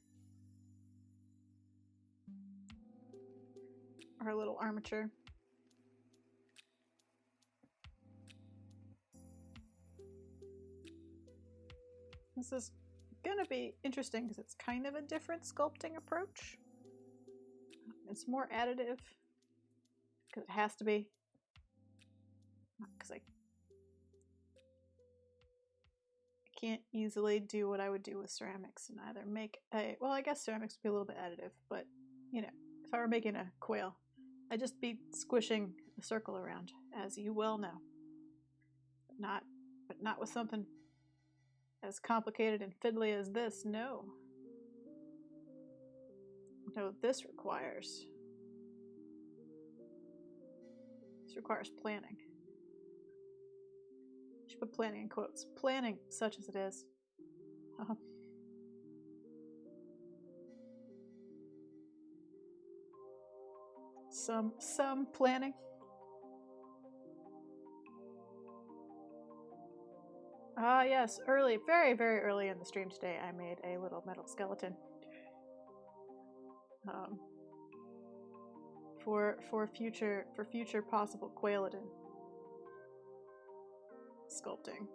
little armature. This is gonna be interesting because it's kind of a different sculpting approach. It's more additive because it has to be. Because I can't easily do what I would do with ceramics and either make a, well, I guess ceramics would be a little bit additive, but you know, if I were making a quail, I'd just be squishing a circle around, as you well know. But not with something as complicated and fiddly as this, no. No, this requires planning. I should put planning in quotes. Planning, such as it is. Some planning. Ah, yes, early, very, very early in the stream today, I made a little metal skeleton. For future possible quailodon sculpting.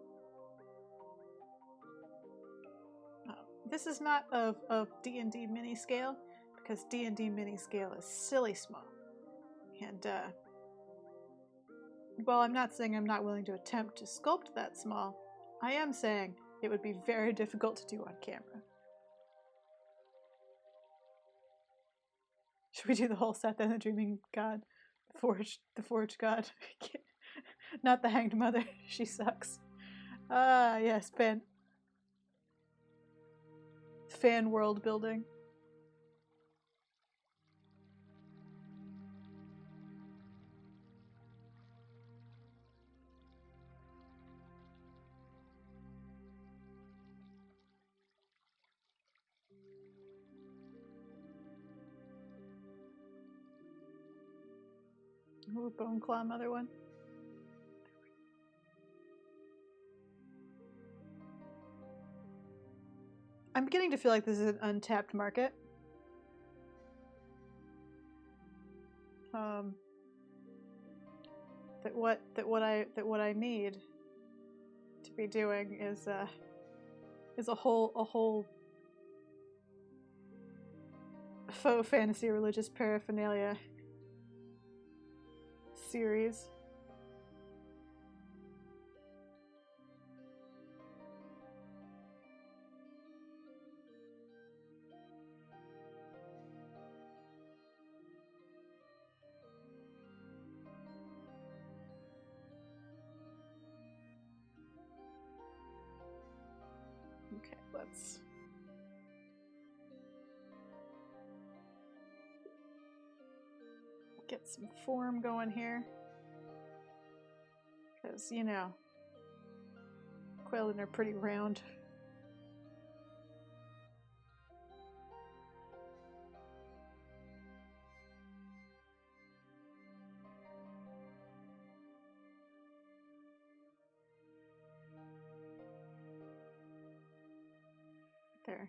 This is not of D&D mini scale, because D&D mini scale is silly small. And while I'm not saying I'm not willing to attempt to sculpt that small, I am saying it would be very difficult to do on camera. Should we do the whole set then? The Dreaming God, the Forged God, not the Hanged Mother. She sucks. Ah, yes, fan world building. Ooh, Bone Claw Mother one. I'm beginning to feel like this is an untapped market. That what I need to be doing is a whole faux fantasy religious paraphernalia series. Okay, let's get some form going here. Because, you know, quailin are pretty round. There.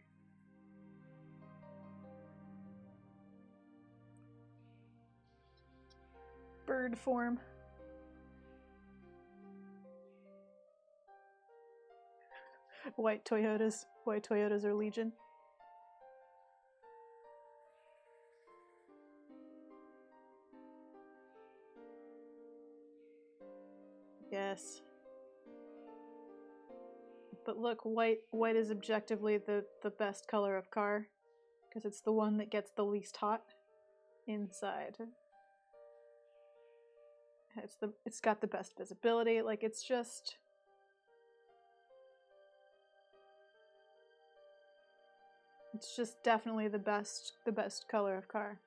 Bird form. White Toyotas are legion. Yes. But look, white is objectively the best color of car, because it's the one that gets the least hot inside. It's got the best visibility. Like, it's just definitely the best color of car.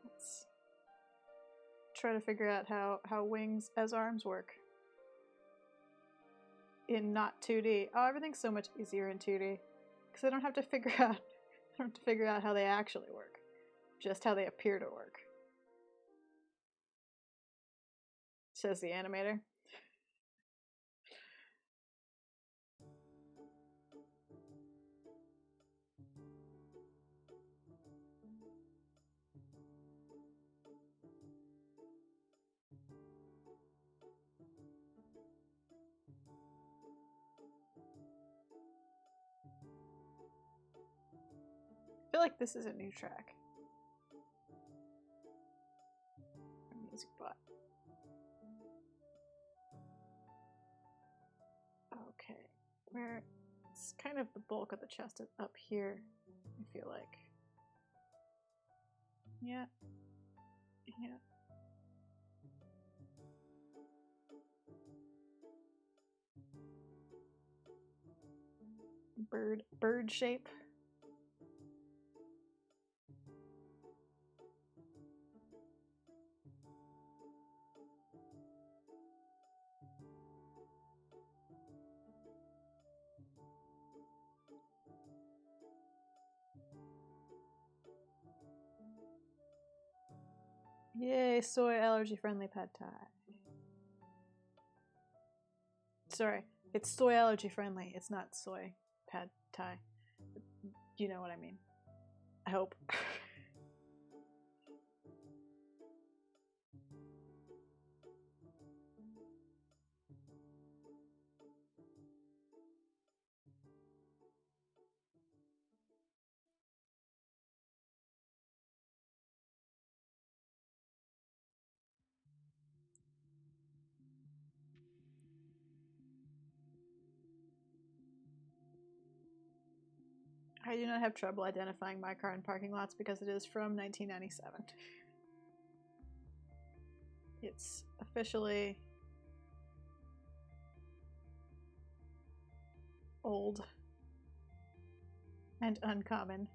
Let's try to figure out how wings as arms work in not 2D. Oh, everything's so much easier in 2D because I don't have to figure out how they actually work, just how they appear to work. Says the animator. I feel like this is a new track. Music bot. Okay, where it's kind of the bulk of the chest is up here, I feel like. Yeah. Yeah. Bird shape. Yay, soy allergy friendly pad thai. Sorry, it's soy allergy friendly. It's not soy pad thai. You know what I mean. I hope. I do not have trouble identifying my car in parking lots because it is from 1997. It's officially old and uncommon.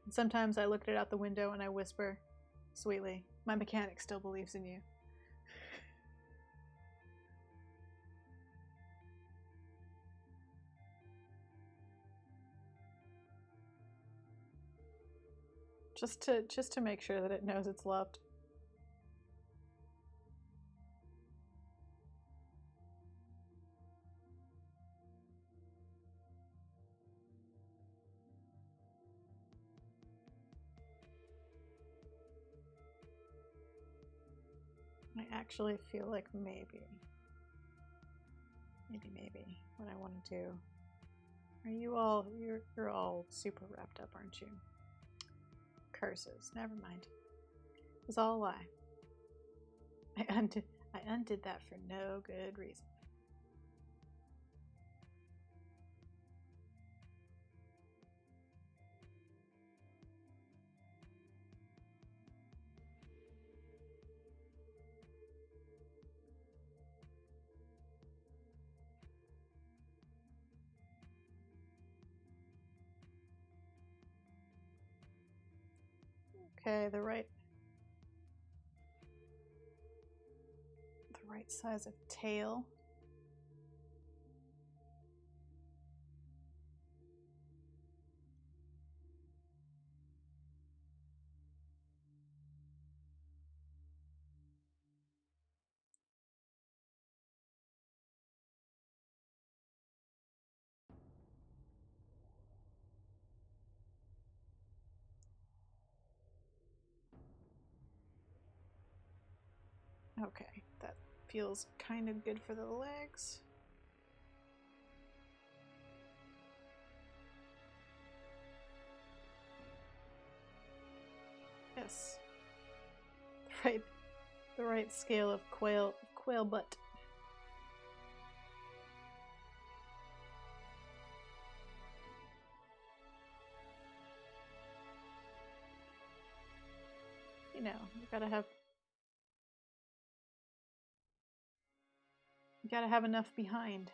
And sometimes I look at it out the window and I whisper, sweetly, my mechanic still believes in you. Just to make sure that it knows it's loved. I actually feel like maybe what I want to do. Are you all, you're all super wrapped up, aren't you? Curses, never mind. It was all a lie. I undid that for no good reason. Okay, the right size of tail. Okay, that feels kind of good for the legs. Yes. The right scale of quail butt. You know, you gotta have enough behind.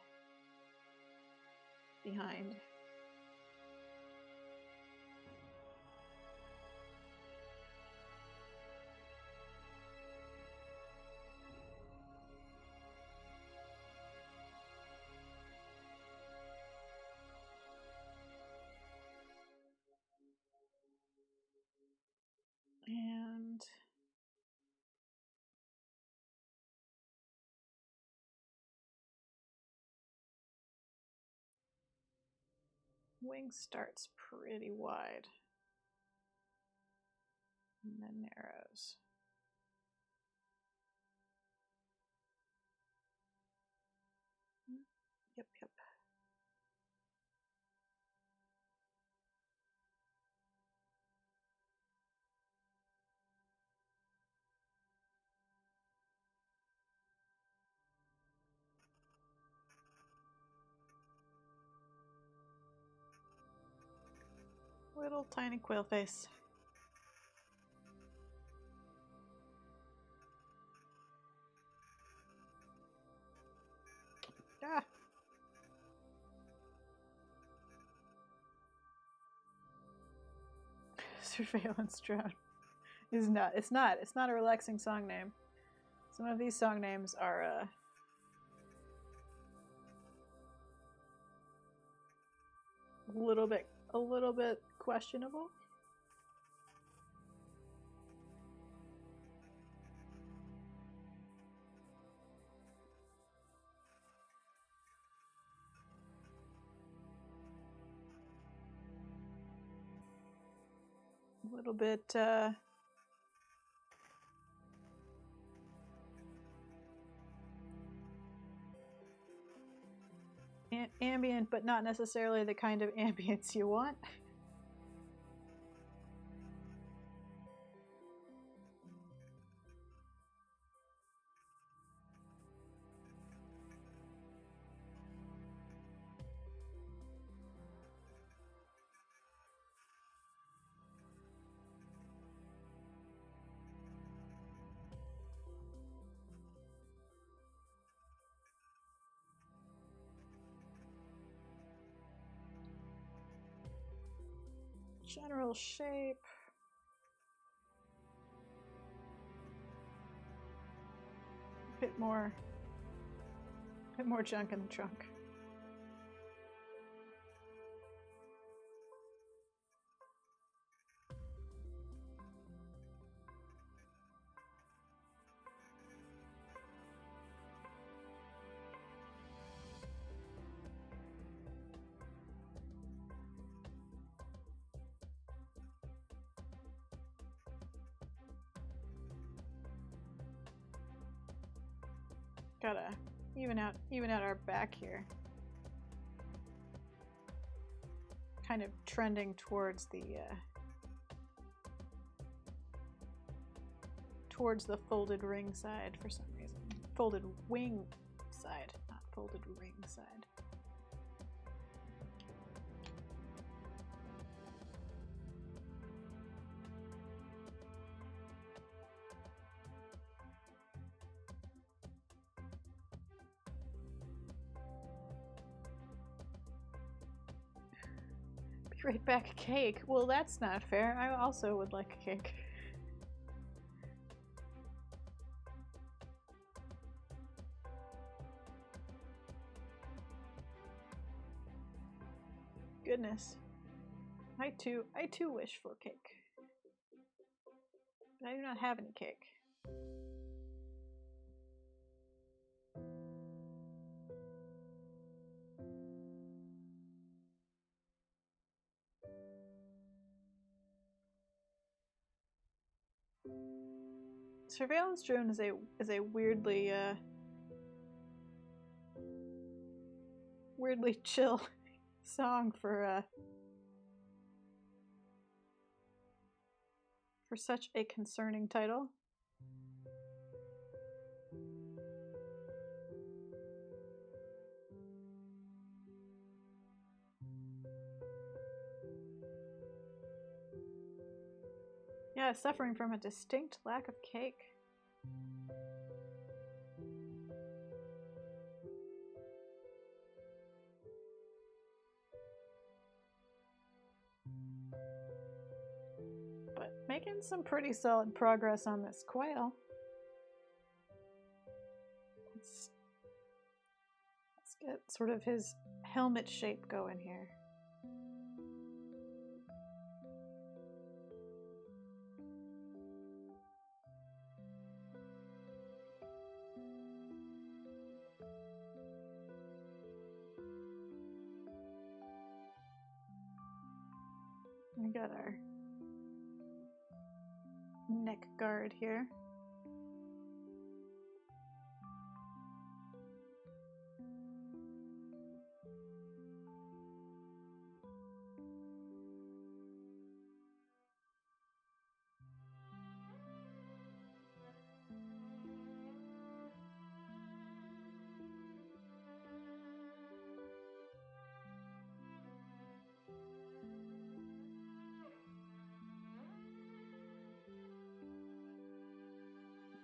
And wing starts pretty wide and then narrows. Yep. Little tiny quail face. Ah. Surveillance drone is not. It's not a relaxing song name. Some of these song names are a little bit questionable. A little bit ambient, but not necessarily the kind of ambience you want. General shape. A bit more junk in the trunk. Gotta even out our back here. Kind of trending towards the folded ring side for some reason. Folded wing side, not folded ring side. Right back cake. Well, that's not fair. I also would like a cake. Goodness. I too wish for cake. But I do not have any cake. Surveillance drone is a weirdly chill song for for such a concerning title. Yeah, suffering from a distinct lack of cake. But making some pretty solid progress on this quail. Let's get sort of his helmet shape going here. We got our neck guard here.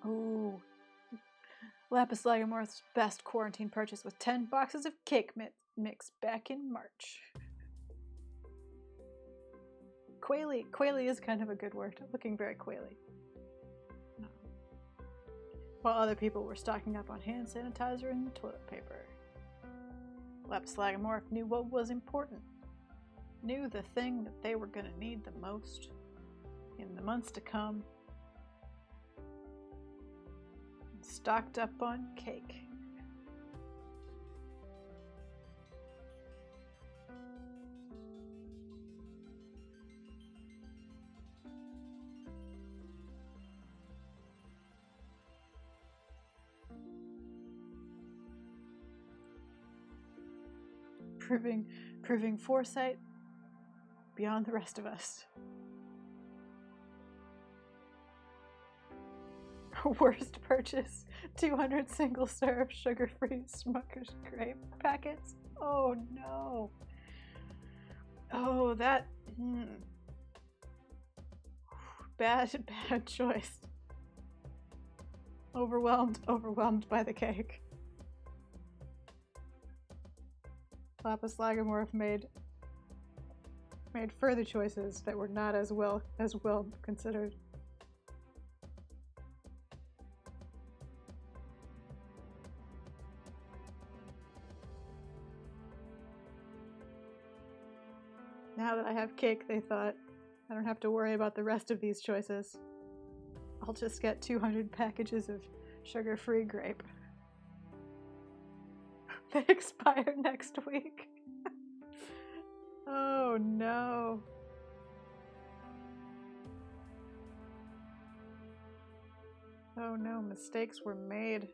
Ooh. Lapis Lagamorth's best quarantine purchase with 10 boxes of cake mix back in March. Quaily. Quaily is kind of a good word. Looking very quaily. While other people were stocking up on hand sanitizer and toilet paper. Lapis Lagamorth knew what was important. Knew the thing that they were going to need the most in the months to come. Stocked up on cake. Proving foresight beyond the rest of us. Worst purchase, 200 single-serve sugar-free Smucker's grape packets. Oh no. Oh, that... Bad choice. Overwhelmed by the cake. Lapis Lagamorth made further choices that were not as well considered. Now that I have cake, they thought, I don't have to worry about the rest of these choices. I'll just get 200 packages of sugar-free grape. They expire next week. Oh no. Oh no, mistakes were made.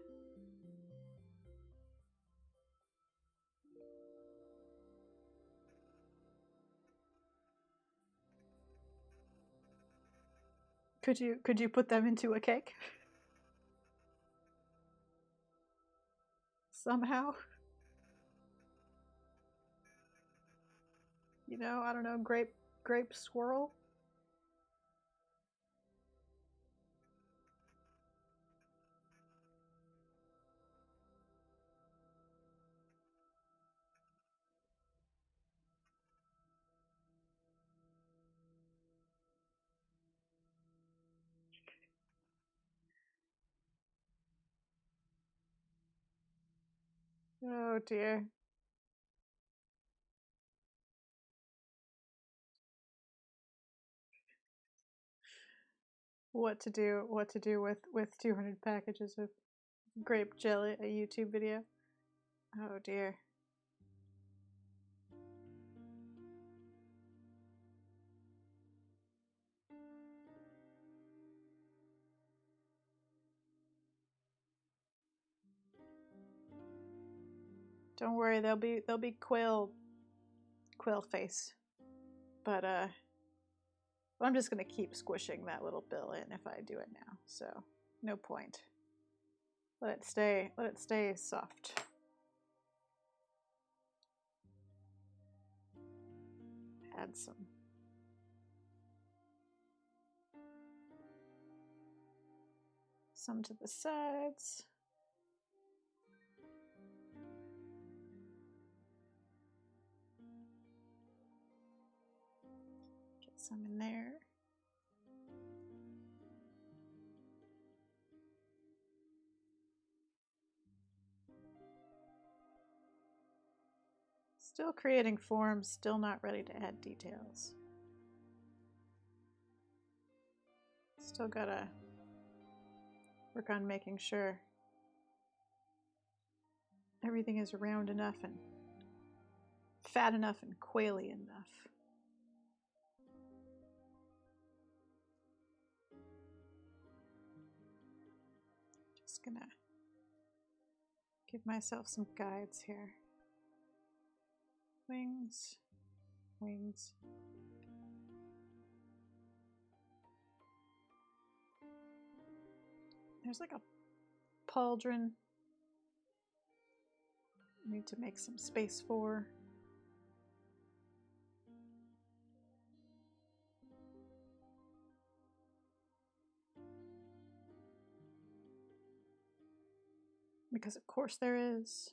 Could you put them into a cake? Somehow? You know, I don't know, grape swirl? Oh dear. What to do with 200 packages of grape jelly, a YouTube video. Oh dear. Don't worry, they'll be quail face. But But I'm just going to keep squishing that little bill in if I do it now. So no point. Let it stay soft. Add some to the sides. Get some in there. Still creating forms, still not ready to add details. Still gotta work on making sure everything is round enough and fat enough and quaily enough. Just gonna give myself some guides here. Wings, wings. There's like a pauldron I need to make some space for. Because of course there is.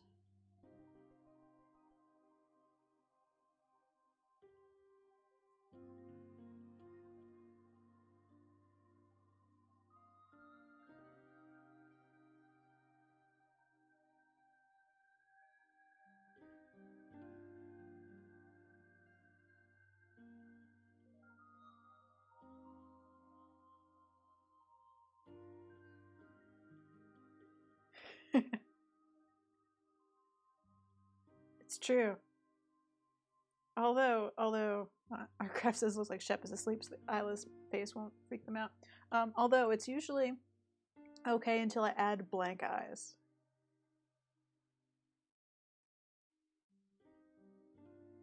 It's true. Although our craft says looks like Shep is asleep, so the eyeless face won't freak them out. Although it's usually okay until I add blank eyes.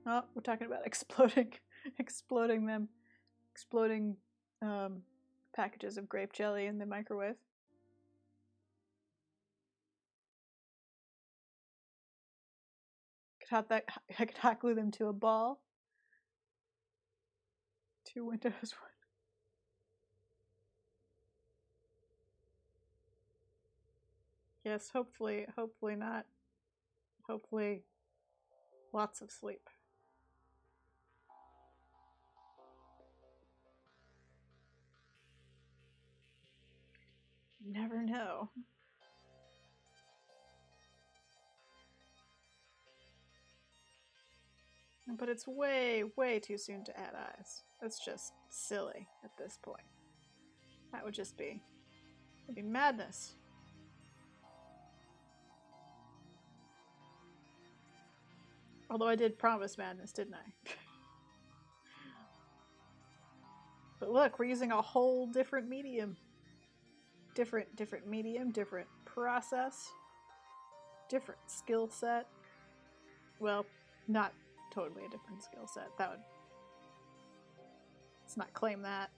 Oh, we're talking about exploding packages of grape jelly in the microwave. I could hot glue them to a ball. 2 windows. Yes, hopefully not. Hopefully lots of sleep. You never know. But it's way too soon to add eyes. That's just silly at this point. That would just be, it'd be madness. Although I did promise madness, didn't I? But look, we're using a whole different medium. Different medium, different process, different skill set. Well, not totally a different skill set. That would... Let's not claim that.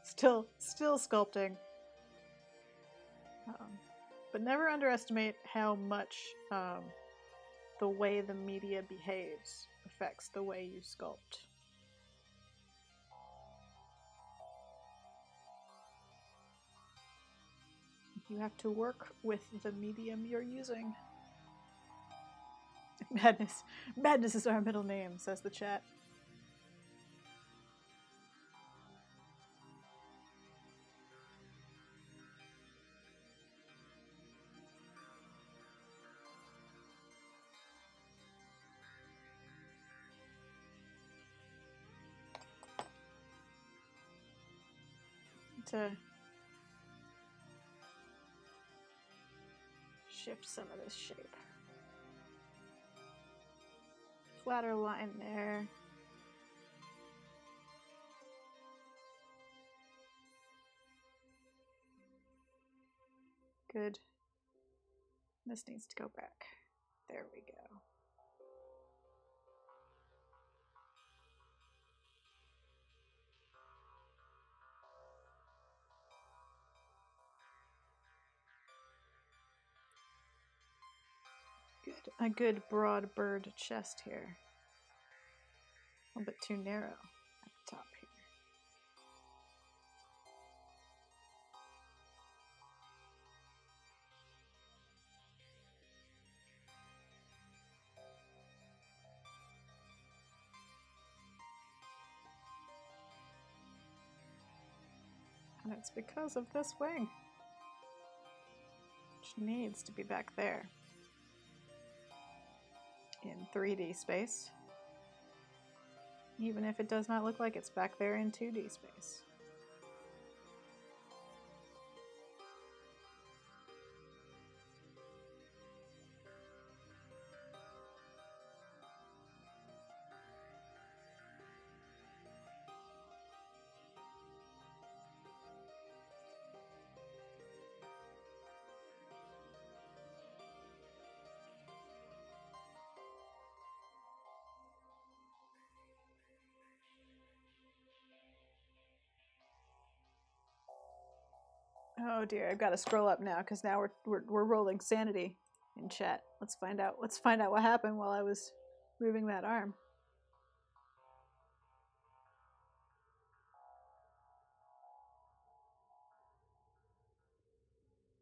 Still sculpting. But never underestimate how much the way the media behaves affects the way you sculpt. You have to work with the medium you're using. Madness is our middle name, says the chat. To shift some of this shape. Flatter line there. Good. This needs to go back. There we go. a good broad bird chest here. A little bit too narrow at the top here. And it's because of this wing, which needs to be back there in 3D space, even if it does not look like it's back there in 2D space. Oh dear, I've got to scroll up now because now we're rolling sanity in chat. Let's find out what happened while I was moving that arm.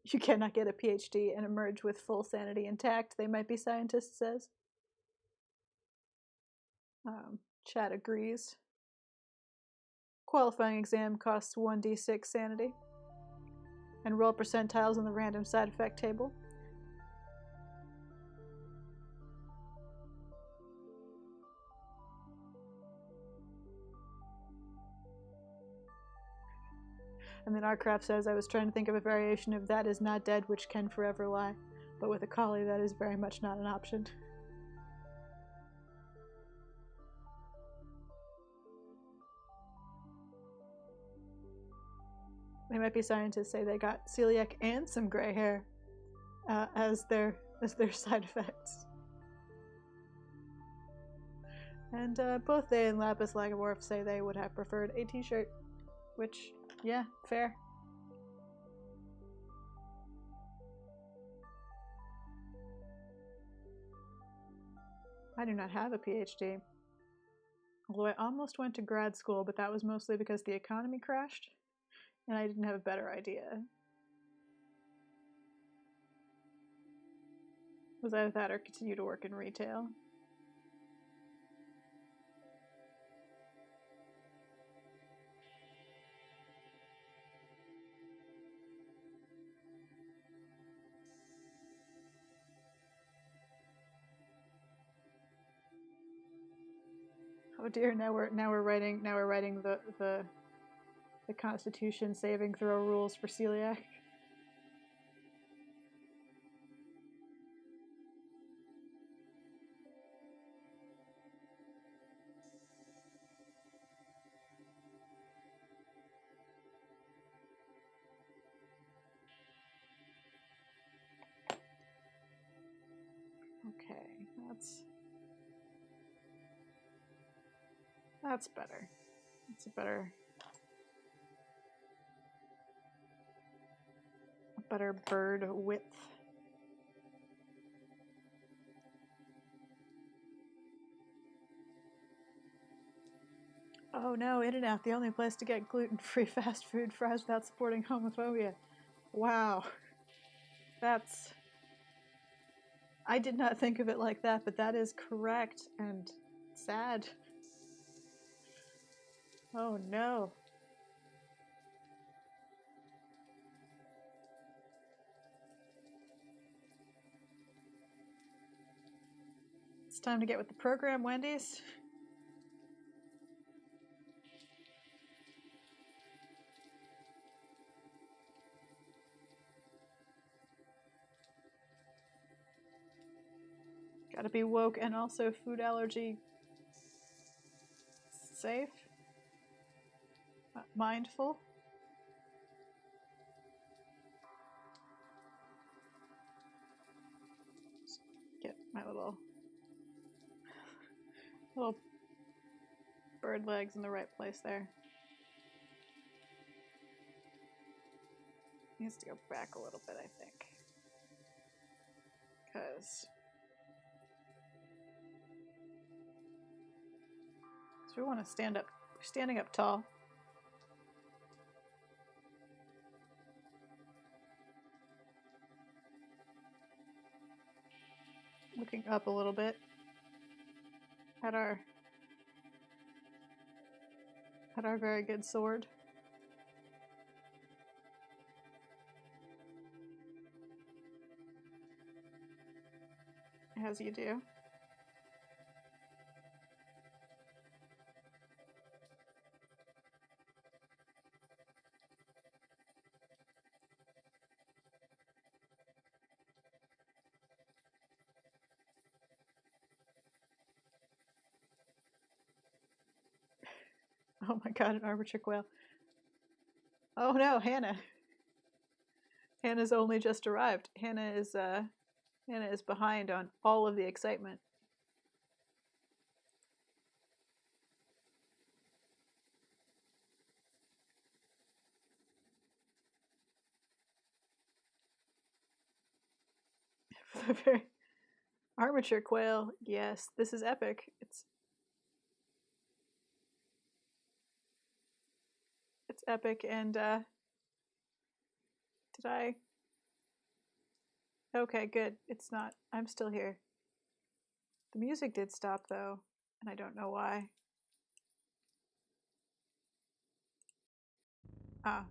You cannot get a PhD and emerge with full sanity intact, they might be scientist says. Chat agrees. Qualifying exam costs 1d6 sanity. And roll percentiles in the random side effect table. And then Arcraft says, I was trying to think of a variation of that is not dead which can forever lie. But with a collie, that is very much not an option. They might be scientists say they got celiac and some gray hair as their side effects. And both they and Lapis Lagomorph say they would have preferred a t-shirt, which, yeah, fair. I do not have a PhD. Although I almost went to grad school, but that was mostly because the economy crashed, and I didn't have a better idea. Was either that or continue to work in retail. Oh dear! Now we're writing the Constitution saving throw rules for celiac. Okay, that's better. It's a better bird width. Oh no, In-N-Out, the only place to get gluten-free fast food fries without supporting homophobia. Wow. I did not think of it like that, but that is correct and sad. Oh no. It's time to get with the program, Wendy's. Gotta be woke and also food allergy safe. Mindful. Just get my little bird legs in the right place there. Needs to go back a little bit, I think. Because So we want to standing up tall. Looking up a little bit at our very good sword. As you do. Oh my god, an armature quail. Oh no, Hannah. Hannah's only just arrived. Hannah is behind on all of the excitement. The very armature quail. Yes, this is epic. It's epic. And did I? Okay, good. It's not. I'm still here. The music did stop though, and I don't know why. Ah,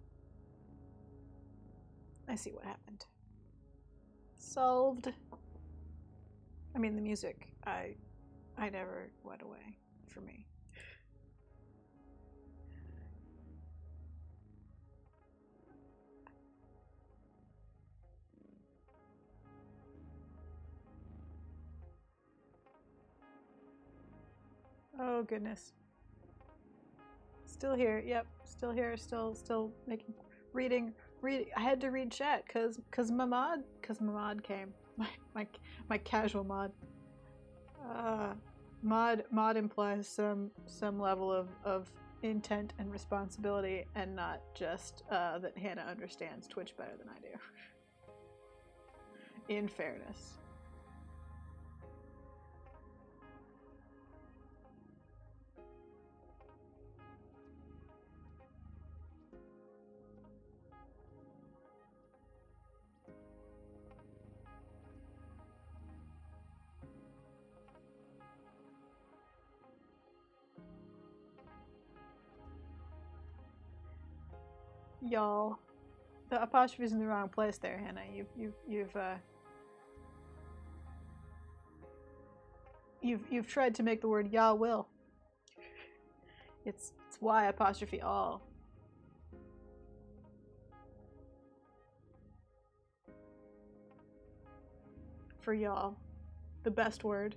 I see what happened. Solved. I mean, the music. I never went away for me. Oh goodness. Still here. Yep. Still here. Still making reading. I had to read chat cause my mod came. My casual mod. Mod implies some level of intent and responsibility, and not just that Hannah understands Twitch better than I do. In fairness. Y'all, the apostrophe's in the wrong place there, Hannah. You've tried to make the word y'all will. It's Y apostrophe all. For y'all, the best word.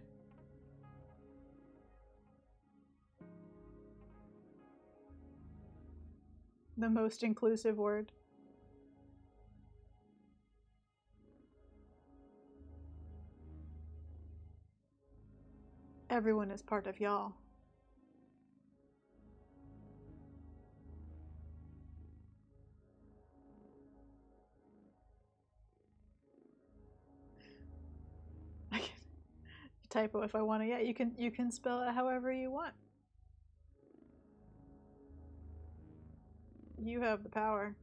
The most inclusive word. Everyone is part of y'all. I can typo if I want to. Yeah, you can spell it however you want. You have the power.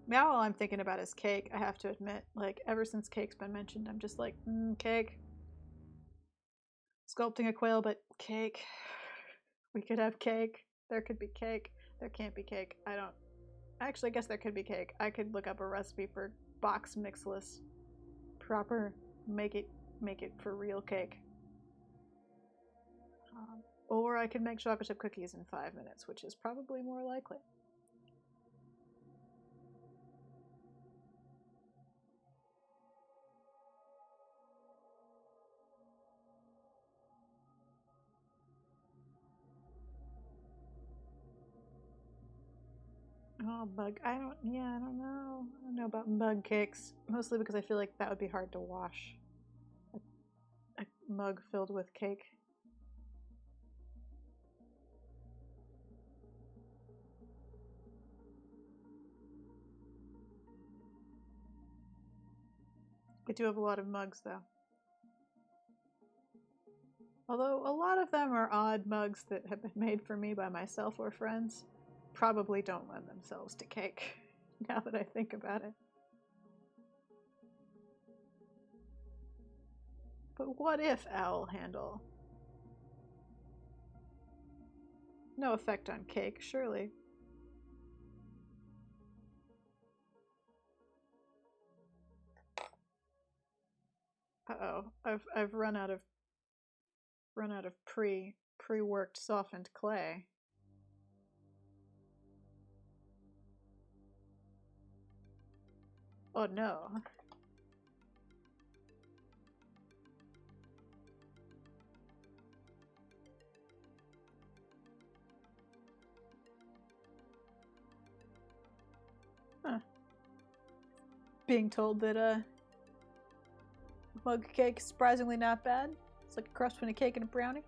Now all I'm thinking about is cake, I have to admit. Like, ever since cake's been mentioned, I'm just like, cake. Sculpting a quail, but cake. We could have cake. There could be cake. There can't be cake. I don't... Actually, I guess there could be cake. I could look up a recipe for box mixless. Proper, make it for real cake. Or I could make chocolate chip cookies in 5 minutes, which is probably more likely. Oh, bug. I don't know. I don't know about bug cakes. Mostly because I feel like that would be hard to wash. A mug filled with cake. I do have a lot of mugs, though. Although a lot of them are odd mugs that have been made for me by myself or friends. Probably don't lend themselves to cake, now that I think about it. But what if owl handle? No effect on cake, surely. Uh-oh, I've run out of pre-worked softened clay. Oh no. Huh. Being told that mug cake is surprisingly not bad. It's like a cross between a cake and a brownie.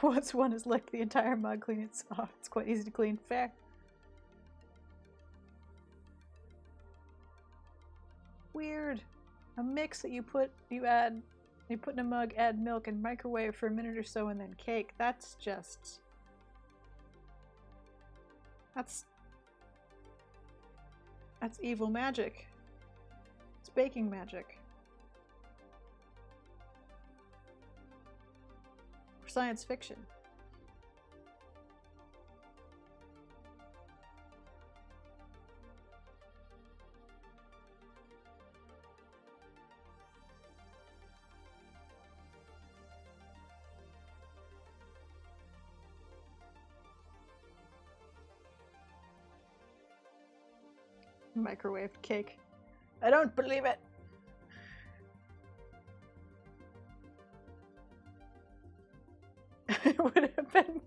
Once one has licked the entire mug clean, it's quite easy to clean. Fair. Weird. A mix that you put in a mug, add milk, and microwave for a minute or so, and then cake. That's just... That's evil magic. It's baking magic. For science fiction. Microwaved cake. I don't believe it. It would have been...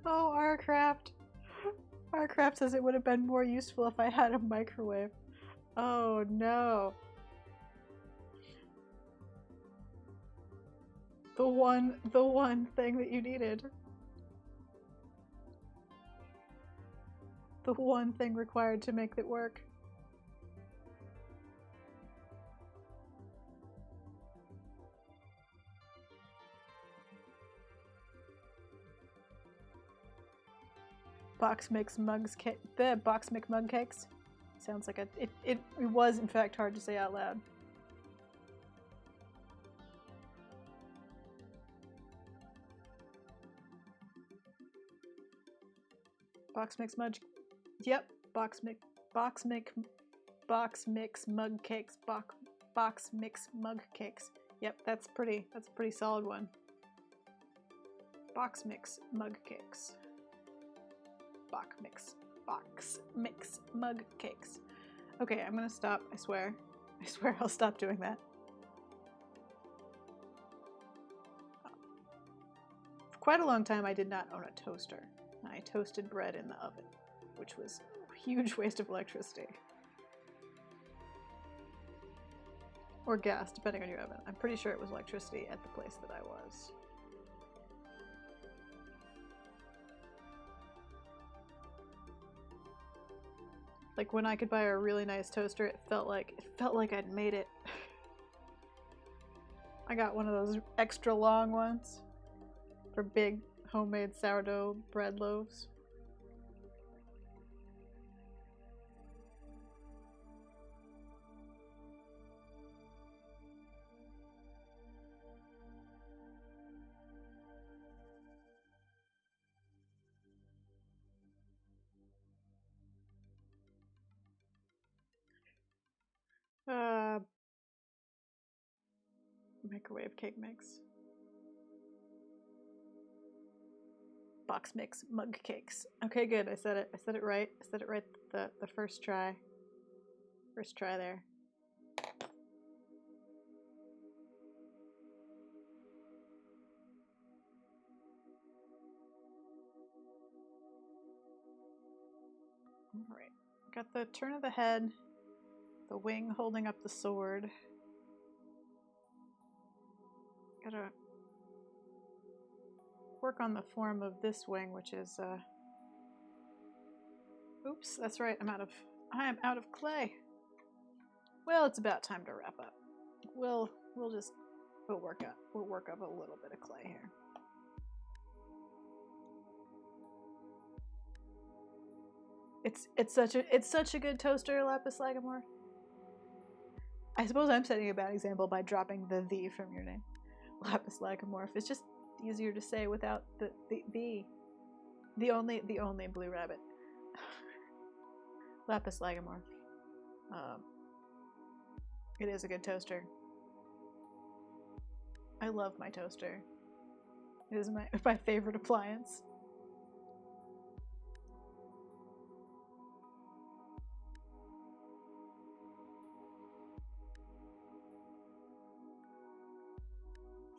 Oh, Arcraft. Arcraft says it would have been more useful if I had a microwave. Oh no. The one thing that you needed. The one thing required to make it work. Box mix mugs cake. The box mix mug cakes. Sounds like it was in fact hard to say out loud. Box mix mug. Yep. Box mix mug cakes. Box mix mug cakes. Yep, that's a pretty solid one. Box mix mug cakes. Box mix mug cakes. Okay, I'm gonna stop, I swear. I swear I'll stop doing that. For quite a long time I did not own a toaster. I toasted bread in the oven, which was a huge waste of electricity. Or gas, depending on your oven. I'm pretty sure it was electricity at the place that I was. Like when I could buy a really nice toaster, it felt like I'd made it. I got one of those extra long ones for big homemade sourdough bread loaves. Microwave cake mix. Box mix mug cakes. Okay, good. I said it. I said it right. I said it right the first try. First try there. All right. Got the turn of the head, the wing holding up the sword. Gotta work on the form of this wing, which is oops, that's right, I am out of clay. Well, it's about time to wrap up. We'll work up a little bit of clay here. It's such a good toaster, lapis lazuli. I suppose I'm setting a bad example by dropping the from your name. Lapis lazuli. It's just easier to say without the only blue rabbit. Lapis lazuli. It is a good toaster. I love my toaster. It is my favorite appliance.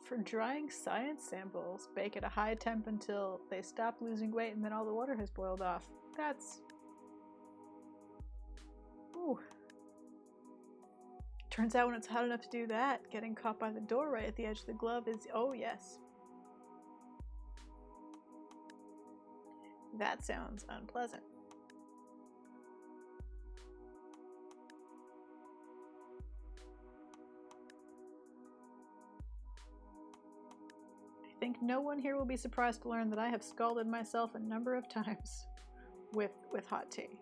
For drying science samples, bake at a high temp until they stop losing weight and then all the water has boiled off. That's... Ooh. Turns out when it's hot enough to do that, getting caught by the door right at the edge of the glove is... Oh, yes. That sounds unpleasant. I think no one here will be surprised to learn that I have scalded myself a number of times with hot tea.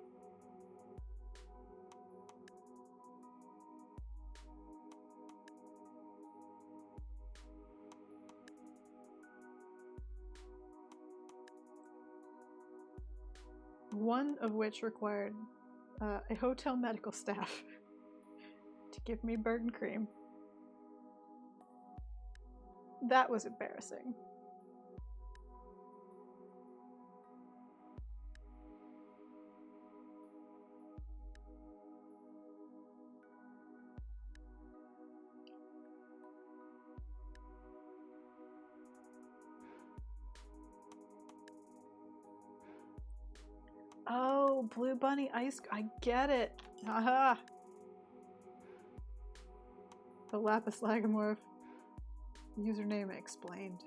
One of which required a hotel medical staff to give me burn cream. That was embarrassing. Oh, Blue Bunny ice. I get it. Aha. The lapis lazuli username explained.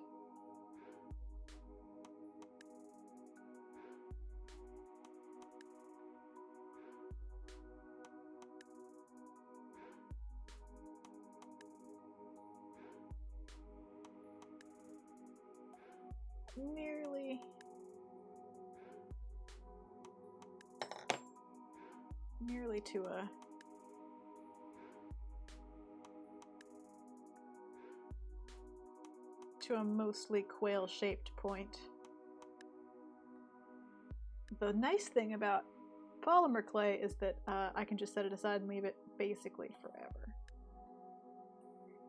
Nearly to a mostly quail-shaped point. The nice thing about polymer clay is that I can just set it aside and leave it basically forever.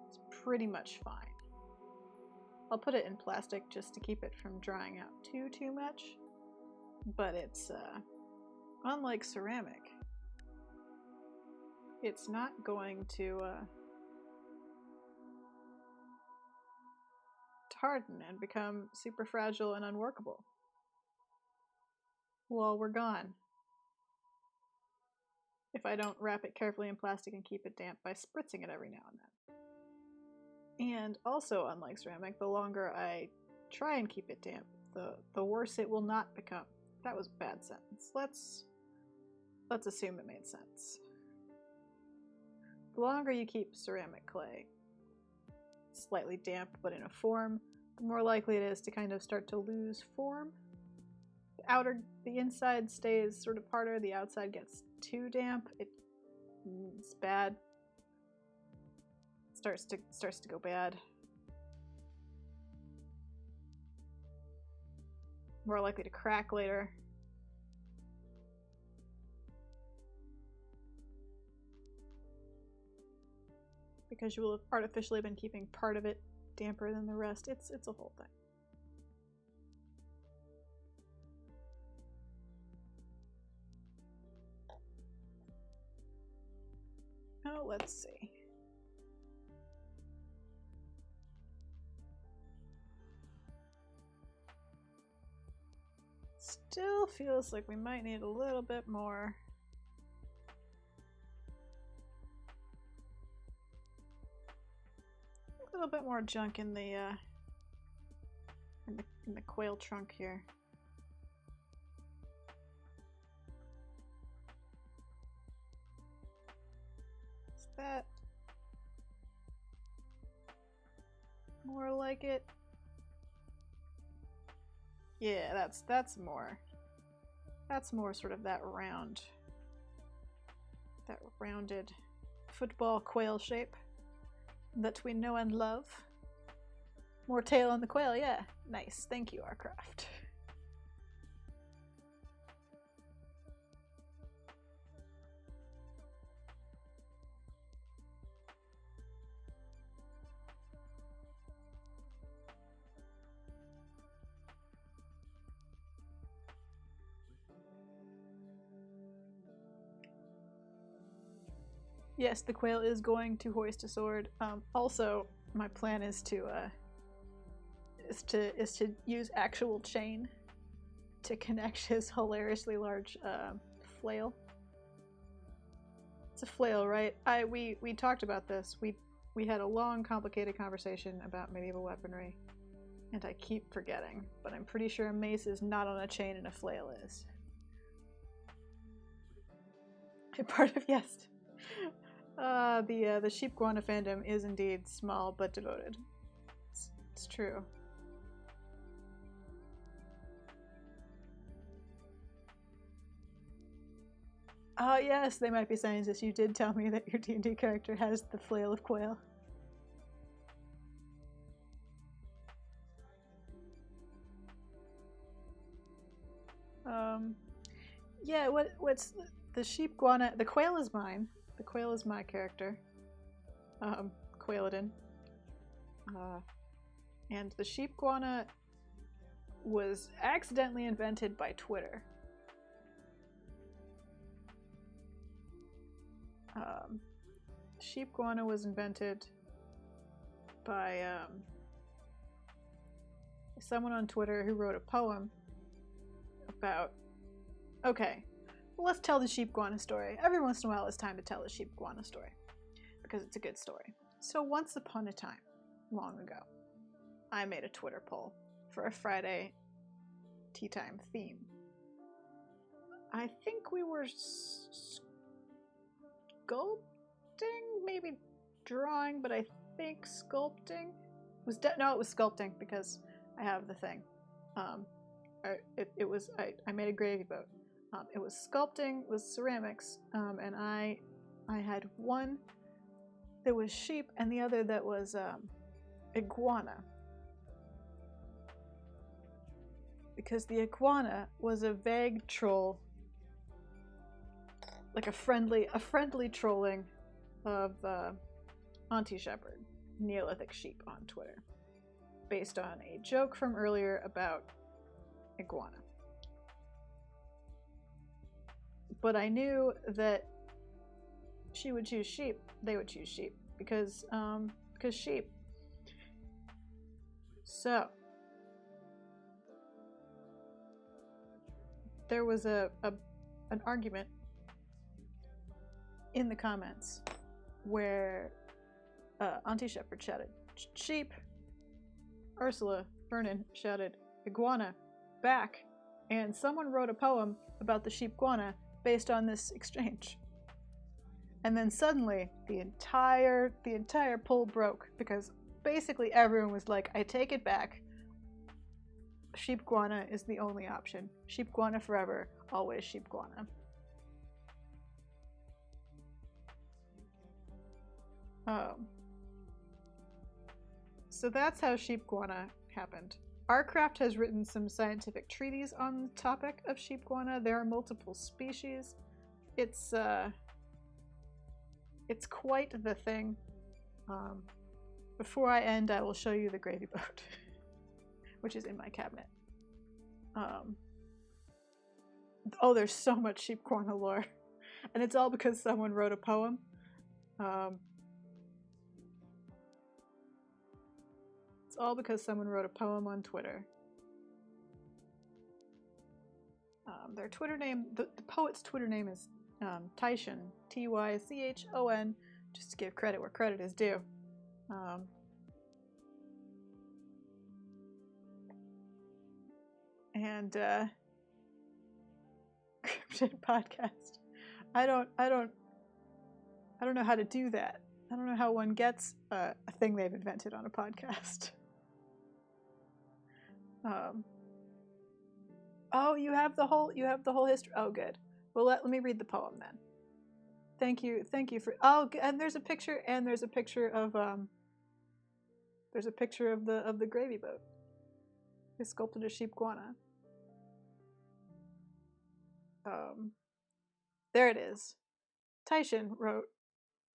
It's pretty much fine. I'll put it in plastic just to keep it from drying out too much, but it's unlike ceramic. It's not going to harden and become super fragile and unworkable while we're gone. If I don't wrap it carefully in plastic and keep it damp by spritzing it every now and then. And also, unlike ceramic, the longer I try and keep it damp, the worse it will not become. That was a bad sentence. Let's assume it made sense. The longer you keep ceramic clay slightly damp but in a form, the more likely it is to kind of start to lose form. The inside stays sort of harder, the outside gets too damp. It's bad. It starts to go bad. More likely to crack later. Because you will have artificially been keeping part of it damper than the rest. It's a whole thing. Oh, let's see. Still feels like we might need a little bit more. A little bit more junk in the quail trunk here. that. More like it. Yeah, that's more. That's more sort of that rounded football quail shape that we know and love. More tail on the quail, yeah. Nice. Thank you, Arcraft. Yes, the quail is going to hoist a sword. Also, my plan is to use actual chain to connect his hilariously large flail. It's a flail, right? We talked about this. We had a long, complicated conversation about medieval weaponry, and I keep forgetting. But I'm pretty sure a mace is not on a chain and a flail is. Part of yes. The sheep guana fandom is indeed small but devoted. It's true. Yes, they might be saying this. You did tell me that your D&D character has the flail of quail. Yeah, what's the sheep guana? The quail is mine. The quail is my character. Quailadin. And the sheep guana was accidentally invented by Twitter. Sheep guana was invented by someone on Twitter who wrote a poem about. Okay, well, let's tell the sheep guana story. Every once in a while, it's time to tell the sheep guana story because it's a good story. So once upon a time, long ago, I made a Twitter poll for a Friday tea time theme. I think we were sculpting, maybe drawing, but I think sculpting was no, it was sculpting because I have the thing. It was I made a gravy boat. It was sculpting, it was ceramics, and I had one that was sheep and the other that was iguana. Because the iguana was a vague troll, like a friendly trolling of Auntie Shepherd, Neolithic sheep on Twitter, based on a joke from earlier about iguana. But I knew that she would choose sheep. They would choose sheep because sheep. So there was an argument in the comments where Auntie Shepherd shouted sheep, Ursula Vernon shouted iguana back, and someone wrote a poem about the sheep guana based on this exchange. And then suddenly the entire poll broke because basically everyone was like, I take it back. Sheep guana is the only option. Sheep guana forever, always sheep guana. So that's how sheep guana happened. Arcraft has written some scientific treatises on the topic of sheep guana. There are multiple species. It's quite the thing. Before I end, I will show you the gravy boat, which is in my cabinet. Oh, there's so much sheep guana lore, and it's all because someone wrote a poem. It's all because someone wrote a poem on Twitter. Their Twitter name, the poet's Twitter name is Tychon, Tychon, just to give credit where credit is due. And Cryptid Podcast. I don't I don't know how to do that. I don't know how one gets a thing they've invented on a podcast. Oh, you have the whole history. Oh, good. Well, let me read the poem then. Thank you for. Oh, and there's a picture of the gravy boat. They sculpted a sheep guana. There it is. Titian wrote,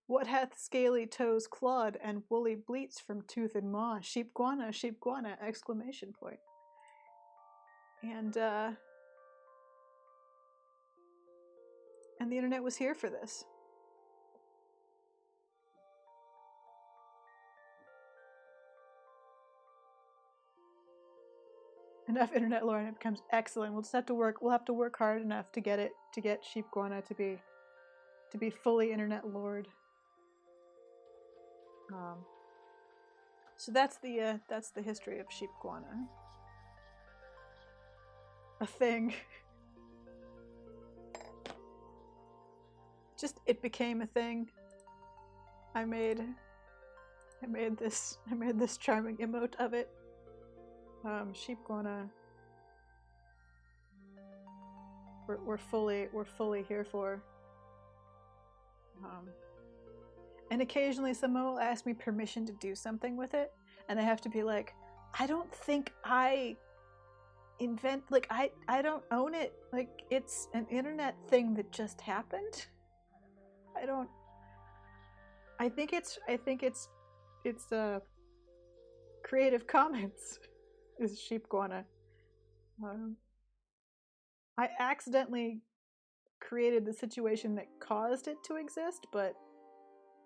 "What hath scaly toes clawed and woolly bleats from tooth and maw? Sheep guana, exclamation point." And the internet was here for this. Enough internet lore and it becomes excellent. We'll have to work hard enough to get sheep guana to be fully internet lored. So that's the history of sheep guana. A thing. Just it became a thing. I made this charming emote of it. Sheep guana. We're fully here for. And occasionally someone will ask me permission to do something with it, and I have to be like, I don't think I invent, like, I don't own it. Like, it's an internet thing that just happened. I think it's Creative Commons is sheep guana. I accidentally created the situation that caused it to exist, but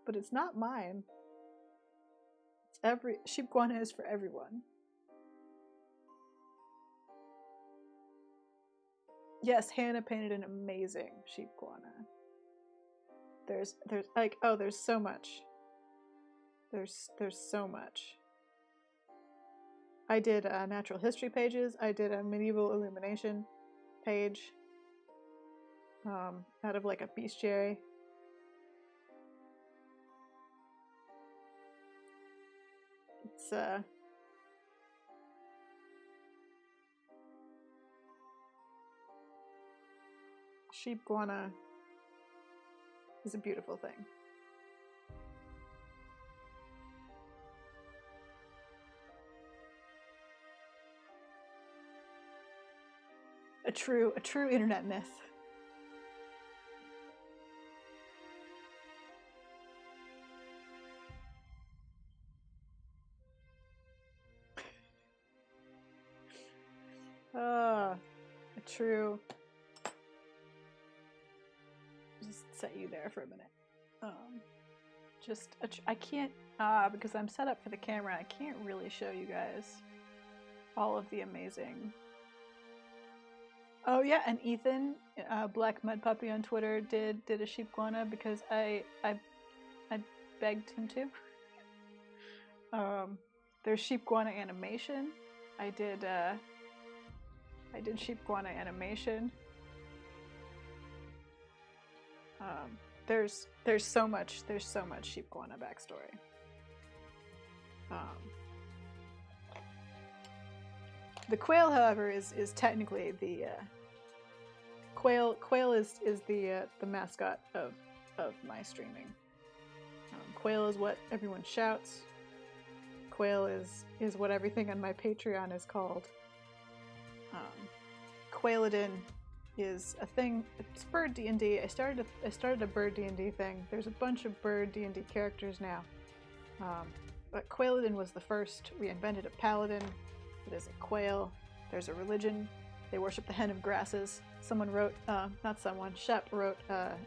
it's not mine. Sheep guana is for everyone. Yes, Hannah painted an amazing sheep guana. There's like, oh, there's so much. There's so much. I did natural history pages. I did a medieval illumination page out of like a bestiary. It's sheep guana is a beautiful thing. A true internet myth. A true. Just set you there for a minute. I can't because I'm set up for the camera. I can't really show you guys all of the amazing. Oh yeah, and Ethan, Black Mud Puppy on Twitter, did a sheep guana because I begged him to. There's sheep guana animation. I did sheep guana animation. There's so much sheep guana backstory. The quail, however, is technically the quail is the mascot of my streaming. Quail is what everyone shouts. Quail is what everything on my Patreon is called. Quailadin is a thing. It's bird D&D. I started a bird D&D thing. There's a bunch of bird D&D characters now, but Quailadin was the first. We invented a paladin. It is a quail. There's a religion. They worship the hen of grasses. Someone wrote, Shep wrote a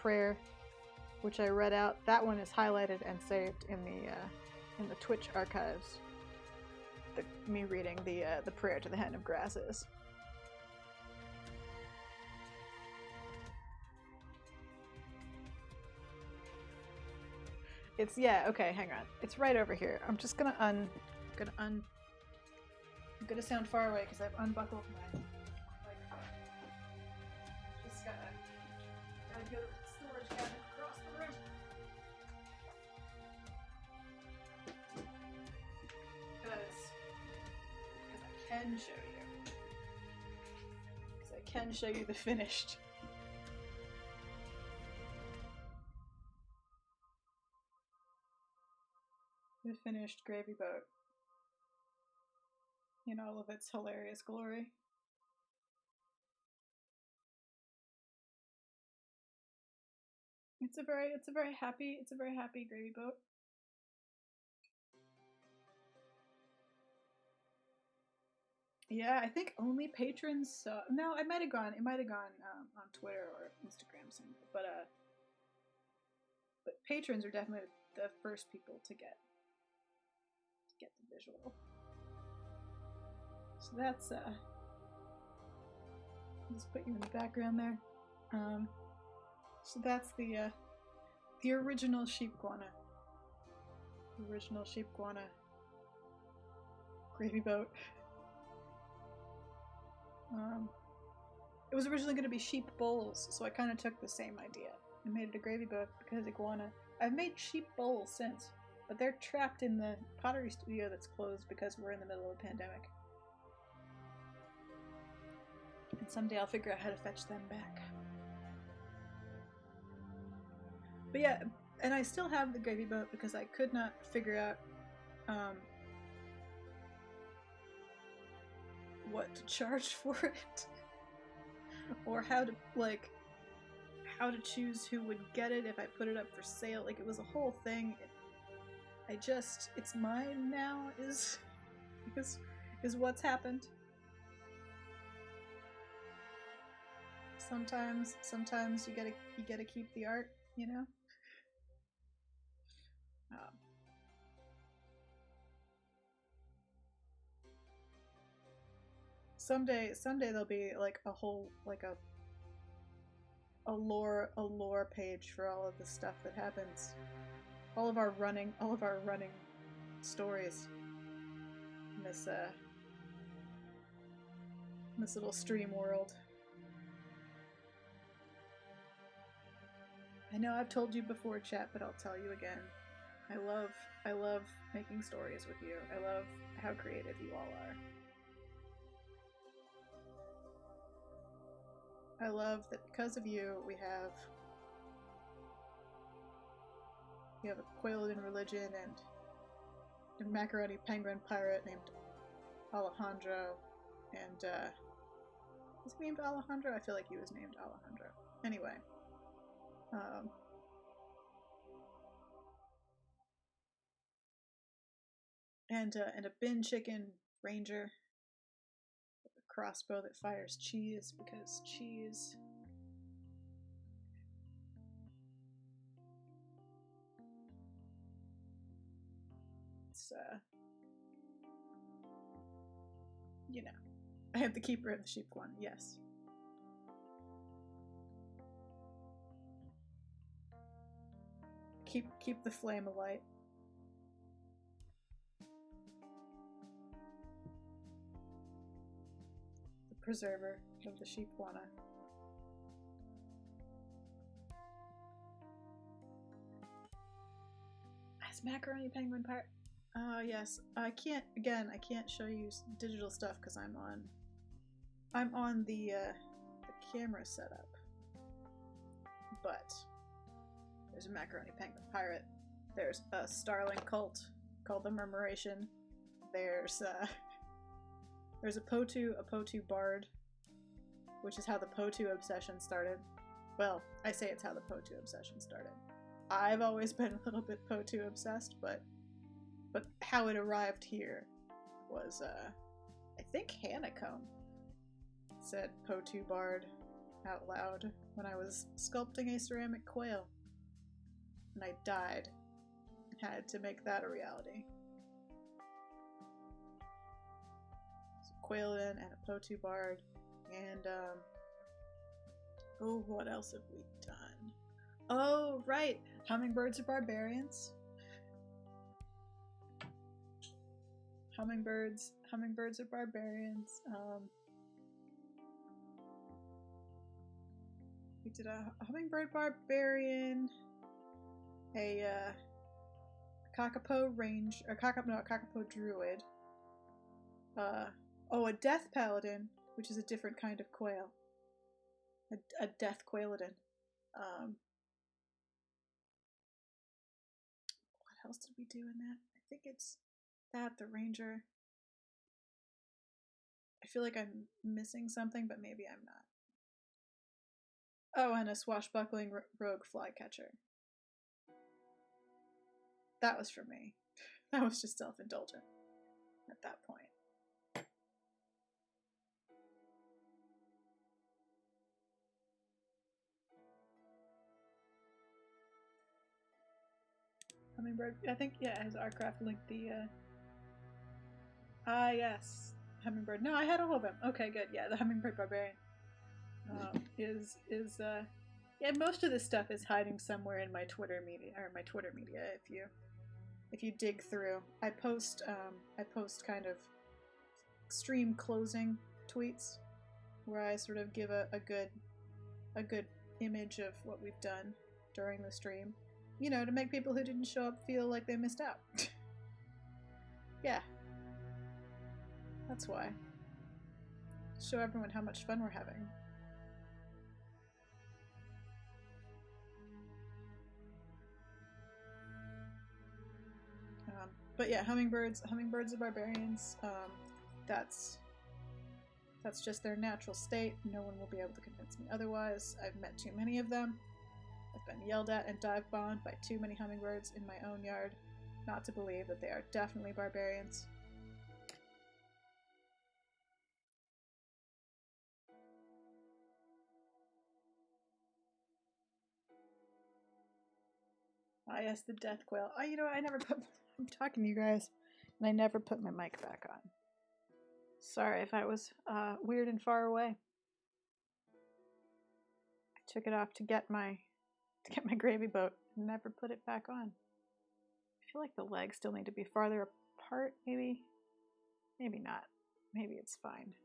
prayer, which I read out. That one is highlighted and saved in the Twitch archives. Me reading the prayer to the hen of grasses. It's, yeah, okay, hang on. It's right over here. I'm just gonna I'm gonna sound far away because I've unbuckled my just gotta go to the storage cabinet across the room. can show you. Because I can show you the finished. The finished gravy boat. In all of its hilarious glory. It's a very happy gravy boat. Yeah, I think only patrons saw. No, it might have gone on Twitter or Instagram somewhere. But patrons are definitely the first people to get the visual. So that's just put you in the background there. So that's the original sheep guana. The original sheep guana gravy boat. It was originally going to be sheep bowls, so I kind of took the same idea and made it a gravy boat because iguana. I've made sheep bowls since, but they're trapped in the pottery studio that's closed because we're in the middle of a pandemic. And someday I'll figure out how to fetch them back. But yeah, and I still have the gravy boat because I could not figure out what to charge for it. Or how to choose who would get it if I put it up for sale. Like, it was a whole thing. It's mine now is what's happened. Sometimes you gotta keep the art, you know? Someday there'll be like a whole a lore page for all of the stuff that happens. All of our running stories in this little stream world. I know I've told you before, chat, but I'll tell you again. I love making stories with you. I love how creative you all are. I love that because of you, we have a Quailin religion and a macaroni penguin pirate named Alejandro, and was he named Alejandro? I feel like he was named Alejandro. Anyway, and a bin chicken ranger. Crossbow that fires cheese because cheese. It's you know, I have the keeper of the sheep one. Yes. Keep the flame alight. Preserver of the sheep guana. As macaroni penguin pirate. Yes. I can't show you digital stuff because I'm on the camera setup. But there's a macaroni penguin pirate. There's a starling cult called the Murmuration. There's a Potu bard, which is how the Potu obsession started. Well, I say it's how the Potu obsession started. I've always been a little bit Potu obsessed, but how it arrived here was, I think Honeycomb said Potu bard out loud when I was sculpting a ceramic quail. And I died and had to make that a reality. Quailin and a Potu bard, and oh, what else have we done? Oh, right, hummingbirds are barbarians. Hummingbirds are barbarians. We did a hummingbird barbarian, a kakapo druid. Oh, a death paladin, which is a different kind of quail. A death quailodin. What else did we do in that? I think it's that, the ranger. I feel like I'm missing something, but maybe I'm not. Oh, and a swashbuckling rogue flycatcher. That was for me. That was just self-indulgent at that point. Hummingbird, I think, yeah, has Artcraft linked the, yes. Hummingbird. No, I had all of them. Okay, good. Yeah, the Hummingbird Barbarian yeah, most of this stuff is hiding somewhere in my Twitter media, if you dig through. I post kind of stream closing tweets where I sort of give a good image of what we've done during the stream. You know, to make people who didn't show up feel like they missed out. Yeah. That's why. Show everyone how much fun we're having. But yeah, hummingbirds are barbarians. That's just their natural state. No one will be able to convince me otherwise. I've met too many of them. I've been yelled at and dive-bombed by too many hummingbirds in my own yard not to believe that they are definitely barbarians. Ah, yes, the death quail. Oh, you know what? I'm talking to you guys, and I never put my mic back on. Sorry if I was weird and far away. I took it off to get my gravy boat and never put it back on. I feel like the legs still need to be farther apart, maybe. Maybe not. Maybe it's fine.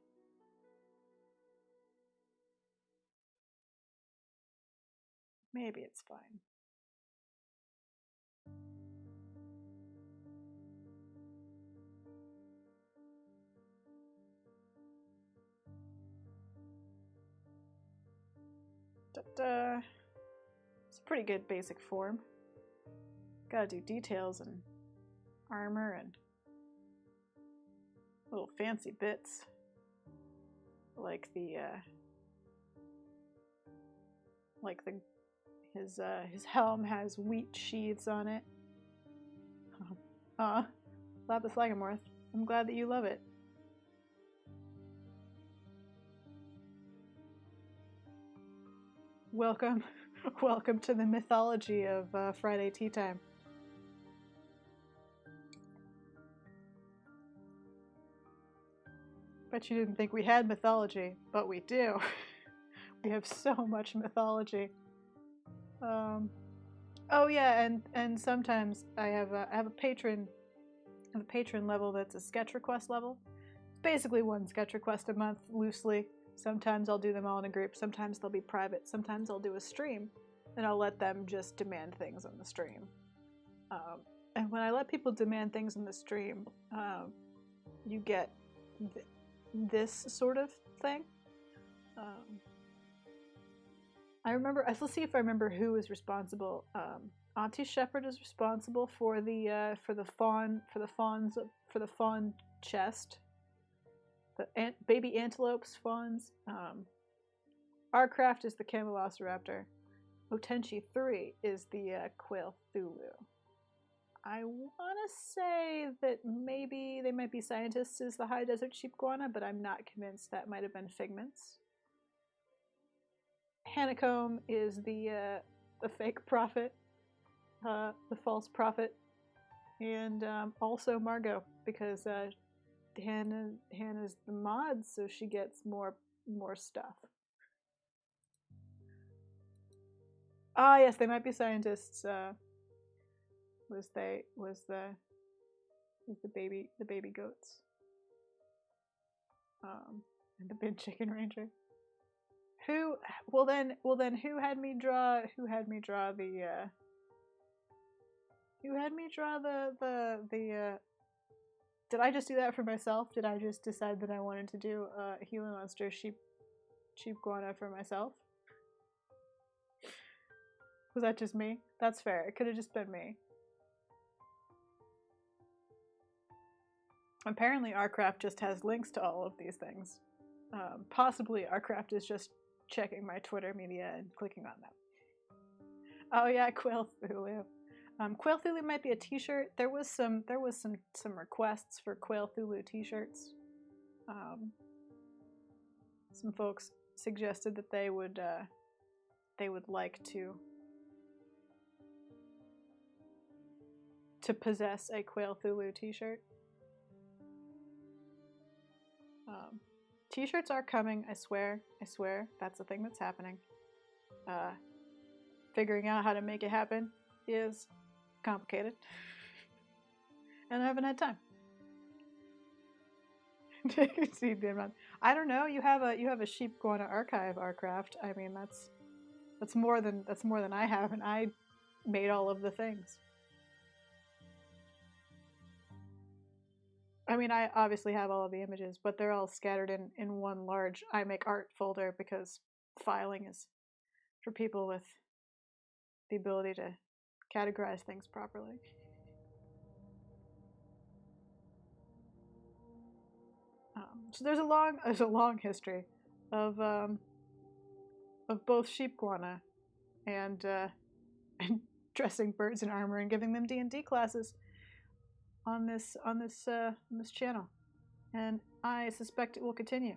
Maybe it's fine. It's a pretty good basic form. Gotta do details and armor and little fancy bits. Like his helm has wheat sheaths on it. Lapis Lagomorph. I'm glad that you love it. Welcome to the mythology of Friday Tea Time. Bet you didn't think we had mythology, but we do. We have so much mythology. Oh yeah, and sometimes I have a patron level that's a sketch request level. It's basically one sketch request a month, loosely. Sometimes I'll do them all in a group, sometimes they'll be private, sometimes I'll do a stream, and I'll let them just demand things on the stream. And when I let people demand things on the stream, you get this sort of thing. I remember. Let's see if I remember who is responsible. Auntie Shepherd is responsible for the fawn chest. The baby antelopes fawns. Arcraft is the Camelociraptor. Otenchi 3 is the Quail Thulu. I want to say that maybe they might be scientists as the High Desert Sheepguana, but I'm not convinced. That might have been figments. Honeycomb is the fake prophet, the false prophet, and also Margot, because Hannah's the mod, so she gets more stuff. Ah, yes, they might be scientists. Was the baby goats, and the big chicken ranger. Who who had me draw the Did I just do that for myself? Did I just decide that I wanted to do a Gila Monster sheep guana for myself? Was that just me? That's fair. It could have just been me. Apparently Arcraft just has links to all of these things. Possibly Arcraft is just checking my Twitter media and clicking on them. Oh yeah, Quail Thulu. Quail Thulu might be a t-shirt. There was some requests for Quail Thulu t-shirts. Some folks suggested that they would like to possess a Quail Thulu t-shirt. T-shirts are coming, I swear. That's the thing that's happening. Figuring out how to make it happen is complicated. And I haven't had time. I don't know, you have a sheep guana archive, Arcraft. I mean, that's more than I have, and I made all of the things. I mean, I obviously have all of the images, but they're all scattered in one large I make art folder because filing is for people with the ability to categorize things properly. So there's a long history of both sheep guana and dressing birds in armor and giving them D&D classes on this channel, and I suspect it will continue.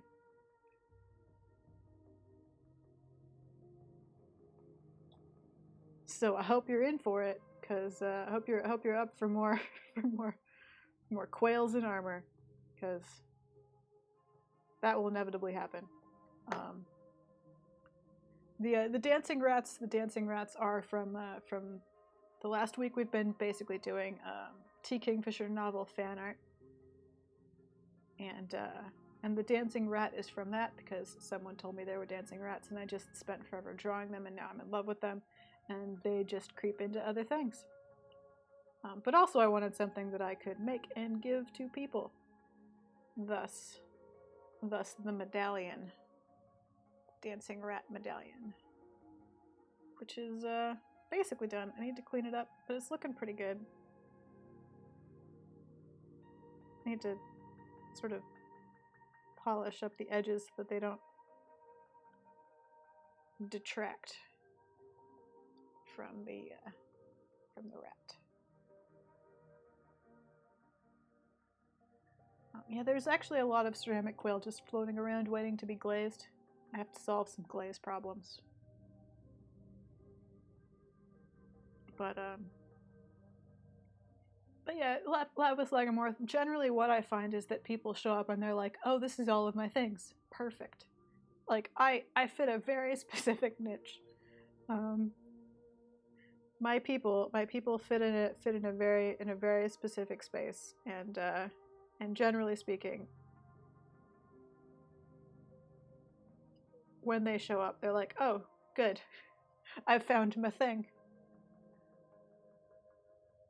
So I hope you're in for it, because I hope you're up for more more quails in armor, because that will inevitably happen. The dancing rats are from the last week. We've been basically doing T. Kingfisher novel fan art, and the dancing rat is from that because someone told me there were dancing rats, and I just spent forever drawing them, and now I'm in love with them, and they just creep into other things. But also I wanted something that I could make and give to people. Thus the medallion, dancing rat medallion, which is basically done. I need to clean it up, but it's looking pretty good. I need to sort of polish up the edges so that they don't detract from the rat. Yeah, there's actually a lot of ceramic quail just floating around waiting to be glazed. I have to solve some glaze problems. But yeah, lapis lazuli. Generally what I find is that people show up and they're like, oh, this is all of my things. Perfect. Like, I fit a very specific niche. My people fit in a very specific space, and generally speaking, when they show up, they're like, oh, good. I've found my thing.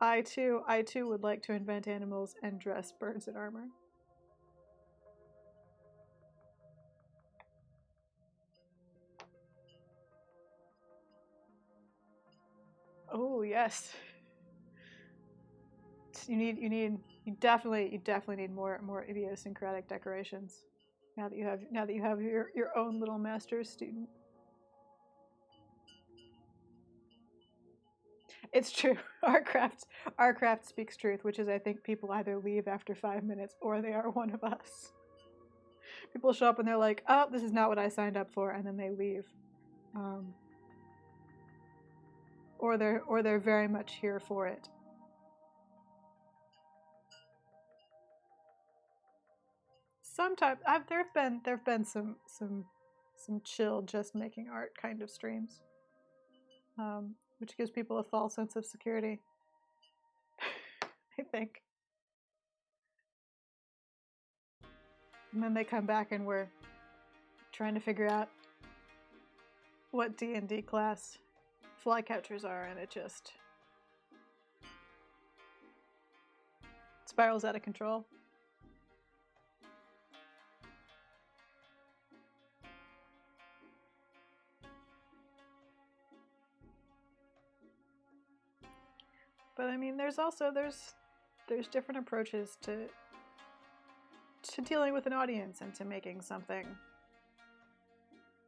I too would like to invent animals and dress birds in armor. Oh yes. You definitely need more idiosyncratic decorations. Now that you have your own little master's student. It's true. Arcraft speaks truth, which is, I think, people either leave after 5 minutes or they are one of us. People show up and they're like, oh, this is not what I signed up for, and then they leave. Or they're very much here for it. Sometimes there've been some chill just making art kind of streams. Which gives people a false sense of security, I think. And then they come back and we're trying to figure out what D&D class flycatchers are, and it just spirals out of control. But I mean, there's different approaches to dealing with an audience and to making something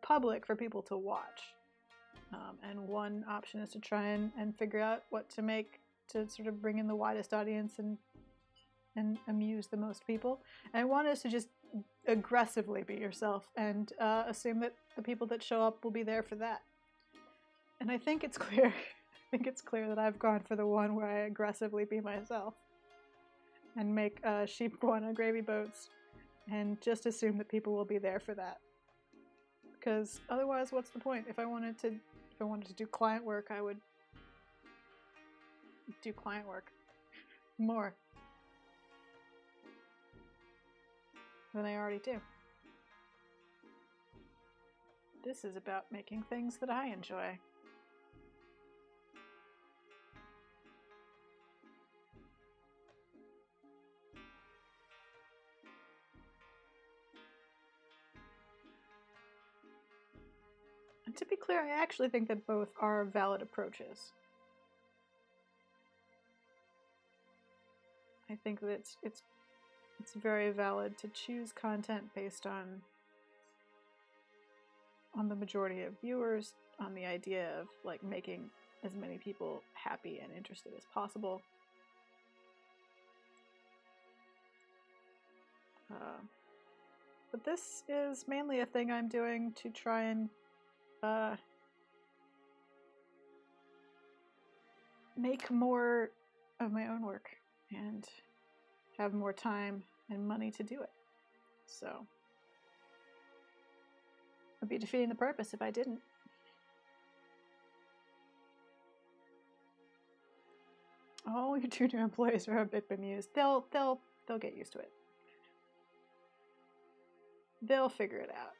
public for people to watch. And one option is to try and figure out what to make to sort of bring in the widest audience and amuse the most people. And one is to just aggressively be yourself and assume that the people that show up will be there for that. And I think it's clear. I think it's clear that I've gone for the one where I aggressively be myself and make sheep guana gravy boats and just assume that people will be there for that. Because otherwise, what's the point? If I wanted to do client work, I would do client work more than I already do. This is about making things that I enjoy. And to be clear, I actually think that both are valid approaches. I think that it's very valid to choose content based on the majority of viewers, on the idea of like making as many people happy and interested as possible. But this is mainly a thing I'm doing to try and make more of my own work and have more time and money to do it. So I'd be defeating the purpose if I didn't. Oh, your 2 new employees are a bit bemused. They'll get used to it. They'll figure it out.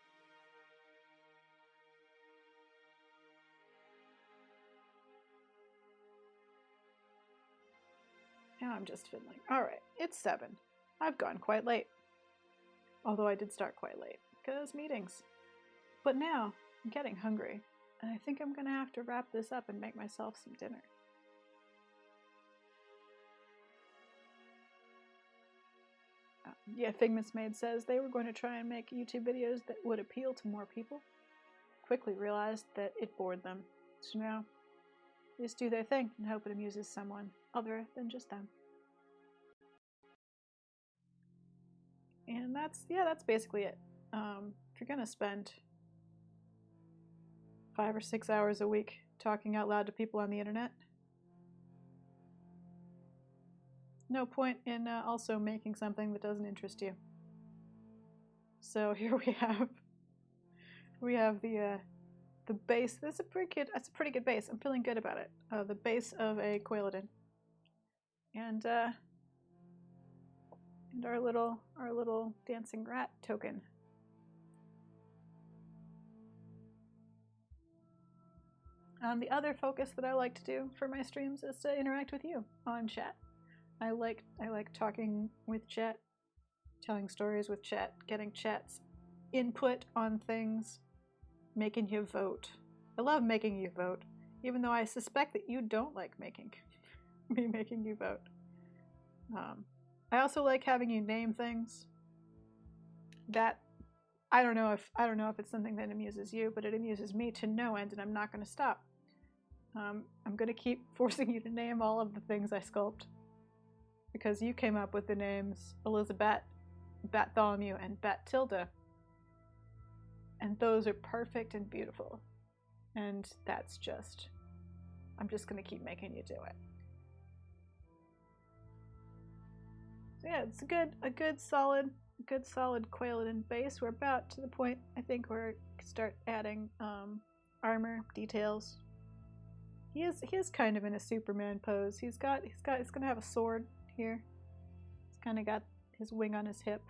Now I'm just fiddling. Alright, it's 7. I've gone quite late. Although I did start quite late, because meetings. But now, I'm getting hungry, and I think I'm gonna have to wrap this up and make myself some dinner. Yeah, Figment's maid says they were going to try and make YouTube videos that would appeal to more people. Quickly realized that it bored them. So now, they just do their thing and hope it amuses someone other than just them. And that's basically it. If you're gonna spend 5 or 6 hours a week talking out loud to people on the internet, no point in also making something that doesn't interest you. So here we have the base. That's a pretty good base. I'm feeling good about it. The base of a Quailodon, and our little dancing rat token. The other focus that I like to do for my streams is to interact with you on chat. I like talking with chat, telling stories with chat, getting chat's input on things, making you vote. I love making you vote, even though I suspect that you don't like making you vote. I also like having you name things. That I don't know if it's something that amuses you, but it amuses me to no end, and I'm not going to stop. I'm going to keep forcing you to name all of the things I sculpt, because you came up with the names Elizabeth, Bartholomew, and Batilda, and those are perfect and beautiful. And that's just, I'm just going to keep making you do it. So yeah, it's a good solid Quailodon base. We're about to the point, I think, where we start adding armor details. He is kind of in a Superman pose. He's gonna have a sword here. He's kind of got his wing on his hip.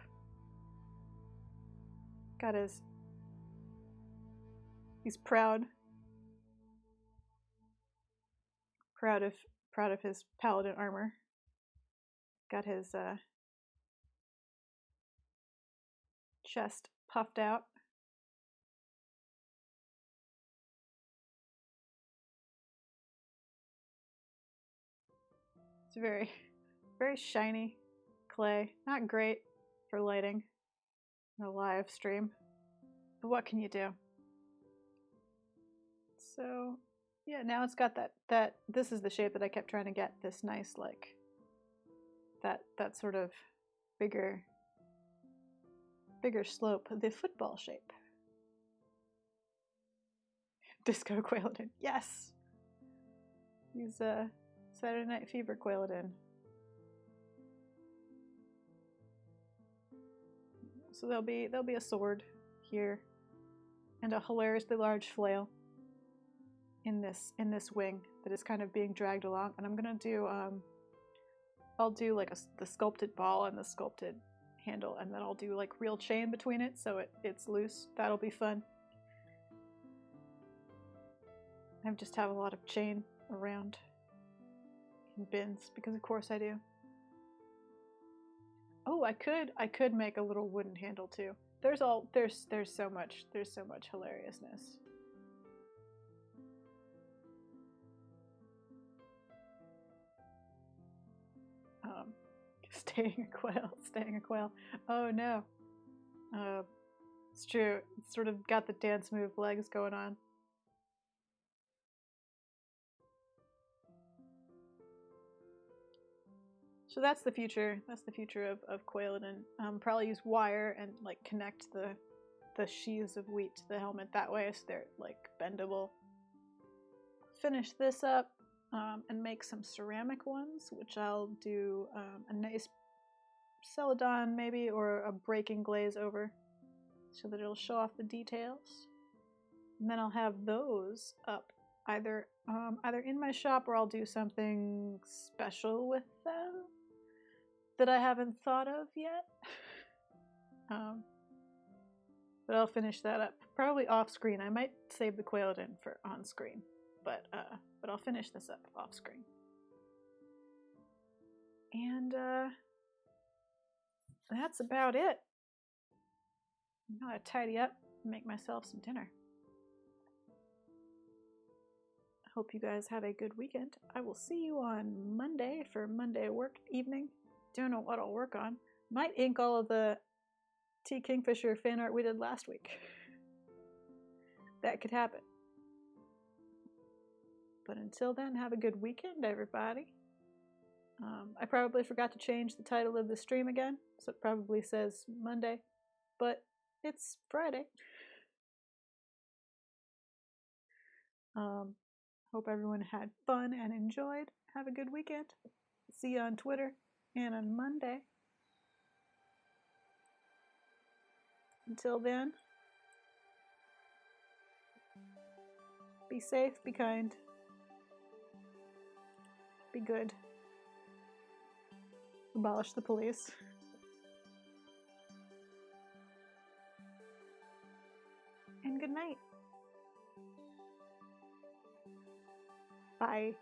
He's proud of his paladin armor. Got his chest puffed out. It's very, very shiny clay. Not great for lighting in a live stream, but what can you do? So yeah, now it's got that this is the shape that I kept trying to get, this nice like that sort of bigger slope, the football shape. Disco Quailodin, yes! Use Saturday Night Fever Quailodin. So there'll be a sword here and a hilariously large flail in this wing that is kind of being dragged along, and I'm gonna do I'll do like the sculpted ball and the sculpted handle, and then I'll do like real chain between it so it's loose. That'll be fun. I just have a lot of chain around in bins because of course I do. Oh, I could make a little wooden handle too. There's so much hilariousness. Staying a quail. Oh no. It's true. It's sort of got the dance move legs going on. So that's the future. That's the future of Quailodin. Probably use wire and like connect the sheaves of wheat to the helmet that way so they're like bendable. Finish this up and make some ceramic ones, which I'll do a nice celadon maybe, or a breaking glaze over so that it'll show off the details. And then I'll have those up either in my shop, or I'll do something special with them that I haven't thought of yet. But I'll finish that up probably off screen. I might save the Quailodin for on screen, but I'll finish this up off screen. And that's about it. I'm gonna tidy up and make myself some dinner. I hope you guys have a good weekend. I will see you on Monday for Monday work evening. Don't know what I'll work on. Might ink all of the T. Kingfisher fan art we did last week. That could happen. But until then, have a good weekend, everybody. I probably forgot to change the title of the stream again, so it probably says Monday, but it's Friday. Hope everyone had fun and enjoyed. Have a good weekend. See you on Twitter and on Monday. Until then, be safe, be kind, be good. Abolish the police. And good night. Bye.